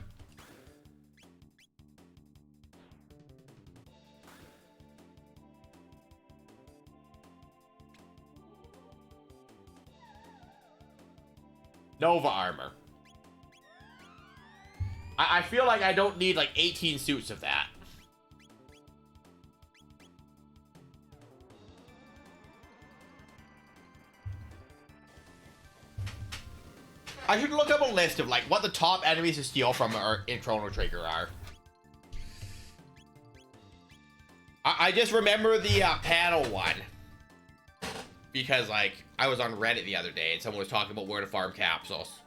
Nova armor. I feel like I don't need like 18 suits of that. I should look up a list of like what the top enemies to steal from in Chrono Trigger are. I just remember the panel one. Because like I was on Reddit the other day and someone was talking about where to farm capsules.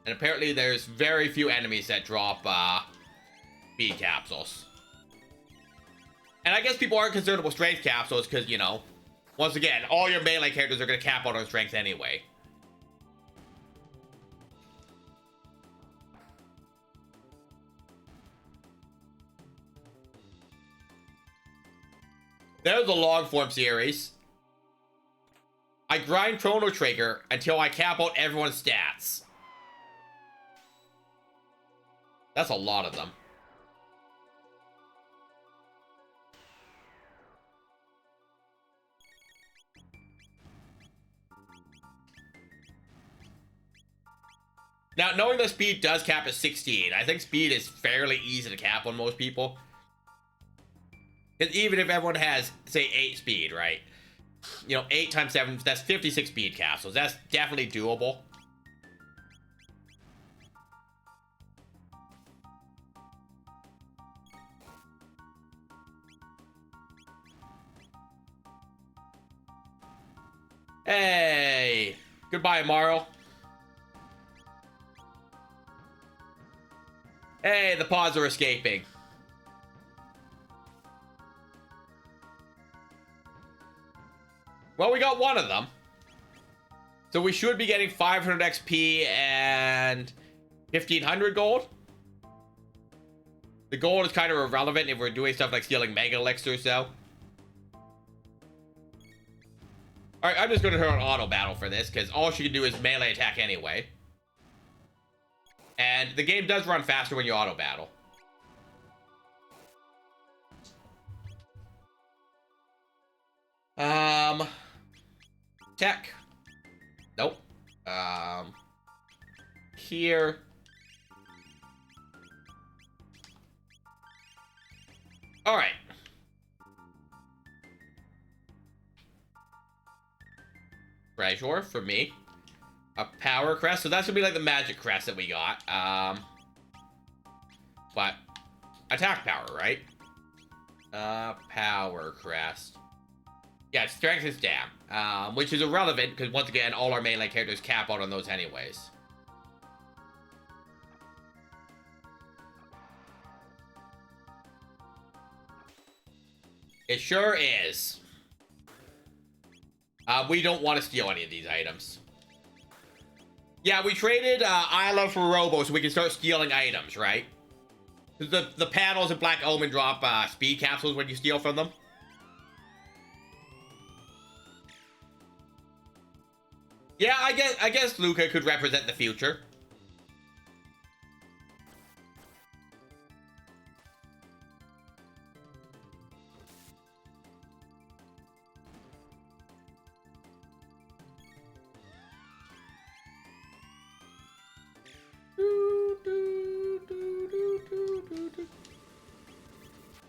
And apparently there's very few enemies that drop speed capsules. And I guess people aren't concerned about strength capsules because, you know, once again, all your melee characters are going to cap out on strength anyway. There's the long form series. I grind Chrono Trigger until I cap out everyone's stats. That's a lot of them. Now, knowing that speed does cap at 16, I think speed is fairly easy to cap on most people. Because even if everyone has, say, 8 speed, right? You know, 8 times 7, that's 56 speed capsules. That's definitely doable. Hey! Goodbye, Marl. Hey, the pods are escaping. Well, we got one of them. So we should be getting 500 XP and 1500 gold. The gold is kind of irrelevant if we're doing stuff like stealing Mega Elixirs, though. Alright, I'm just going to turn on auto battle for this, because all she can do is melee attack anyway. And the game does run faster when you auto battle. Tech. Nope. Here. Alright. Treasure for me. A power crest. So that's gonna be like the magic crest that we got. But attack power, right? Power crest. Yeah, strength is damn. Which is irrelevant because once again, all our melee characters cap out on those anyways. It sure is. We don't want to steal any of these items. Yeah, we traded Isla for Robo so we can start stealing items, right? The panels in Black Omen drop speed capsules when you steal from them. Yeah, I guess Luca could represent the future.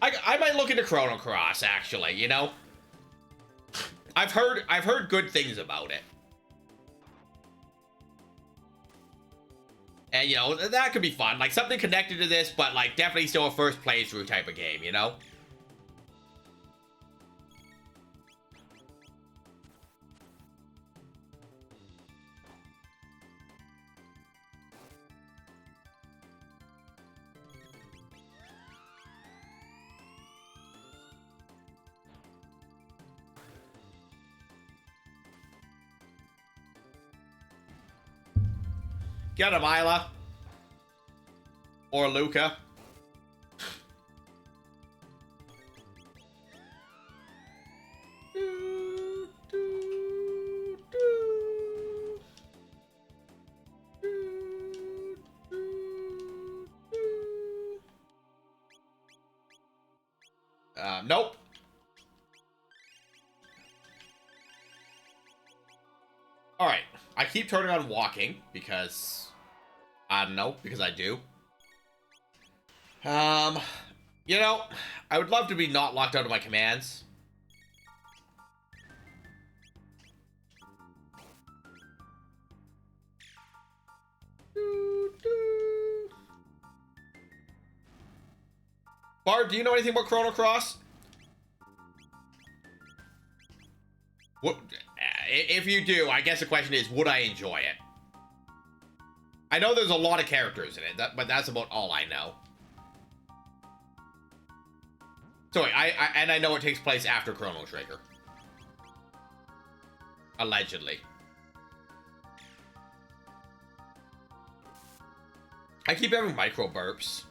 I might look into Chrono Cross, actually, you know? I've heard good things about it. And, you know, that could be fun. Like, something connected to this, but, like, definitely still a first playthrough type of game, you know? Get him, Isla. Or Luca. Nope. Alright. I keep turning on walking because... I don't know, because I do. You know, I would love to be not locked out of my commands. Bard, do you know anything about Chrono Cross? What, if you do, I guess the question is, would I enjoy it? I know there's a lot of characters in it, but that's about all I know. Sorry, I know it takes place after Chrono Trigger. Allegedly. I keep having micro burps.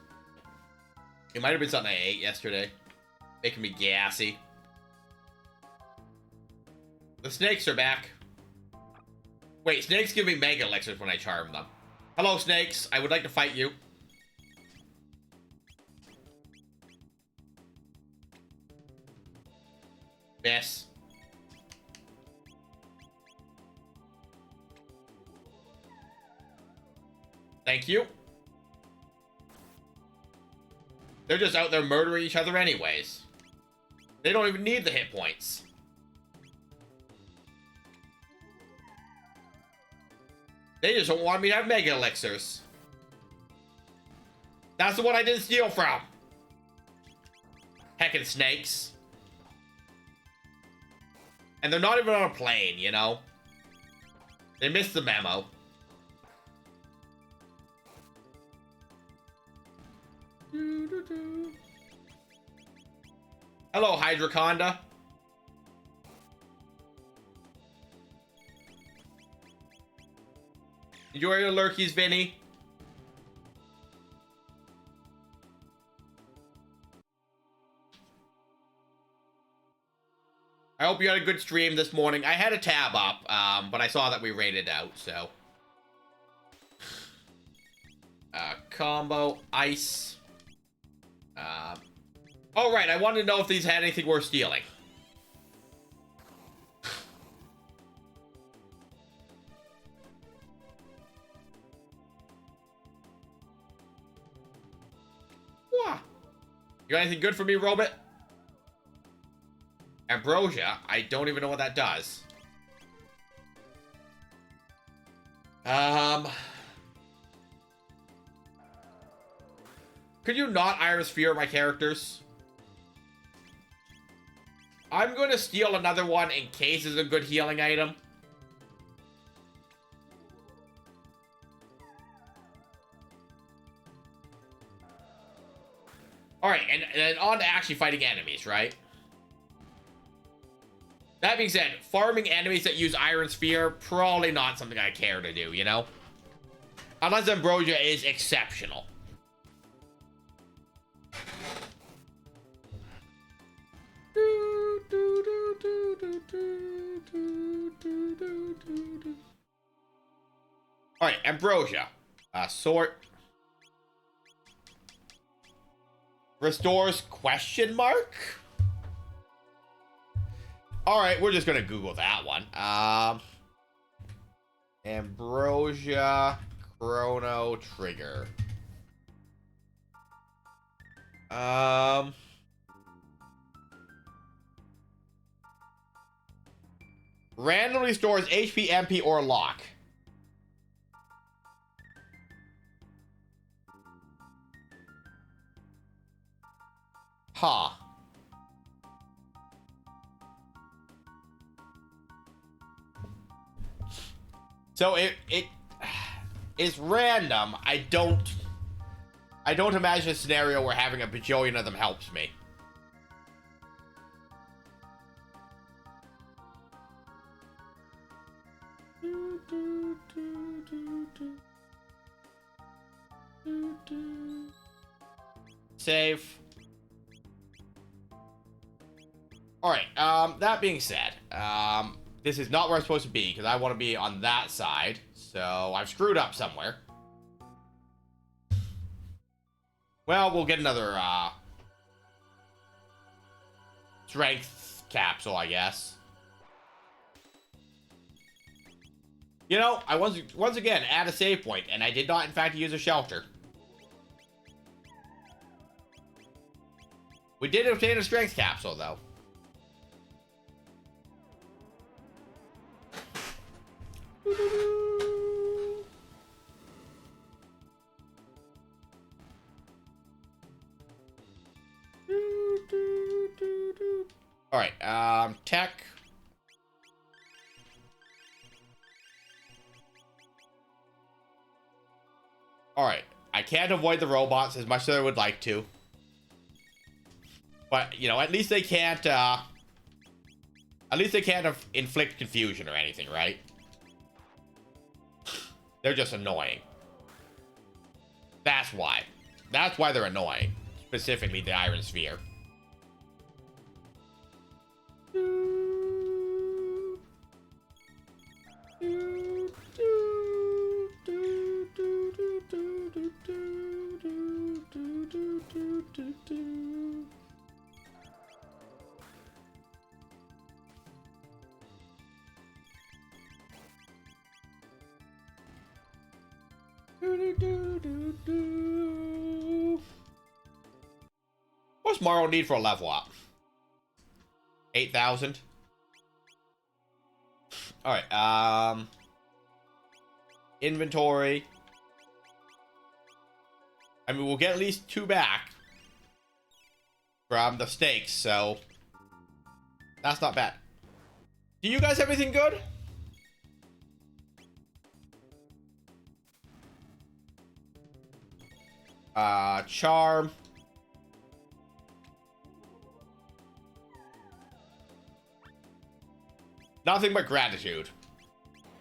It might have been something I ate yesterday. Making me gassy. The snakes are back. Wait, snakes give me Mega Elixirs when I charm them. Hello, snakes. I would like to fight you. Miss. Thank you. They're just out there murdering each other anyways. They don't even need the hit points. They just don't want me to have Mega Elixirs. That's the one I didn't steal from. Heckin' snakes. And they're not even on a plane, you know? They missed the memo. Hello, Hydroconda. Enjoy your lurkies, Vinny. I hope you had a good stream this morning. I had a tab up, but I saw that we rated out, so. Combo, ice. Oh, right, I wanted to know if these had anything worth stealing. Wah. You got anything good for me, Robot? Ambrosia? I don't even know what that does. Could you not Iron Sphere my characters? I'm going to steal another one in case it's a good healing item. Alright, and on to actually fighting enemies, right? That being said, farming enemies that use Iron Sphere, probably not something I care to do, you know? Unless Ambrosia is exceptional. Alright, Ambrosia. Sort. Restores question mark? Alright, we're just gonna Google that one. Ambrosia Chrono Trigger. Randomly stores HP, MP, or lock. Huh. So it is random. I don't imagine a scenario where having a bajillion of them helps me. Save. Alright, that being said, this is not where I'm supposed to be, because I want to be on that side, so I've screwed up somewhere. Well, we'll get another, strength capsule, I guess. You know, I once again at a save point, and I did not, in fact, use a shelter. We did obtain a strength capsule, though. Alright, tech. Alright, I can't avoid the robots as much as I would like to. But, you know, at least they can't inflict confusion or anything, right? They're just annoying. That's why. That's why they're annoying. Specifically, the Iron Sphere. What's Morrow need for a level up? 8,000. Alright, inventory. I mean, we'll get at least 2 back from the stakes, so that's not bad. Do you guys have anything good? Charm. Nothing but gratitude.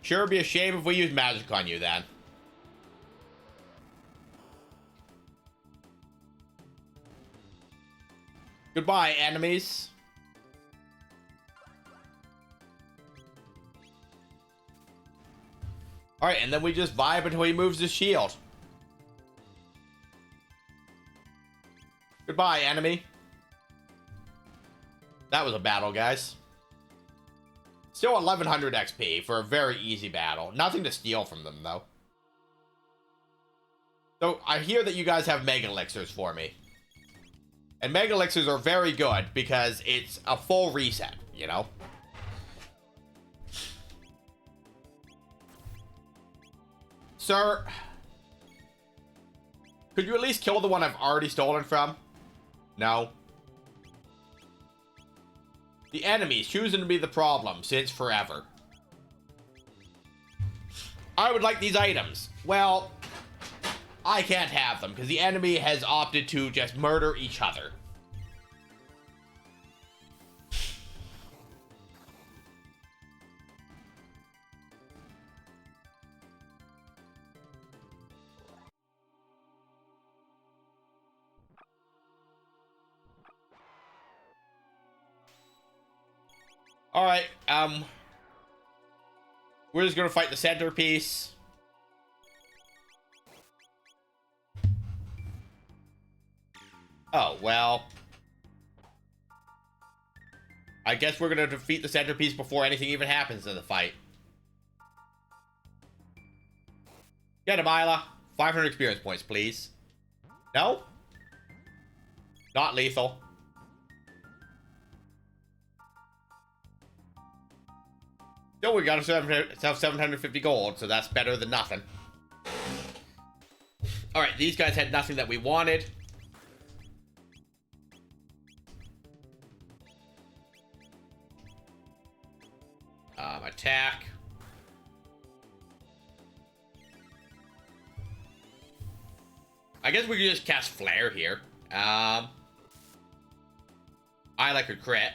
Sure, it'd be a shame if we use magic on you then. Goodbye, enemies. Alright, and then we just vibe until he moves his shield. Goodbye, enemy. That was a battle, guys. Still 1100 XP for a very easy battle. Nothing to steal from them, though. So, I hear that you guys have Mega Elixirs for me. And Mega Elixirs are very good because it's a full reset, you know? Sir, could you at least kill the one I've already stolen from? No. The enemy's choosing to be the problem since forever. I would like these items. Well, I can't have them because the enemy has opted to just murder each other. Alright, we're just gonna fight the centerpiece. Oh, well. I guess we're gonna defeat the centerpiece before anything even happens in the fight. Get him, Isla. 500 experience points, please. No? Not lethal. Still, we got ourselves 750 gold, so that's better than nothing. Alright, these guys had nothing that we wanted. Attack. I guess we could just cast Flare here. I like a crit.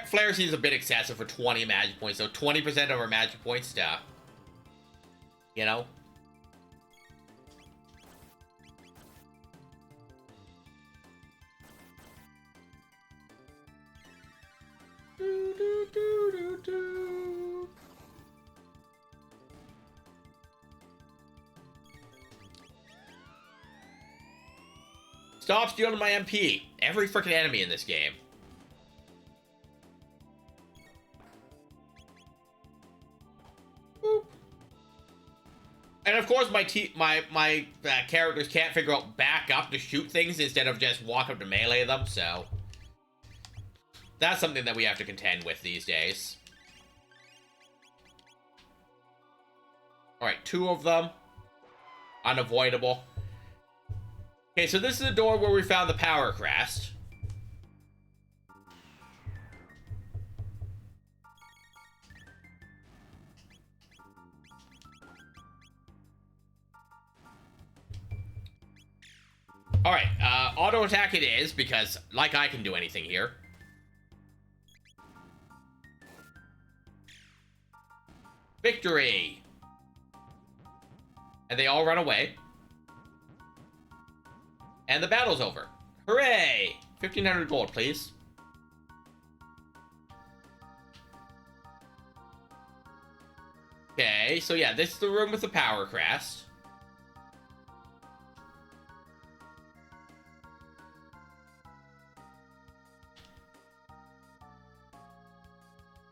Flare seems a bit excessive for 20 magic points, so 20% of our magic points to, you know. Stop stealing my MP. Every freaking enemy in this game. Boop. And of course, my characters can't figure out back up to shoot things instead of just walk up to melee them. So that's something that we have to contend with these days. All right, 2 of them. Unavoidable. Okay, so this is the door where we found the power crest. Alright, auto attack it is, because, like, I can do anything here. Victory! And they all run away. And the battle's over. Hooray! 1,500 gold, please. Okay, so yeah, this is the room with the power crest.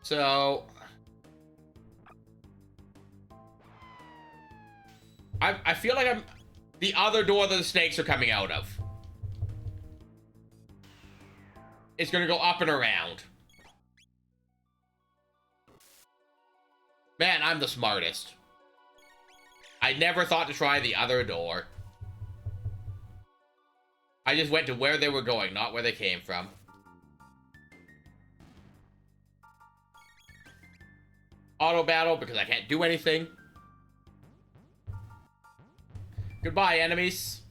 So I feel like I'm the other door that the snakes are coming out of. It's gonna go up and around. Man, I'm the smartest. I never thought to try the other door. I just went to where they were going, not where they came from. Auto battle because I can't do anything. Goodbye, enemies.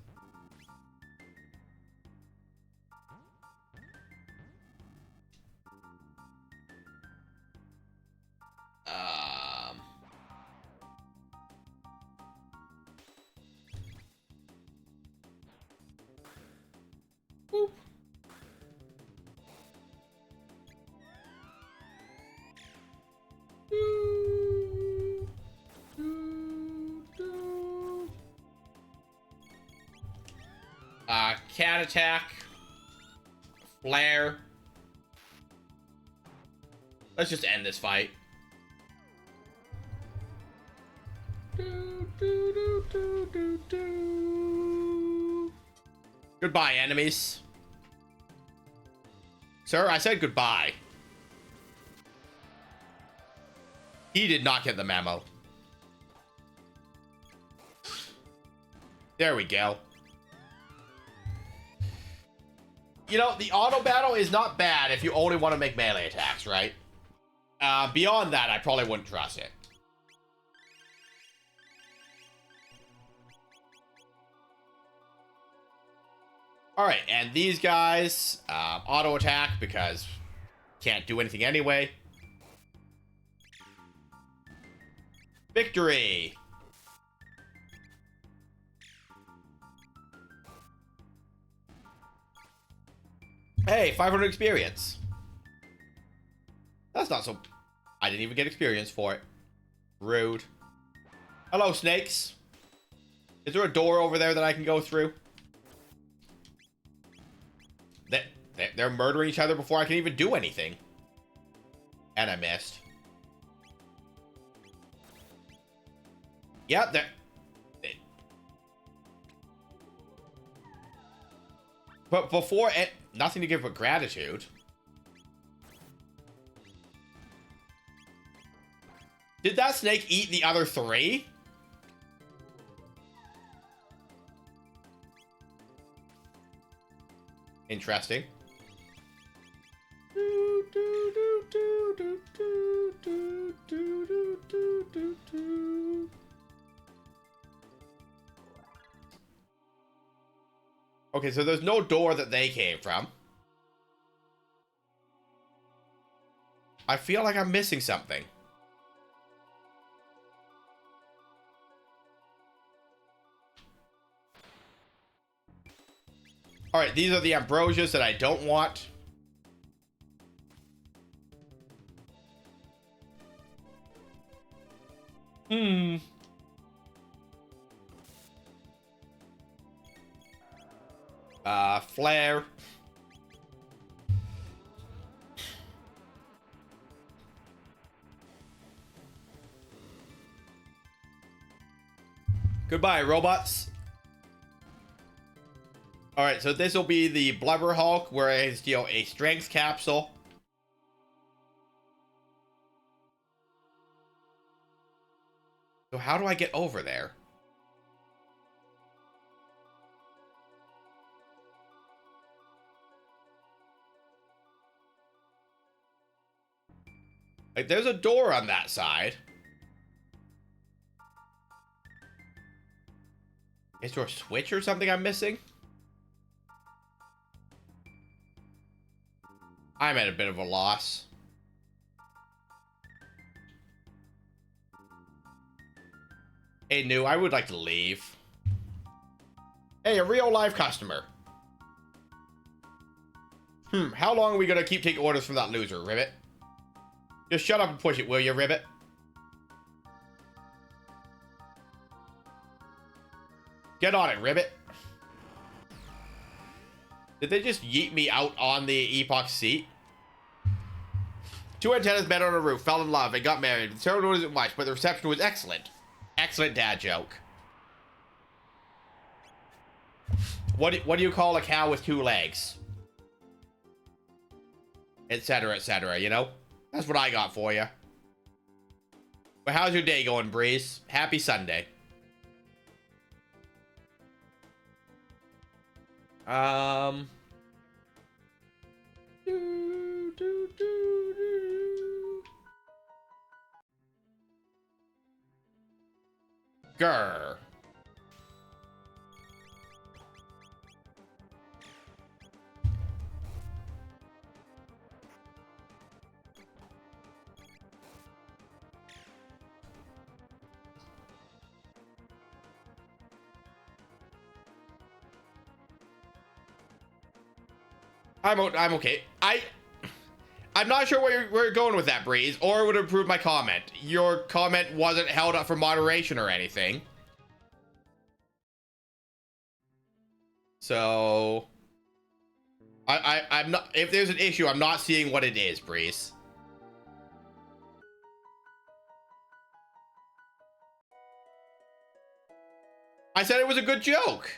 cat attack. Flare. Let's just end this fight. Goodbye, enemies. Sir, I said goodbye. He did not get the memo. There we go. You know, the auto battle is not bad if you only want to make melee attacks, right? Beyond that, I probably wouldn't trust it. Alright, and these guys, auto attack because can't do anything anyway. Victory! Hey, 500 experience. That's not so... I didn't even get experience for it. Rude. Hello, snakes. Is there a door over there that I can go through? They're murdering each other before I can even do anything. And I missed. Yep, but before it... Nothing to give but gratitude. Did that snake eat the other three? Interesting. Okay, so there's no door that they came from. I feel like I'm missing something. Alright, these are the ambrosias that I don't want. Flare. Goodbye, robots. Alright, so this will be the Blubber Hulk, where it's, you know, a strength capsule. So how do I get over there? Like, there's a door on that side. Is there a switch or something I'm missing? I'm at a bit of a loss. Hey, New, I would like to leave. Hey, a real-life customer. How long are we gonna keep taking orders from that loser, Ribbit? Just shut up and push it, will you, Ribbit? Get on it, Ribbit. Did they just yeet me out on the epoch seat? Two antennas met on a roof, fell in love, and got married. The ceremony wasn't much, but the reception was excellent. Excellent dad joke. What do you call a cow with two legs? Etc., you know? That's what I got for you. But how's your day going, Breeze? Happy Sunday. Grr. I'm okay. I'm not sure where you're going with that, Breeze, or it would improve my comment. Your comment wasn't held up for moderation or anything. So I'm not, if there's an issue, I'm not seeing what it is, Breeze. I said it was a good joke.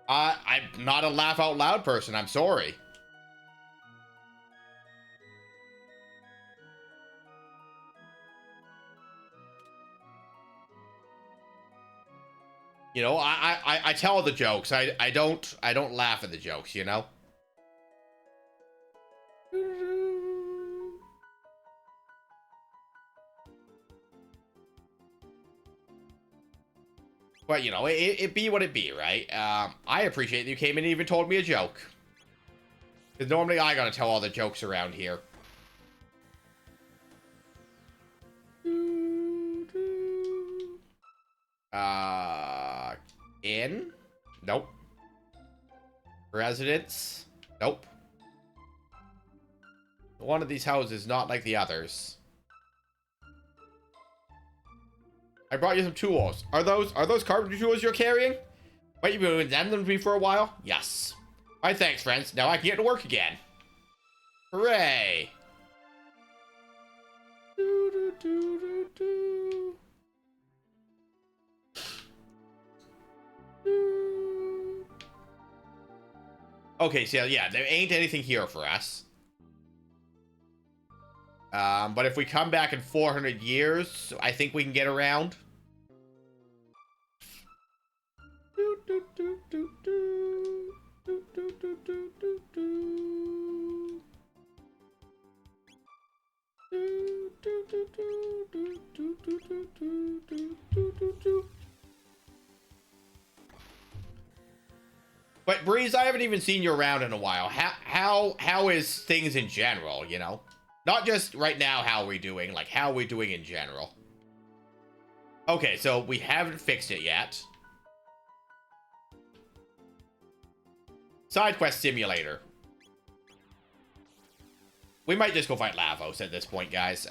I'm not a laugh out loud person. I'm sorry. You know, I tell the jokes. I don't laugh at the jokes, you know? But, you know, it be what it be, right? I appreciate that you came in and even told me a joke. Because normally I gotta tell all the jokes around here. In? Nope. Residence? Nope. One of these houses is not like the others. I brought you some tools. Are those carpentry tools you're carrying? Wait, you've been examining them with me for a while? Yes. Alright, thanks, friends. Now I can get to work again. Hooray! Okay, so yeah, there ain't anything here for us. But if we come back in 400 years, I think we can get around. But Breeze, I haven't even seen you around in a while. How is things in general, you know? Not just right now how are we doing, like how are we doing in general? Okay, so we haven't fixed it yet. Side quest simulator. We might just go fight Lavos at this point, guys.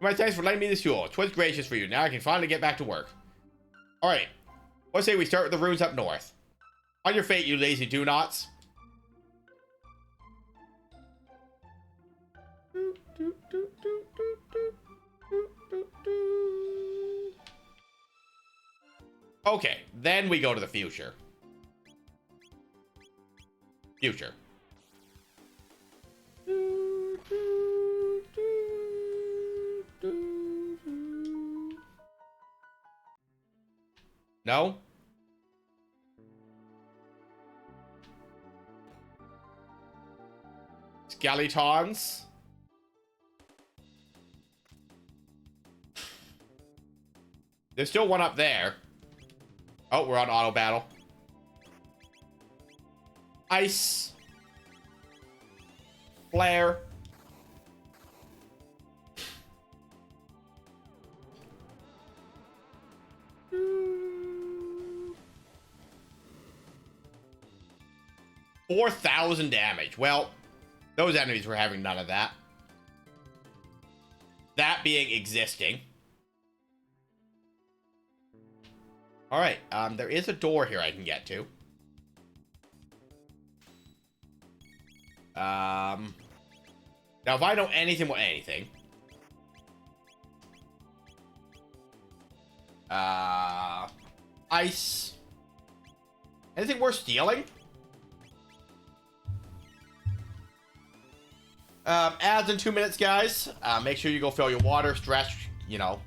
My thanks for letting me this fuel. 'Twas gracious for you. Now I can finally get back to work. Alright. Let's say we start with the runes up north. On your fate, you lazy do-nots. Okay, then we go to the future. Future. No? Skeletons? There's still one up there. Oh, we're on auto battle. Ice. Flare. $4,000 damage. Well, those enemies were having none of that. That being existing. Alright, there is a door here I can get to. Now, if I know anything about anything... Ice. Anything worth stealing? Ads in 2 minutes, guys. Make sure you go fill your water, stretch, you know.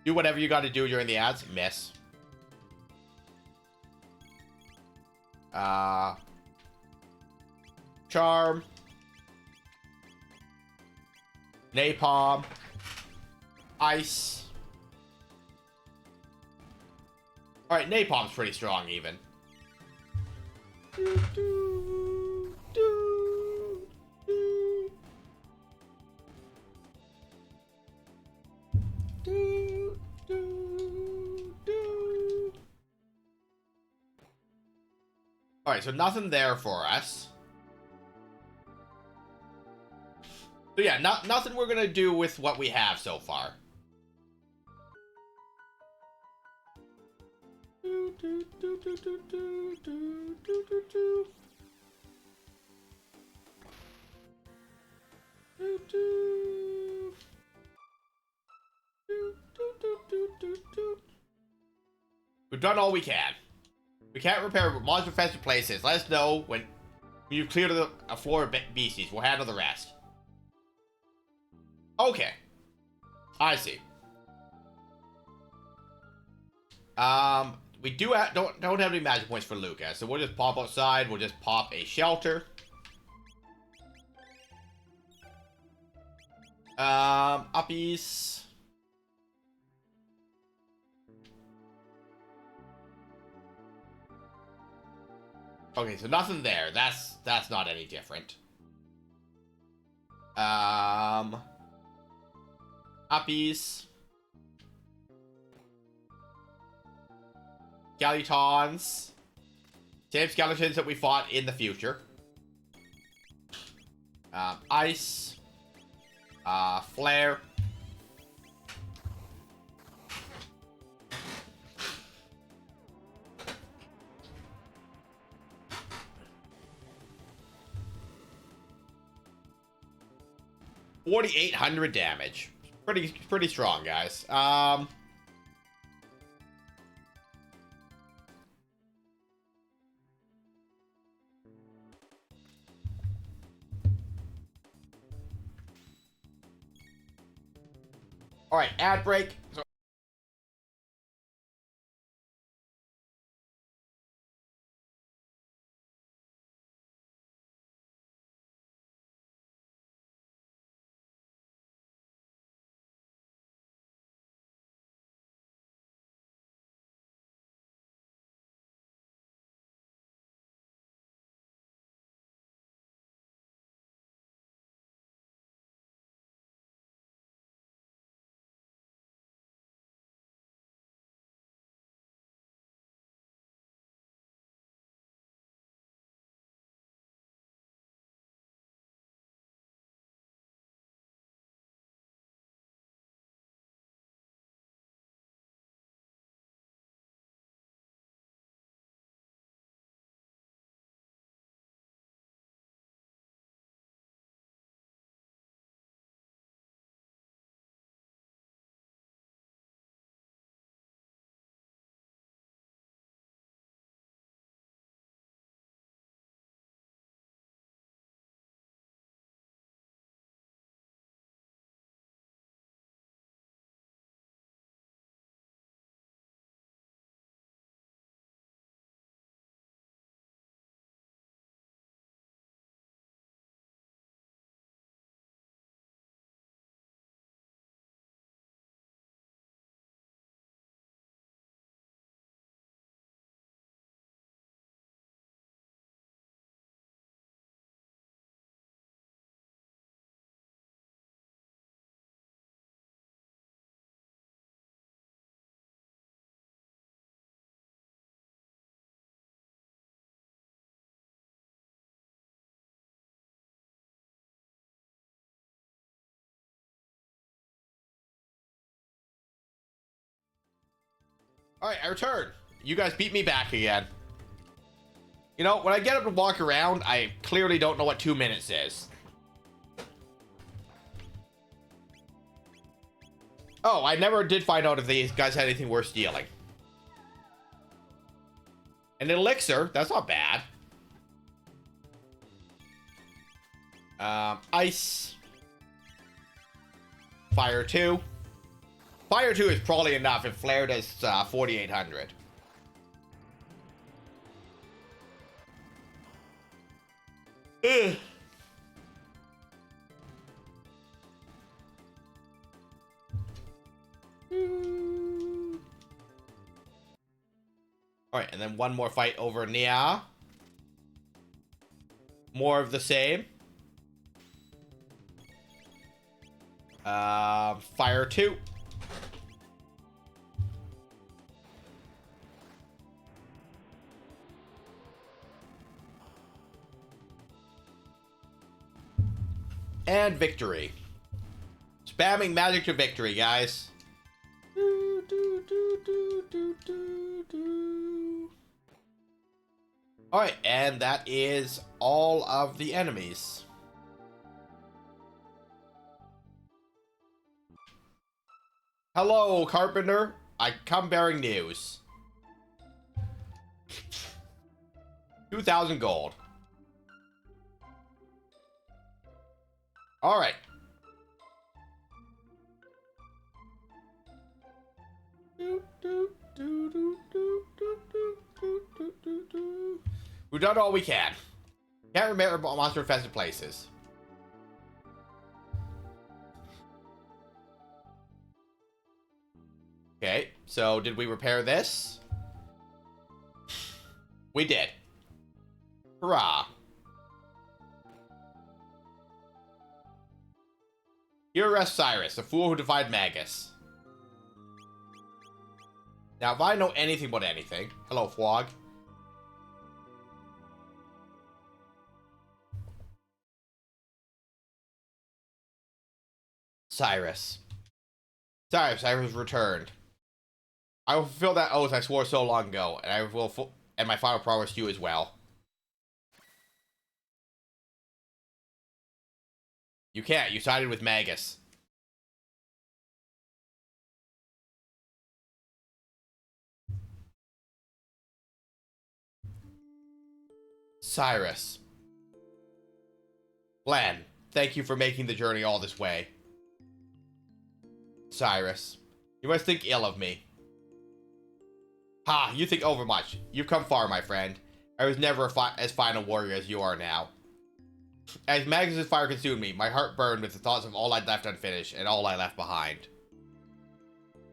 Do whatever you got to do during the ads. Miss. Charm. Napalm. Ice. Alright, Napalm's pretty strong, even. Alright, so nothing there for us. So yeah, nothing we're gonna do with what we have so far. We've done all we can. We can't repair monster infested places. Let us know when you've cleared a floor of beasties. We'll handle the rest. Okay. I see. We don't have any magic points for Luca, so we'll just pop outside. We'll just pop a shelter. Uppies. Okay, so nothing there. That's not any different. Uppies. Skeletons. Same skeletons that we fought in the future. Ice. Flare. $4,800 damage. Pretty strong, guys. All right, ad break. So all right, I return. You guys beat me back again. You know, when I get up to walk around, I clearly don't know what 2 minutes is. Oh, I never did find out if these guys had anything worth stealing. An elixir, that's not bad. Ice. Fire 2. Fire 2 is probably enough if Flare does 4,800. Ugh. Alright, and then one more fight over Nia. More of the same. Fire 2. And victory. Spamming magic to victory, guys. Alright, and that is all of the enemies. Hello, Carpenter. I come bearing news. 2,000 gold. Alright. We've done all we can. Can't remember monster infested places. Okay, so did we repair this? We did. Hurrah. Here rests Cyrus, the fool who defied Magus. Now, if I know anything about anything... Hello, Flog. Cyrus. Cyrus returned. I will fulfill that oath I swore so long ago, and I will and my final promise to you as well. You can't. You sided with Magus. Cyrus. Glenn, thank you for making the journey all this way. Cyrus, you must think ill of me. Ha, you think overmuch. You've come far, my friend. I was never as fine a warrior as you are now. As Magus' fire consumed me, my heart burned with the thoughts of all I'd left unfinished and all I left behind.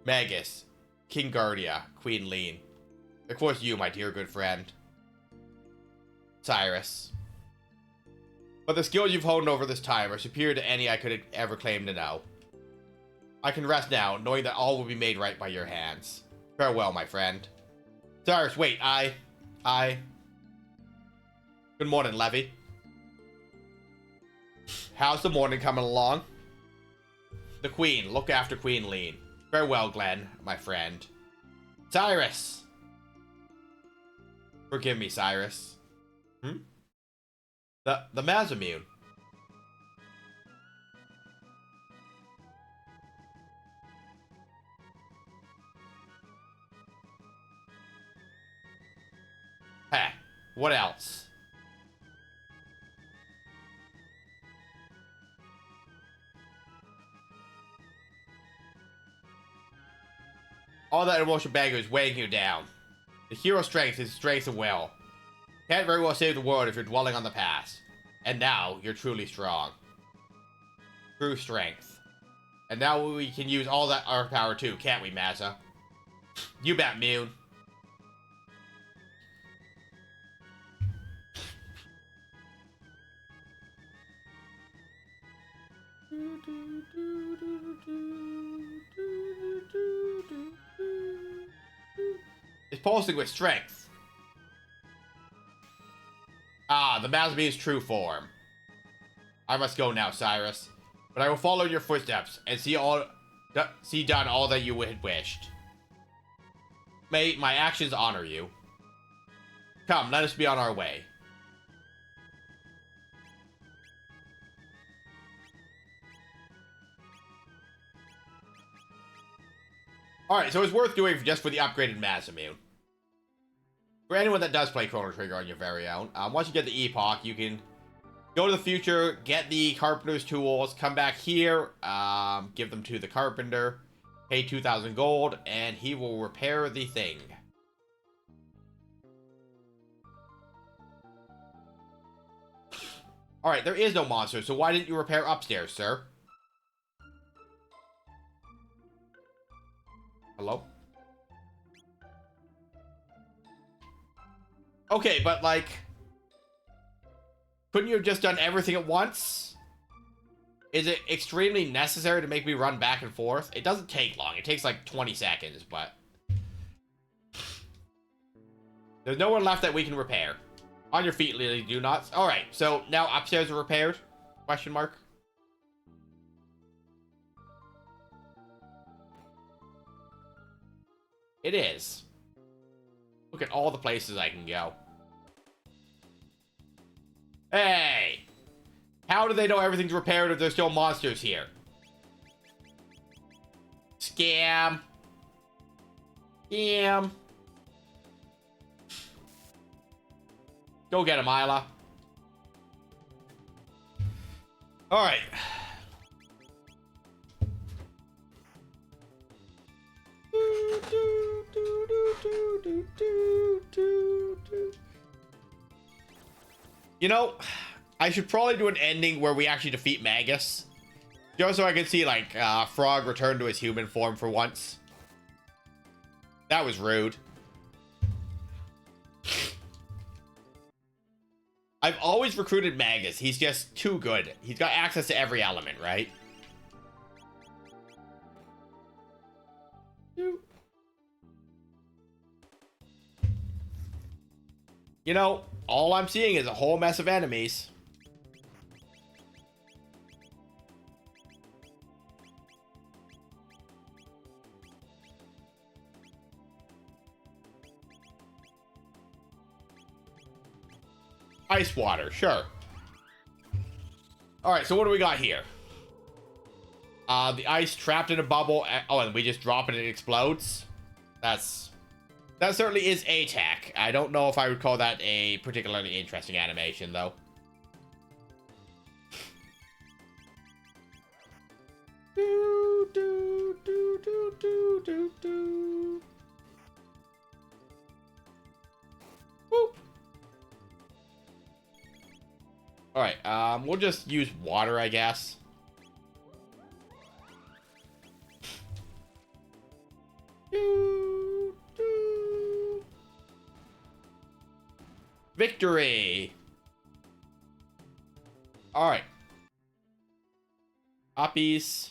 Magus, King Guardia, Queen Lean. Of course you, my dear good friend. Cyrus. But the skills you've honed over this time are superior to any I could ever claim to know. I can rest now, knowing that all will be made right by your hands. Farewell, my friend. Cyrus, wait, Good morning, Levy. How's the morning coming along? The Queen, look after Queen Lean. Farewell, Glenn, my friend. Cyrus! Forgive me, Cyrus. The Mazamune. Heh, what else? All that emotional baggage is weighing you down. The hero's strength is strength of will. Can't very well save the world if you're dwelling on the past. And now, you're truly strong. True strength. And now we can use all that our power too, can't we, Mazza? You bet, Mune. It's pulsing with strength. Ah, the Mazamune's true form. I must go now, Cyrus. But I will follow in your footsteps and see done all that you had wished. May my actions honor you. Come, let us be on our way. Alright, so it's worth doing just for the upgraded Mazamune. For anyone that does play Chrono Trigger on your very own, once you get the Epoch, you can go to the future, get the Carpenter's tools, come back here, give them to the Carpenter, pay 2,000 gold, and he will repair the thing. Alright, there is no monster, so why didn't you repair upstairs, sir? Hello? Okay, but like... couldn't you have just done everything at once? Is it extremely necessary to make me run back and forth? It doesn't take long. It takes like 20 seconds, but... there's no one left that we can repair. On your feet, Lily, do not. Alright, so now upstairs are repaired? Question mark. It is. Look at all the places I can go. Hey! How do they know everything's repaired if there's still monsters here? Scam. Scam. Go get him, Isla. Alright. You know, I should probably do an ending where we actually defeat Magus. Just so I can see, like, Frog return to his human form for once. That was rude. I've always recruited Magus. He's just too good. He's got access to every element, right? You know, all I'm seeing is a whole mess of enemies. Ice water, sure. Alright, so what do we got here? The ice trapped in a bubble. Oh, and we just drop it and it explodes? That certainly is A-Tac. I don't know if I would call that a particularly interesting animation, though. Whoop. Alright, we'll just use water, I guess. Victory! Alright. Uppies.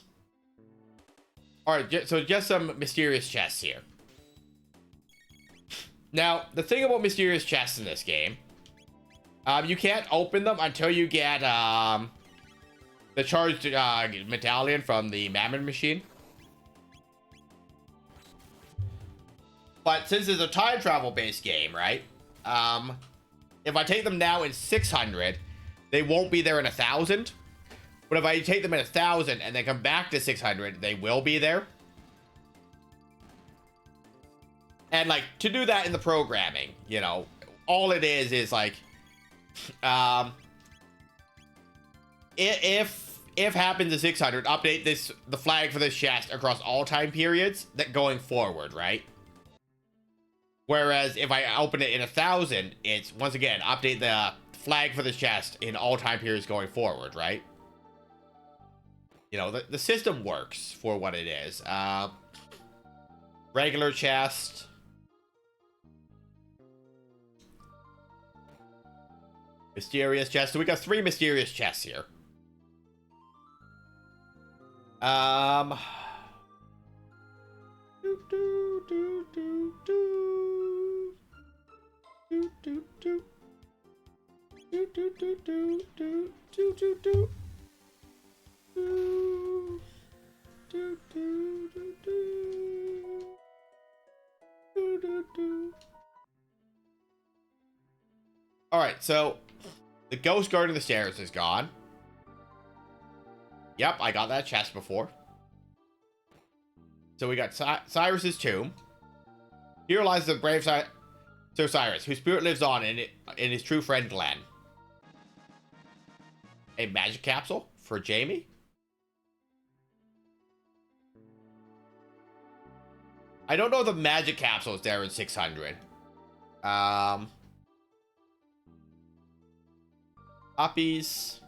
Alright, so just some mysterious chests here. Now, the thing about mysterious chests in this game, you can't open them until you get the charged medallion from the Mammon machine. But since it's a time travel based game, right? If I take them now in 600, they won't be there in 1,000. But if I take them in 1,000 and then come back to 600, they will be there. And like to do that in the programming, you know, all it is like, if happens to 600, update the flag for this chest across all time periods that going forward, right? Whereas if I open it in 1,000, it's once again update the flag for the chest in all time periods going forward, right? You know, the system works for what it is. Regular chest. Mysterious chest. So we got 3 mysterious chests here. Alright, so the ghost guarding the stairs is gone. Yep, I got that chest before. So we got Cyrus's tomb. Here lies the brave Sir Cyrus, whose spirit lives on in his true friend Glenn. A magic capsule for Jamie. I don't know if the magic capsule is there in 600. Uppies.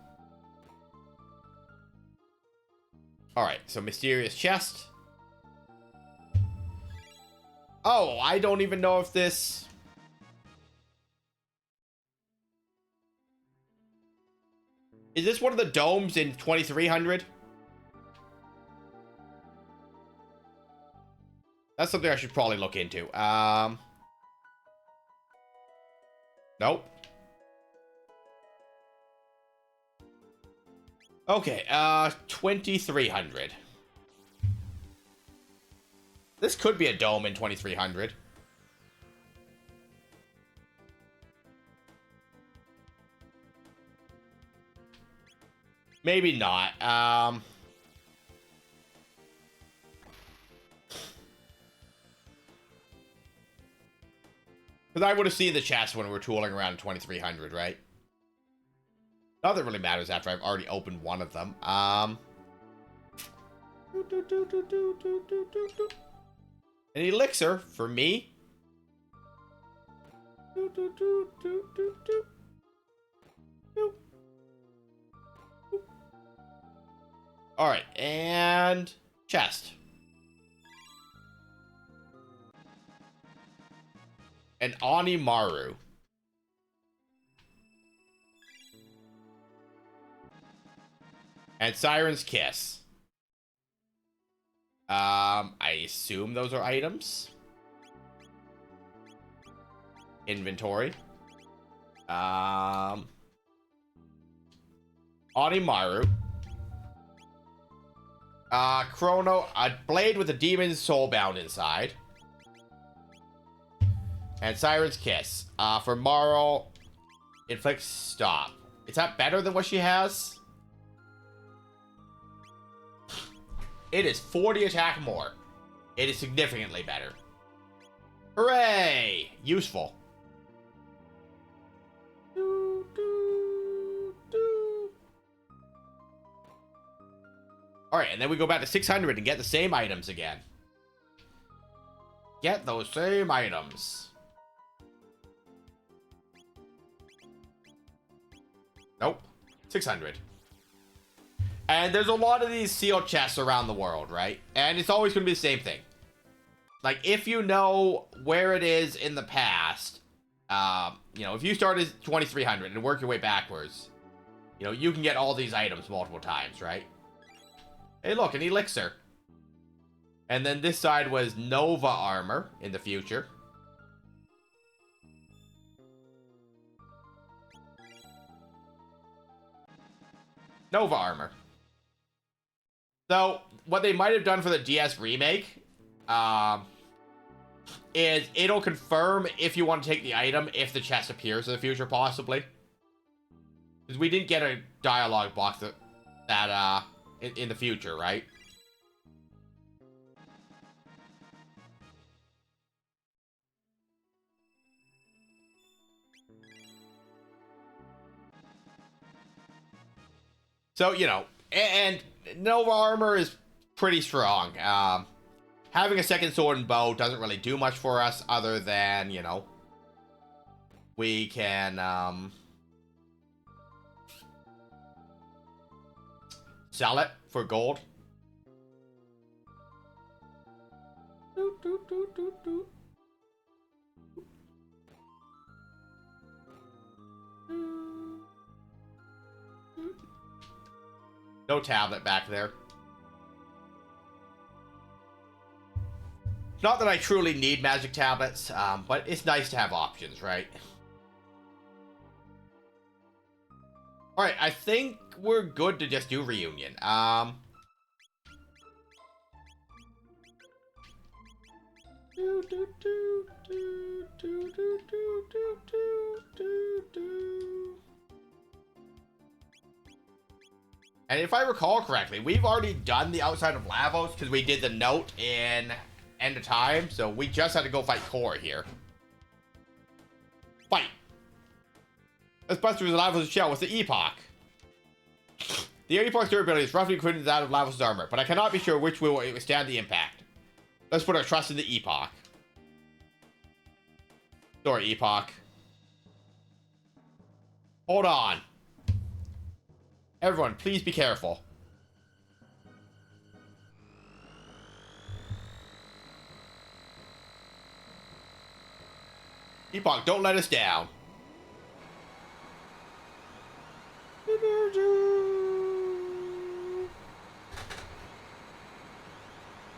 Alright, so mysterious chest. Oh, I don't even know if this... Is this one of the domes in 2300? That's something I should probably look into. Nope. Okay, 2300. This could be a dome in 2300. Maybe not. Because I would have seen the chest when we were tooling around in 2300, right? Not that it really matters after I've already opened one of them. An elixir for me. Alright, and chest. An Onimaru. And Siren's Kiss. I assume those are items. Inventory. Onimaru. Chrono, a blade with a demon's soul bound inside. And Siren's Kiss. For Marl, inflict stop. Is that better than what she has? It is 40 attack more. It is significantly better. Hooray! Useful. Alright, and then we go back to 600 and get the same items again. Get those same items. Nope. 600. And there's a lot of these sealed chests around the world, right? And it's always going to be the same thing. Like, if you know where it is in the past, you know, if you start at 2300 and work your way backwards, you know, you can get all these items multiple times, right? Hey, look, an elixir. And then this side was Nova armor in the future. Nova armor. So, what they might have done for the DS remake, is it'll confirm if you want to take the item if the chest appears in the future, possibly. Because we didn't get a dialogue box that in the future, right? So, you know, and Nova armor is pretty strong. Having a second sword and bow doesn't really do much for us other than, you know, we can sell it for gold. No tablet back there. Not that I truly need magic tablets, but it's nice to have options, right? Alright, I think we're good to just do reunion. And if I recall correctly, we've already done the outside of Lavos because we did the note in End of Time, so we just had to go fight Core here. Fight! This Buster is Lavos' shell with the Epoch. The Epoch's durability is roughly equivalent to that of Lavos' armor, but I cannot be sure which will withstand the impact. Let's put our trust in the Epoch. Sorry, Epoch. Hold on. Everyone, please be careful. Epoch, don't let us down.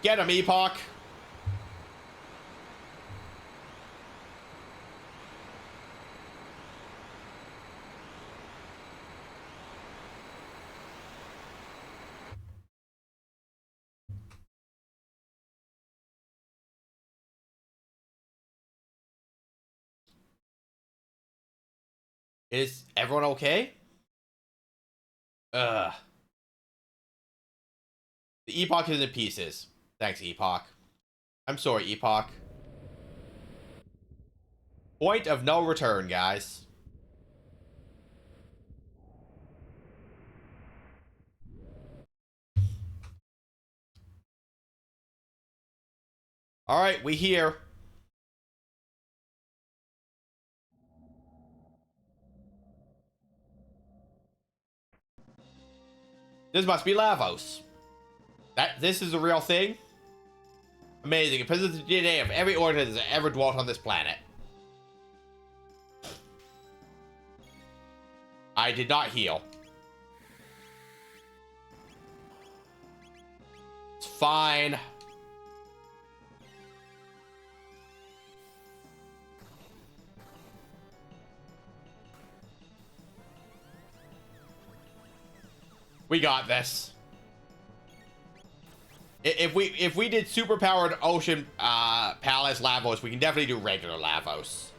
Get him, Epoch. Is everyone okay? Ugh. The Epoch is in pieces. Thanks, Epoch. I'm sorry, Epoch. Point of no return, guys. Alright, we here. This must be Lavos. This is a real thing? Amazing. It possesses the DNA of every organism that ever dwelt on this planet. I did not heal. It's fine. We got this. If we did superpowered ocean palace Lavos, we can definitely do regular Lavos.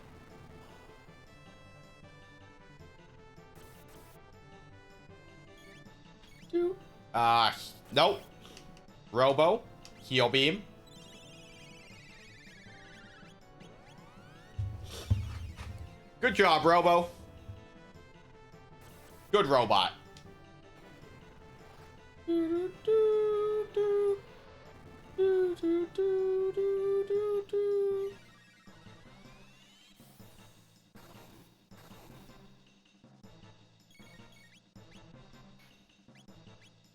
Nope. Robo. Heal beam. Good job, Robo. Good robot.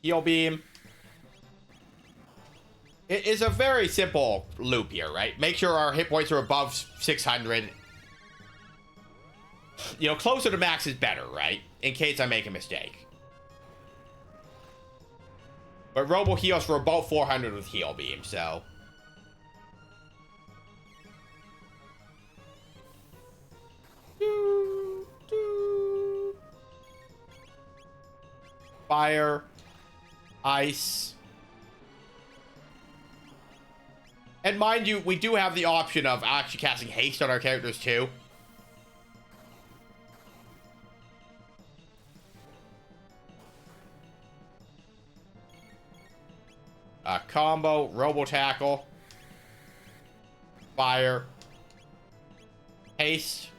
Heal beam. It is a very simple loop here, right? Make sure our hit points are above 600. You know, closer to max is better, right? In case I make a mistake. But Robo heals for about 400 with heal beam, so. Fire. Ice. And mind you, we do have the option of actually casting haste on our characters too. Combo, Robo Tackle, Fire, Haste,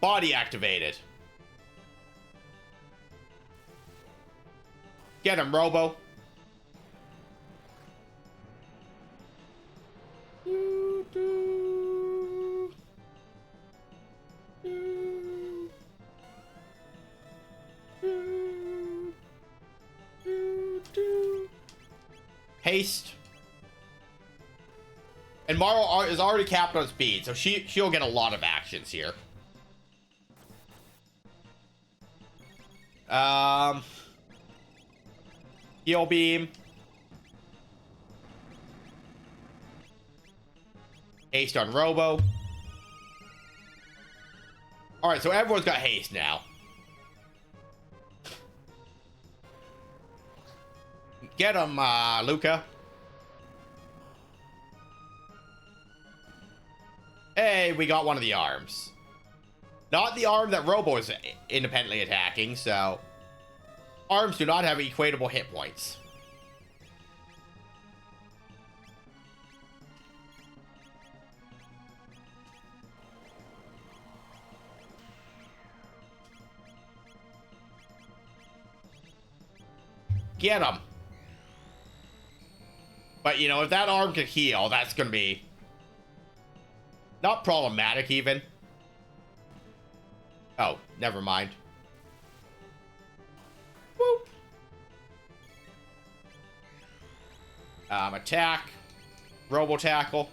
Body activated. Get him, Robo. Haste. And Maro is already capped on speed, so she'll get a lot of actions here. Heal beam. Haste on Robo. Alright, so everyone's got haste now. Get him, Luca. Hey, we got one of the arms. Not the arm that Robo is independently attacking, so... Arms do not have equatable hit points. Get him. But, you know, if that arm can heal, that's going to be... not problematic, even. Oh, never mind. Whoop. Attack. Robo Tackle.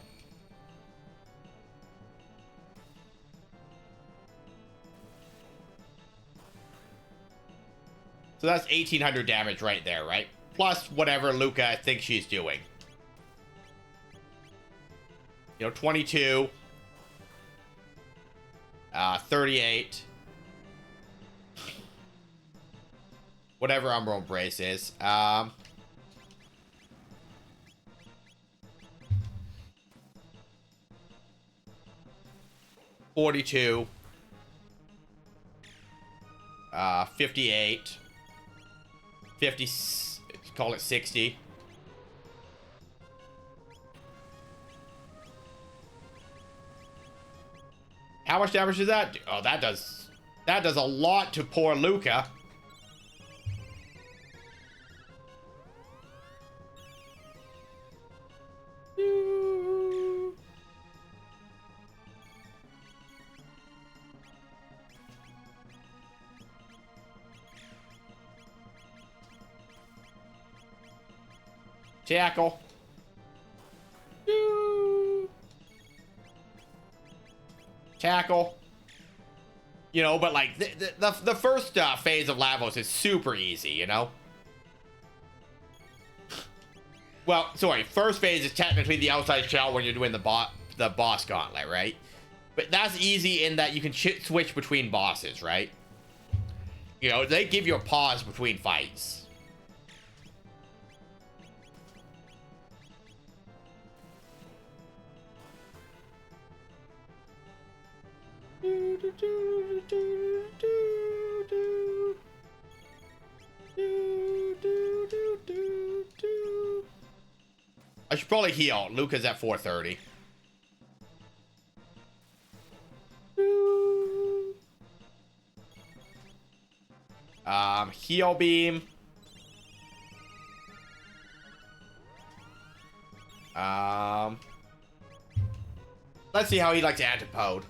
So that's 1,800 damage right there, right? Plus whatever Luca thinks she's doing. You know, 22. 38. Whatever Umbral Embrace is. 42. 58. 50. Call it 60. How much damage does that do? Oh, that does a lot to poor Luca. Tackle. Tackle. You know, but like the first phase of Lavos is super easy, you know? Well, sorry, first phase is technically the outside shell when you're doing the boss gauntlet, right? But that's easy in that you can switch between bosses, right? You know, they give you a pause between fights. I should probably heal. Luca's at 430. Heal beam. Let's see how he likes antipode.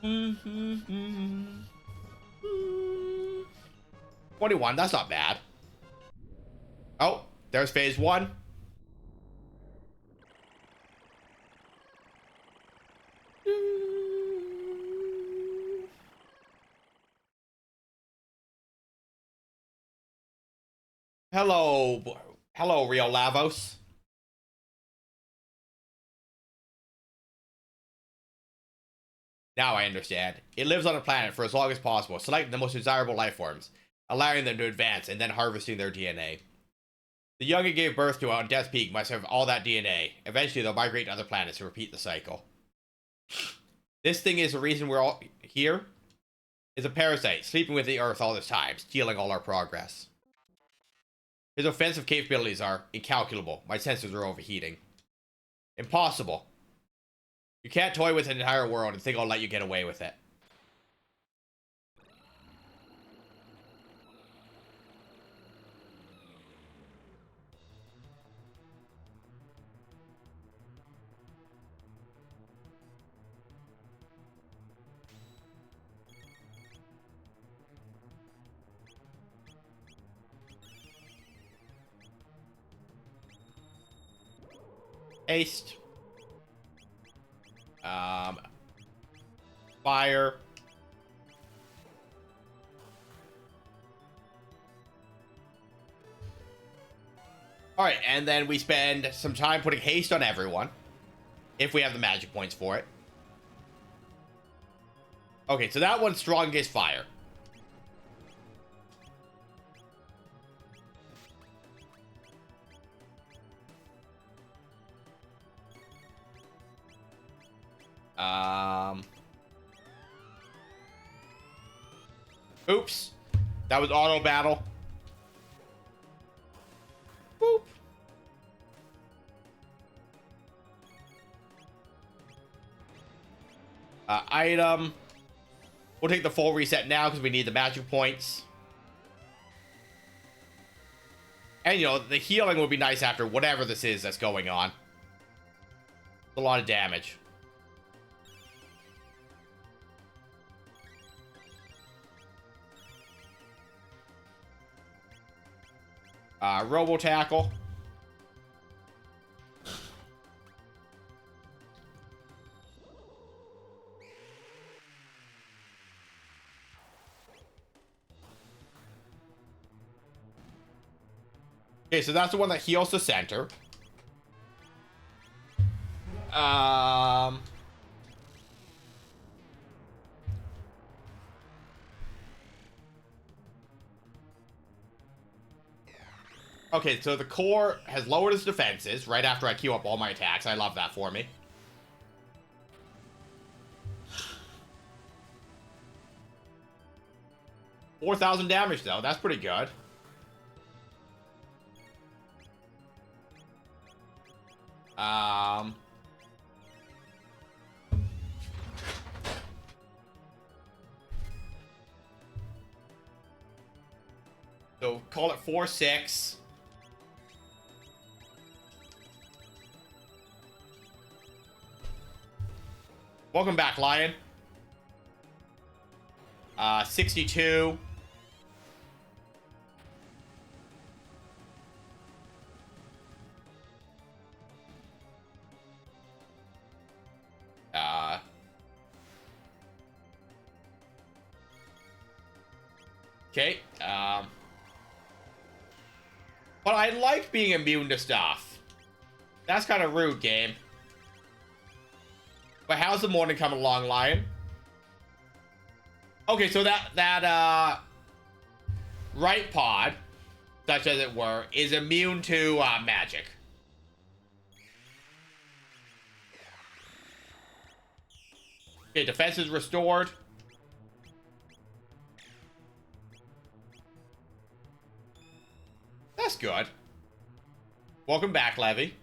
Mm-hmm. 21, that's not bad. Oh, there's phase 1. Hello, real Lavos. Now I understand. It lives on a planet for as long as possible, selecting the most desirable life forms, allowing them to advance, and then harvesting their DNA. The young it gave birth to on Death's Peak must have all that DNA. Eventually, they'll migrate to other planets to repeat the cycle. This thing is the reason we're all here. It's a parasite, sleeping with the Earth all this time, stealing all our progress. His offensive capabilities are incalculable. My sensors are overheating. Impossible. You can't toy with an entire world and think I'll let you get away with it. Aced. Fire. Alright, and then we spend some time putting haste on everyone. If we have the magic points for it. Okay, so that one's strong against fire. Oops. That was auto battle. Boop. Item. We'll take the full reset now because we need the magic points. And, you know, the healing will be nice after whatever this is that's going on. A lot of damage. Robo tackle. Okay, so that's the one that heals the center. Okay, so the core has lowered its defenses right after I queue up all my attacks. I love that for me. $4,000 damage, though. That's pretty good. So call it 4-6. Welcome back, Lion. 62. Okay. But I like being immune to stuff. That's kind of rude, game. But how's the morning coming along, Lion? Okay, so that right pod, such as it were, is immune to magic. Okay, defense is restored. That's good. Welcome back, Levy.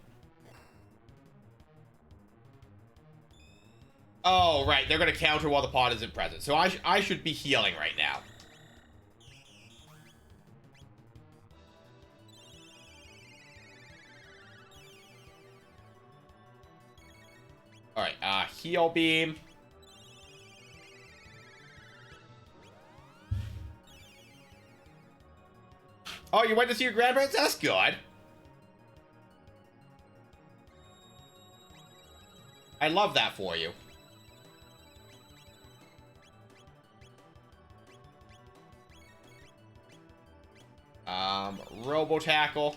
Oh, right. They're going to counter while the pod isn't present. So I should be healing right now. Alright, heal beam. Oh, you went to see your grandparents? That's good. I love that for you. Robo Tackle.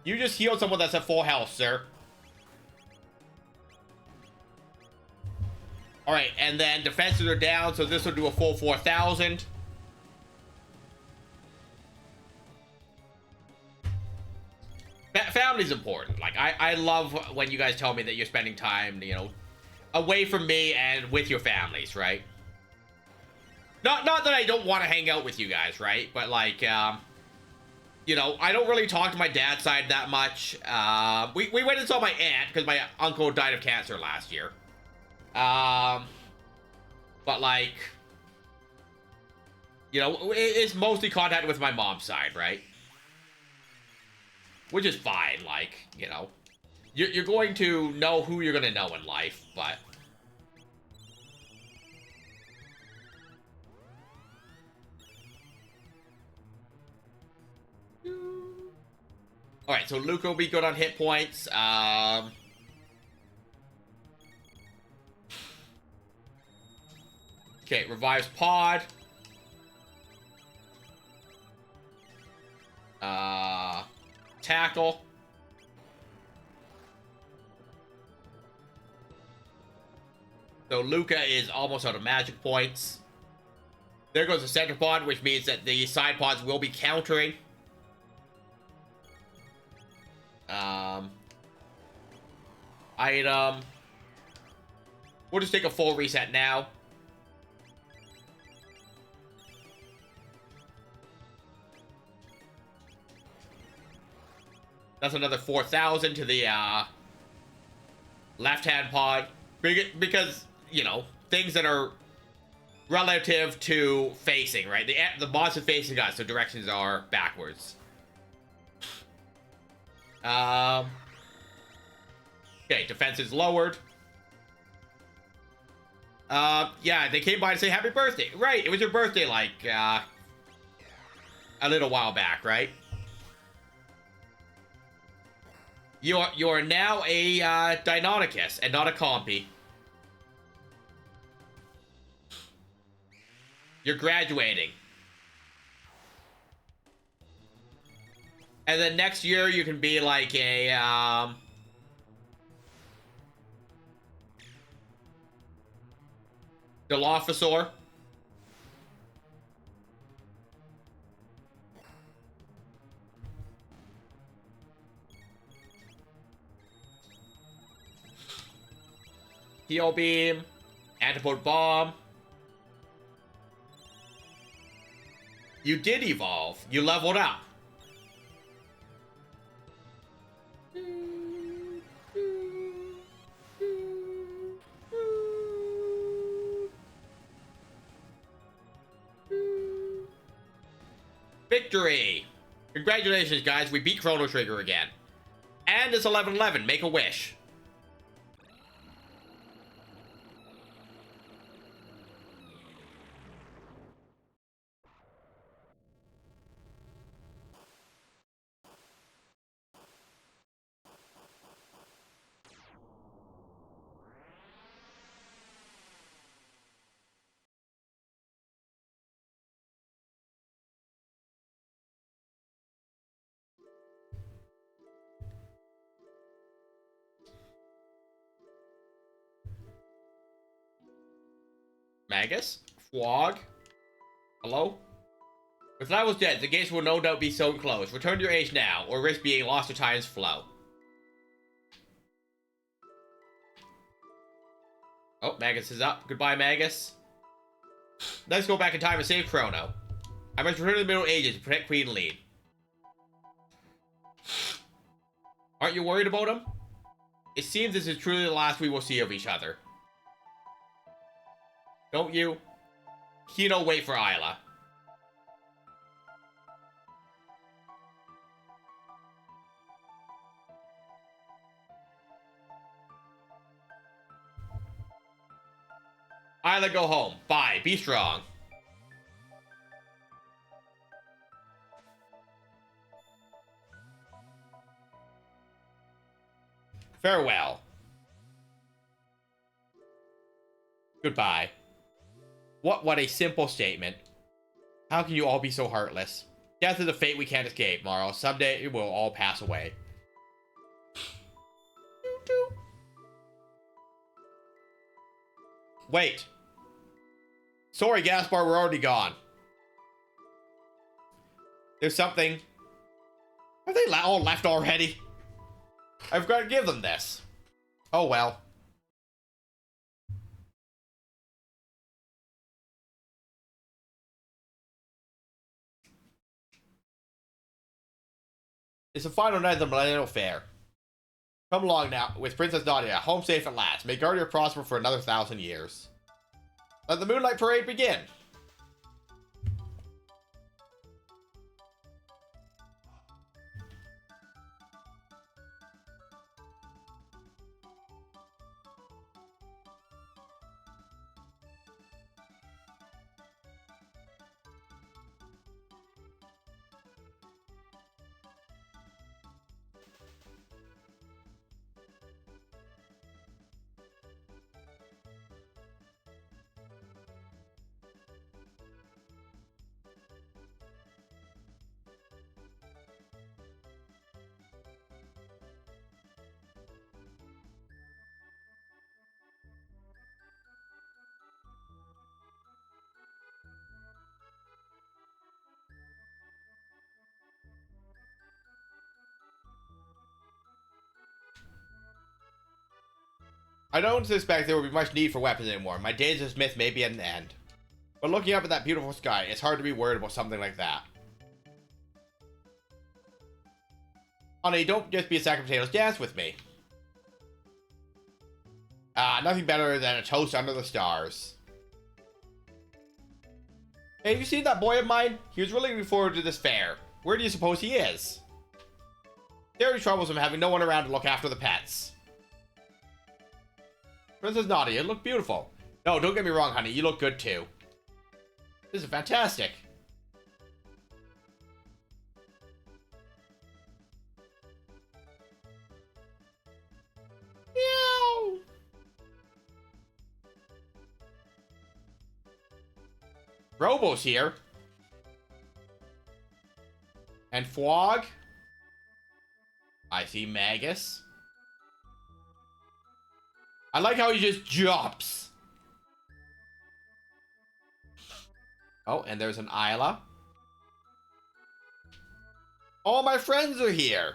You just healed someone that's at full health, sir. Alright, and then defenses are down, so this will do a full 4,000. Family's important. Like, I love when you guys tell me that you're spending time, you know, away from me and with your families, right? Not that I don't want to hang out with you guys, right? But, like, you know, I don't really talk to my dad's side that much. We went and saw my aunt because my uncle died of cancer last year. But, like, you know, it's mostly contact with my mom's side, right? Which is fine, like, you know. You're going to know who you're going to know in life, but... Alright, so Luke will be good on hit points. Okay, revives pod. Tackle. So Luca is almost out of magic points. There goes the center pod, which means that the side pods will be countering. Item. We'll just take a full reset now. That's another 4,000 to the left-hand pod. Because, you know, things that are relative to facing, right? The boss is facing us, so directions are backwards. Okay, defense is lowered. Yeah, they came by to say happy birthday. Right, it was your birthday, like, a little while back, right? You're now a Deinonychus and not a Compy. You're graduating. And then next year you can be like a Dilophosaur. Heal Beam. Antipode Bomb. You did evolve. You leveled up. Victory! Congratulations, guys. We beat Chrono Trigger again. And it's 11:11. Make a wish. Magus? Flog? Hello? If I was dead, the gates will no doubt be sewn closed. Return to your age now, or risk being lost to time's flow. Oh, Magus is up. Goodbye, Magus. Let's go back in time and save Chrono. I must return to the Middle Ages to protect Queen Lead. Aren't you worried about him? It seems this is truly the last we will see of each other. Don't you? Kino, wait for Isla. Isla, go home. Bye. Be strong. Farewell. Goodbye. What a simple statement. How can you all be so heartless? Death is a fate we can't escape, Morrow. Someday it will all pass away. Wait. Sorry, Gaspar, we're already gone. There's something. Have they all left already? I've got to give them this. Oh well. It's the final night of the Millennial Fair. Come along now, with Princess Nadia, home safe at last. May Guardia prosper for another 1,000 years. Let the Moonlight Parade begin. I don't suspect there will be much need for weapons anymore. My days as Smith may be at an end. But looking up at that beautiful sky, it's hard to be worried about something like that. Honey, don't just be a sack of potatoes. Dance with me. Nothing better than a toast under the stars. Hey, have you seen that boy of mine? He was really looking forward to this fair. Where do you suppose he is? Very troublesome having no one around to look after the pets. Princess Nadia, you look beautiful. No, don't get me wrong, honey. You look good, too. This is fantastic. Meow. Robo's here. And Flog. I see Magus. I like how he just jumps. Oh, and there's an Isla. All my friends are here.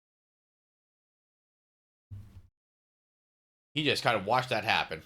He just kind of watched that happen.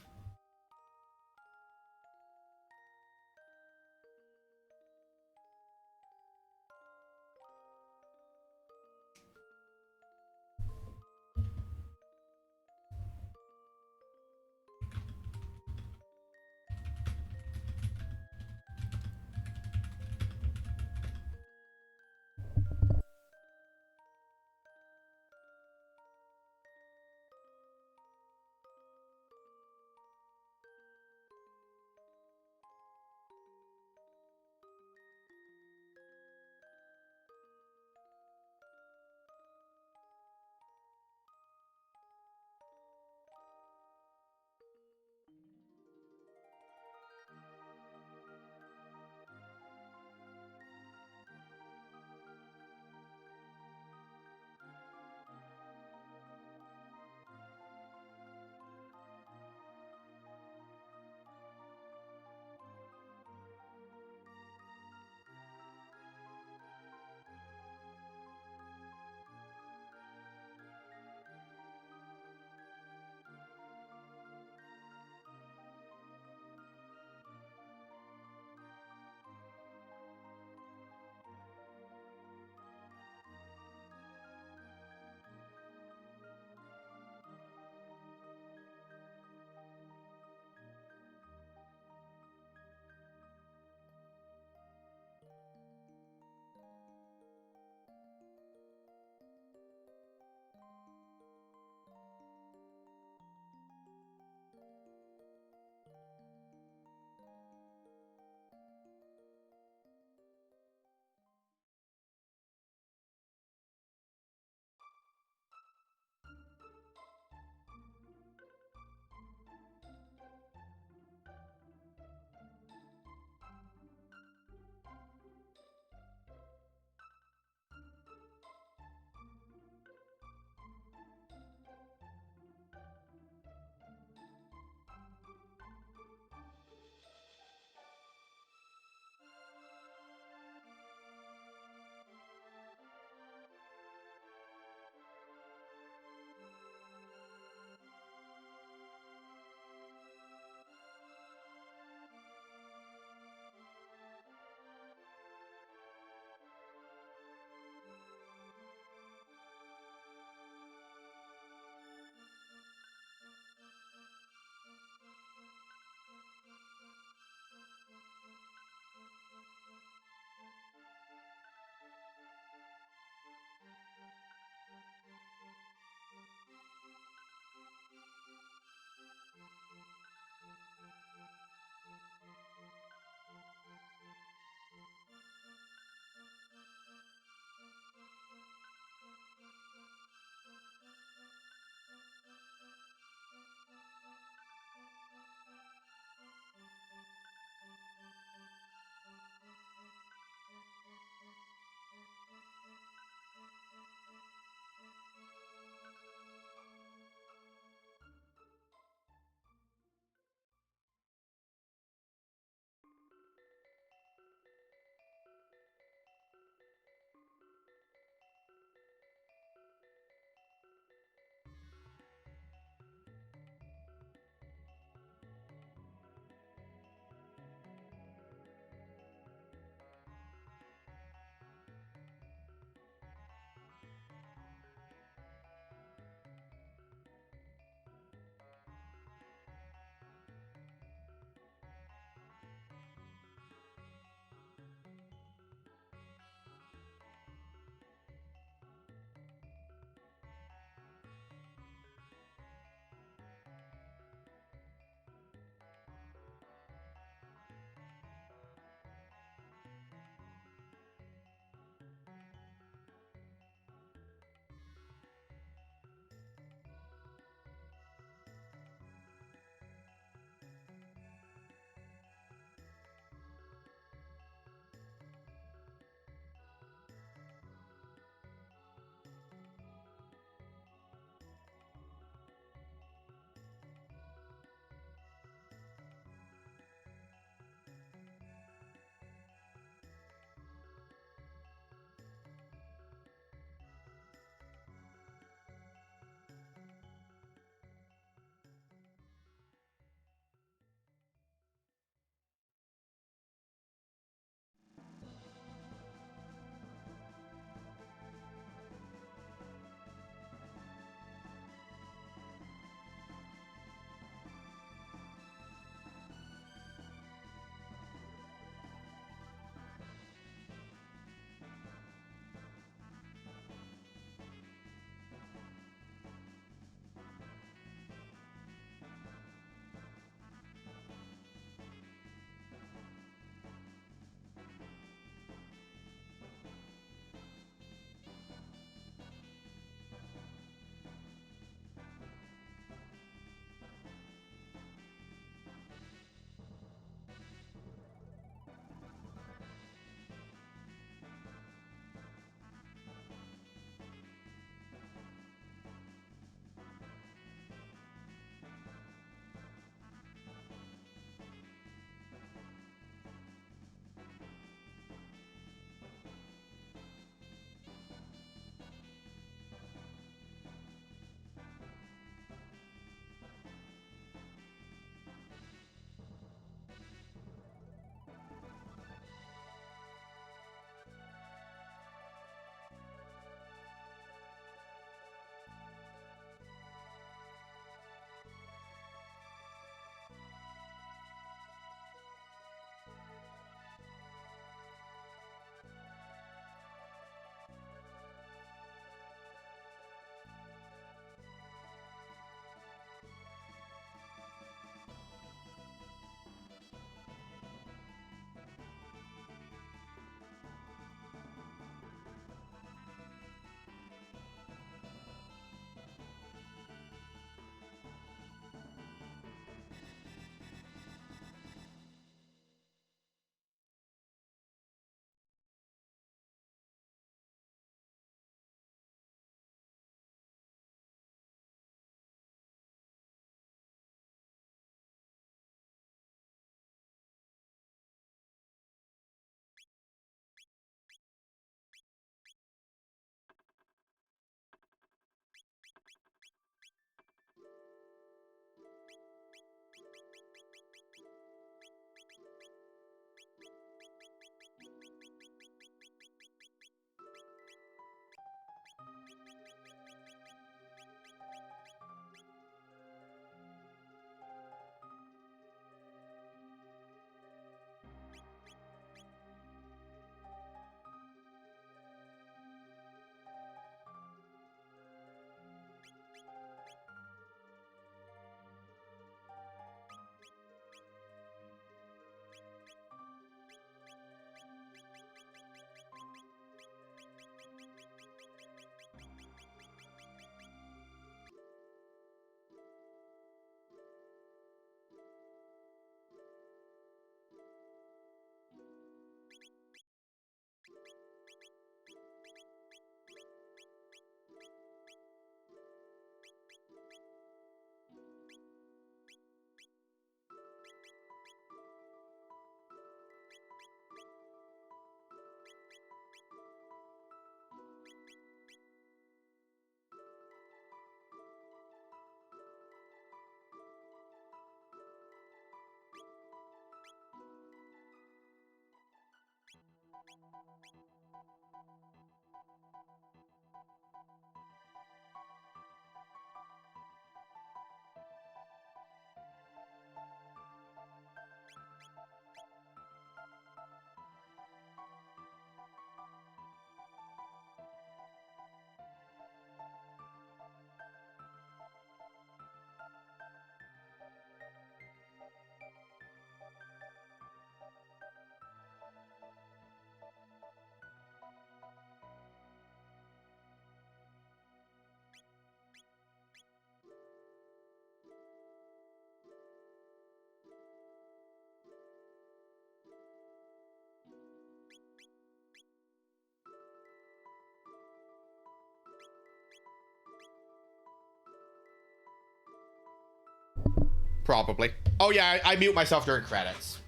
Probably. Oh yeah, I mute myself during credits.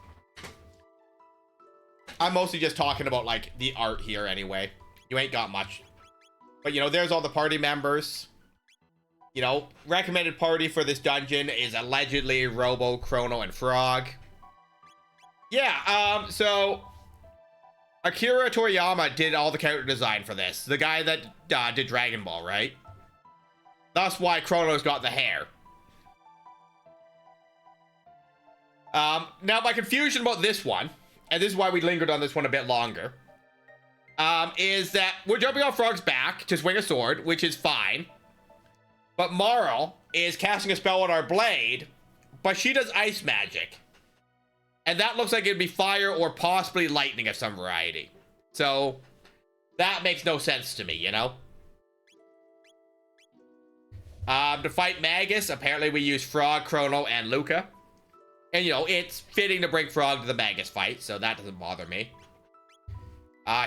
I'm mostly just talking about, like, the art here anyway. You ain't got much. But, you know, there's all the party members. You know, recommended party for this dungeon is allegedly Robo, Chrono, and Frog. Yeah, so Akira Toriyama did all the character design for this. The guy that did Dragon Ball, right? That's why Chrono's got the hair. Now, my confusion about this one, and this is why we lingered on this one a bit longer, is that we're jumping on Frog's back to swing a sword, which is fine. But Marl is casting a spell on our blade, but she does ice magic. And that looks like it'd be fire or possibly lightning of some variety. So, that makes no sense to me, you know? To fight Magus, apparently we use Frog, Chrono, and Luca. And, you know, it's fitting to bring Frog to the Magus fight, so that doesn't bother me.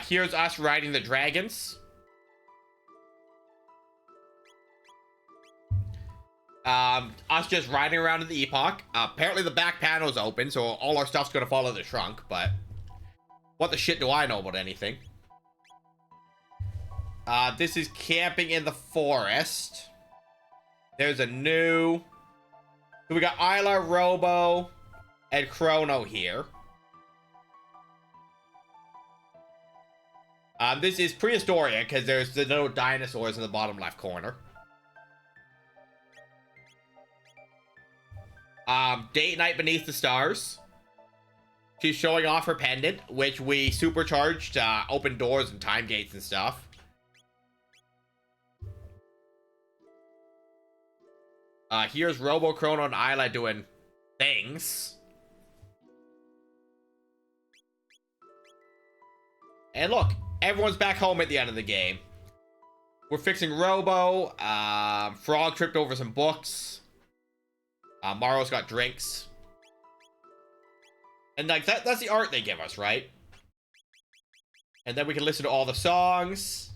Here's us riding the dragons. Us just riding around in the Epoch. Apparently the back panel's open, so all our stuff's gonna fall in the trunk, but what the shit do I know about anything? This is camping in the forest. There's a new... So we got Isla, Robo, and Chrono here. This is Prehistoria, because there's no dinosaurs in the bottom left corner. Date Night Beneath the Stars. She's showing off her pendant, which we supercharged, open doors and time gates and stuff. Here's Robo, Chrono, and Isla doing things. And look, everyone's back home at the end of the game. We're fixing Robo. Frog tripped over some books. Maro's got drinks. And like that's the art they give us, right? And then we can listen to all the songs.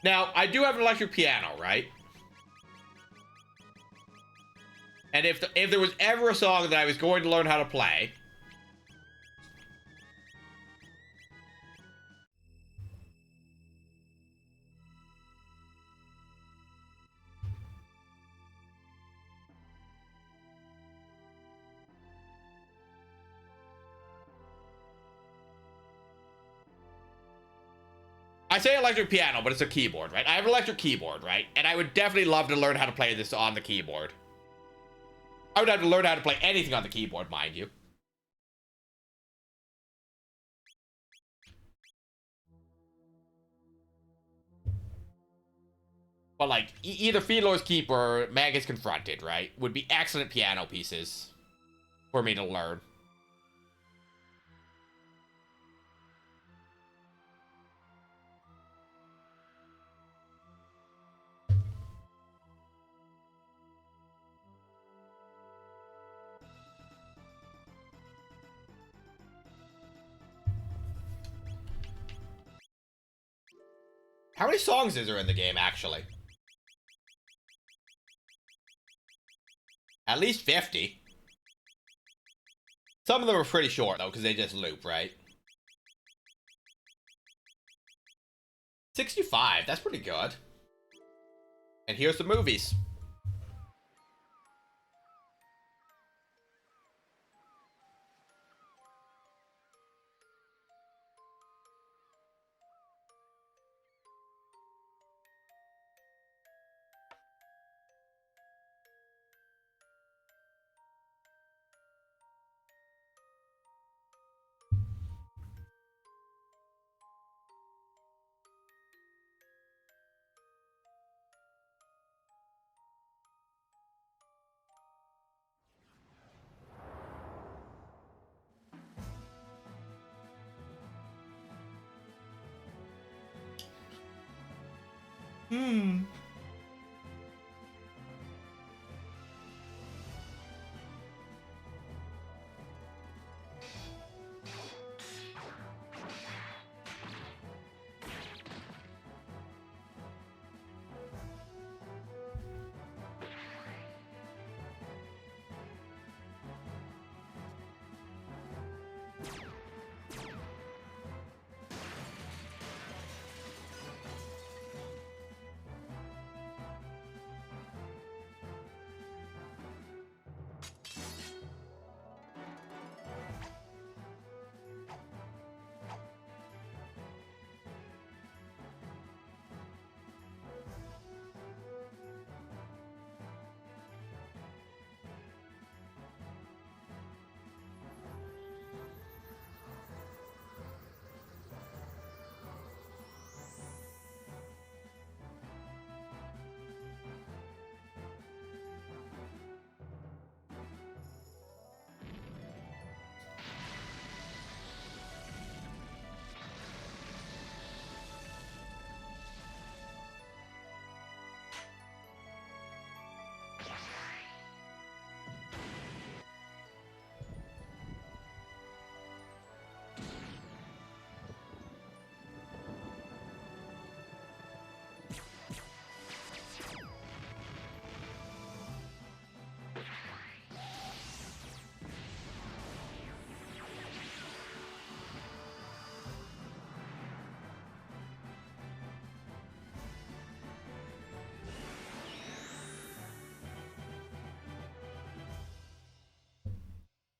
Now, I do have an electric piano, right? And if there was ever a song that I was going to learn how to play, I say electric piano, but it's a keyboard, right? I have an electric keyboard, right? And I would definitely love to learn how to play this on the keyboard. I would have to learn how to play anything on the keyboard, mind you. But like, either Fiddler's Keep or Magus Confronted, right? Would be excellent piano pieces for me to learn. How many songs is there in the game, actually? At least 50. Some of them are pretty short, though, because they just loop, right? 65, that's pretty good. And here's the movies. Hmm.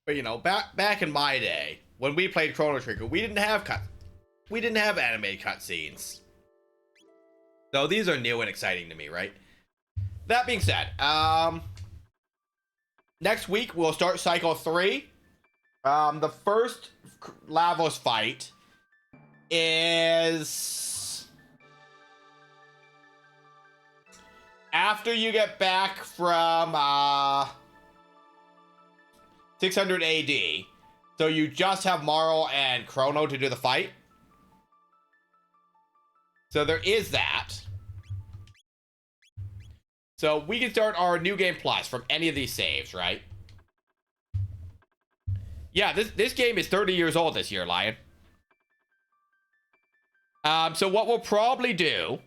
But you know, back in my day, when we played Chrono Trigger, we didn't have animated cutscenes. So these are new and exciting to me, right? That being said, next week we'll start Cycle 3. The first Lavos fight is after you get back from 600 AD. So you just have Marl and Chrono to do the fight. So there is that. So we can start our New Game Plus from any of these saves, right? Yeah, this game is 30 years old this year, Lion. So what we'll probably do,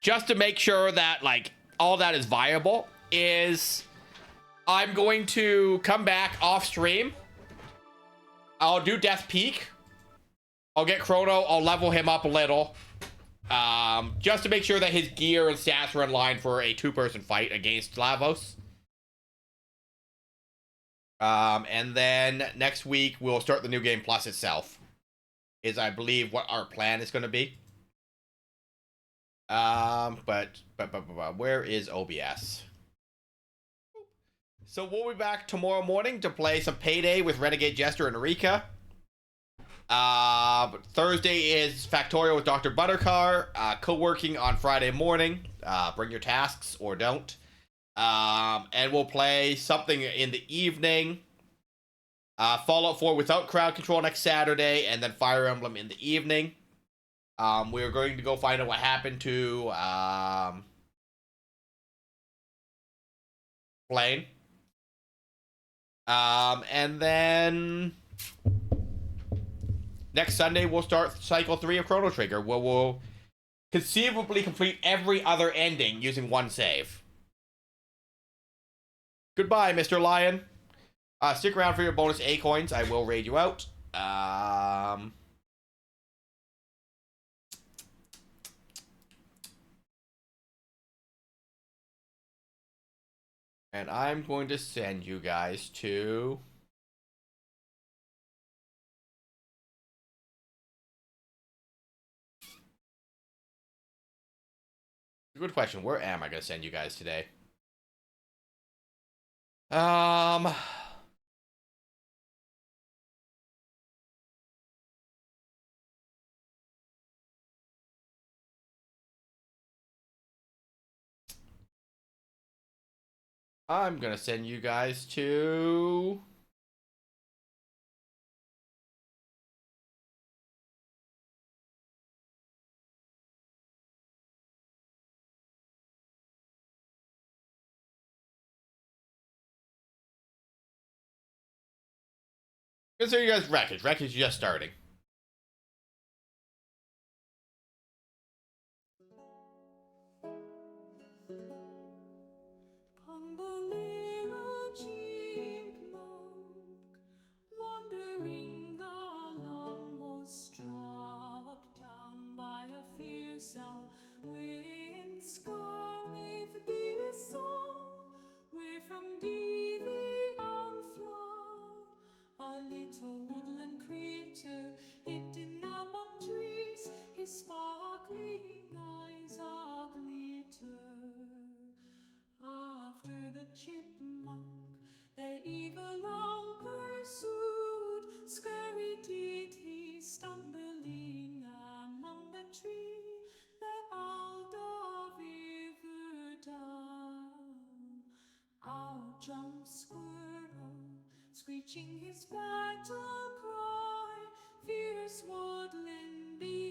just to make sure that, like, all that is viable, is I'm going to come back off stream. I'll do Death Peak. I'll get Chrono. I'll level him up a little. Just to make sure that his gear and stats are in line for a two-person fight against Lavos. And then next week, we'll start the New Game Plus itself. Is, I believe, what our plan is going to be. But where is OBS? So we'll be back tomorrow morning to play some Payday with Renegade Jester and Erika. Thursday is Factorial with Dr. Buttercar. Co-working on Friday morning. Bring your tasks or don't. And we'll play something in the evening. Fallout 4 without crowd control next Saturday, and then Fire Emblem in the evening. We're going to go find out what happened to Blaine. And then next Sunday we'll start Cycle 3 of Chrono Trigger, where we'll conceivably complete every other ending using one save. Goodbye, Mr. Lion. Stick around for your bonus A coins. I will raid you out. And I'm going to send you guys to... Good question. Where am I going to send you guys today? I'm going to send you guys to... Consider you guys wreckage. Wreckage is just starting.
On the little chipmunk, wandering along, was struck down by a fierce wind storm. With bitter song, where from thee the onflow, a little woodland creature hidden among trees, his sparkling eyes are glitter. After the chipmunk, their evil long pursued, scurry did he, stumbling among the tree, the owl river down. Out jumps Squirrel, screeching his battle cry, fierce woodland beast.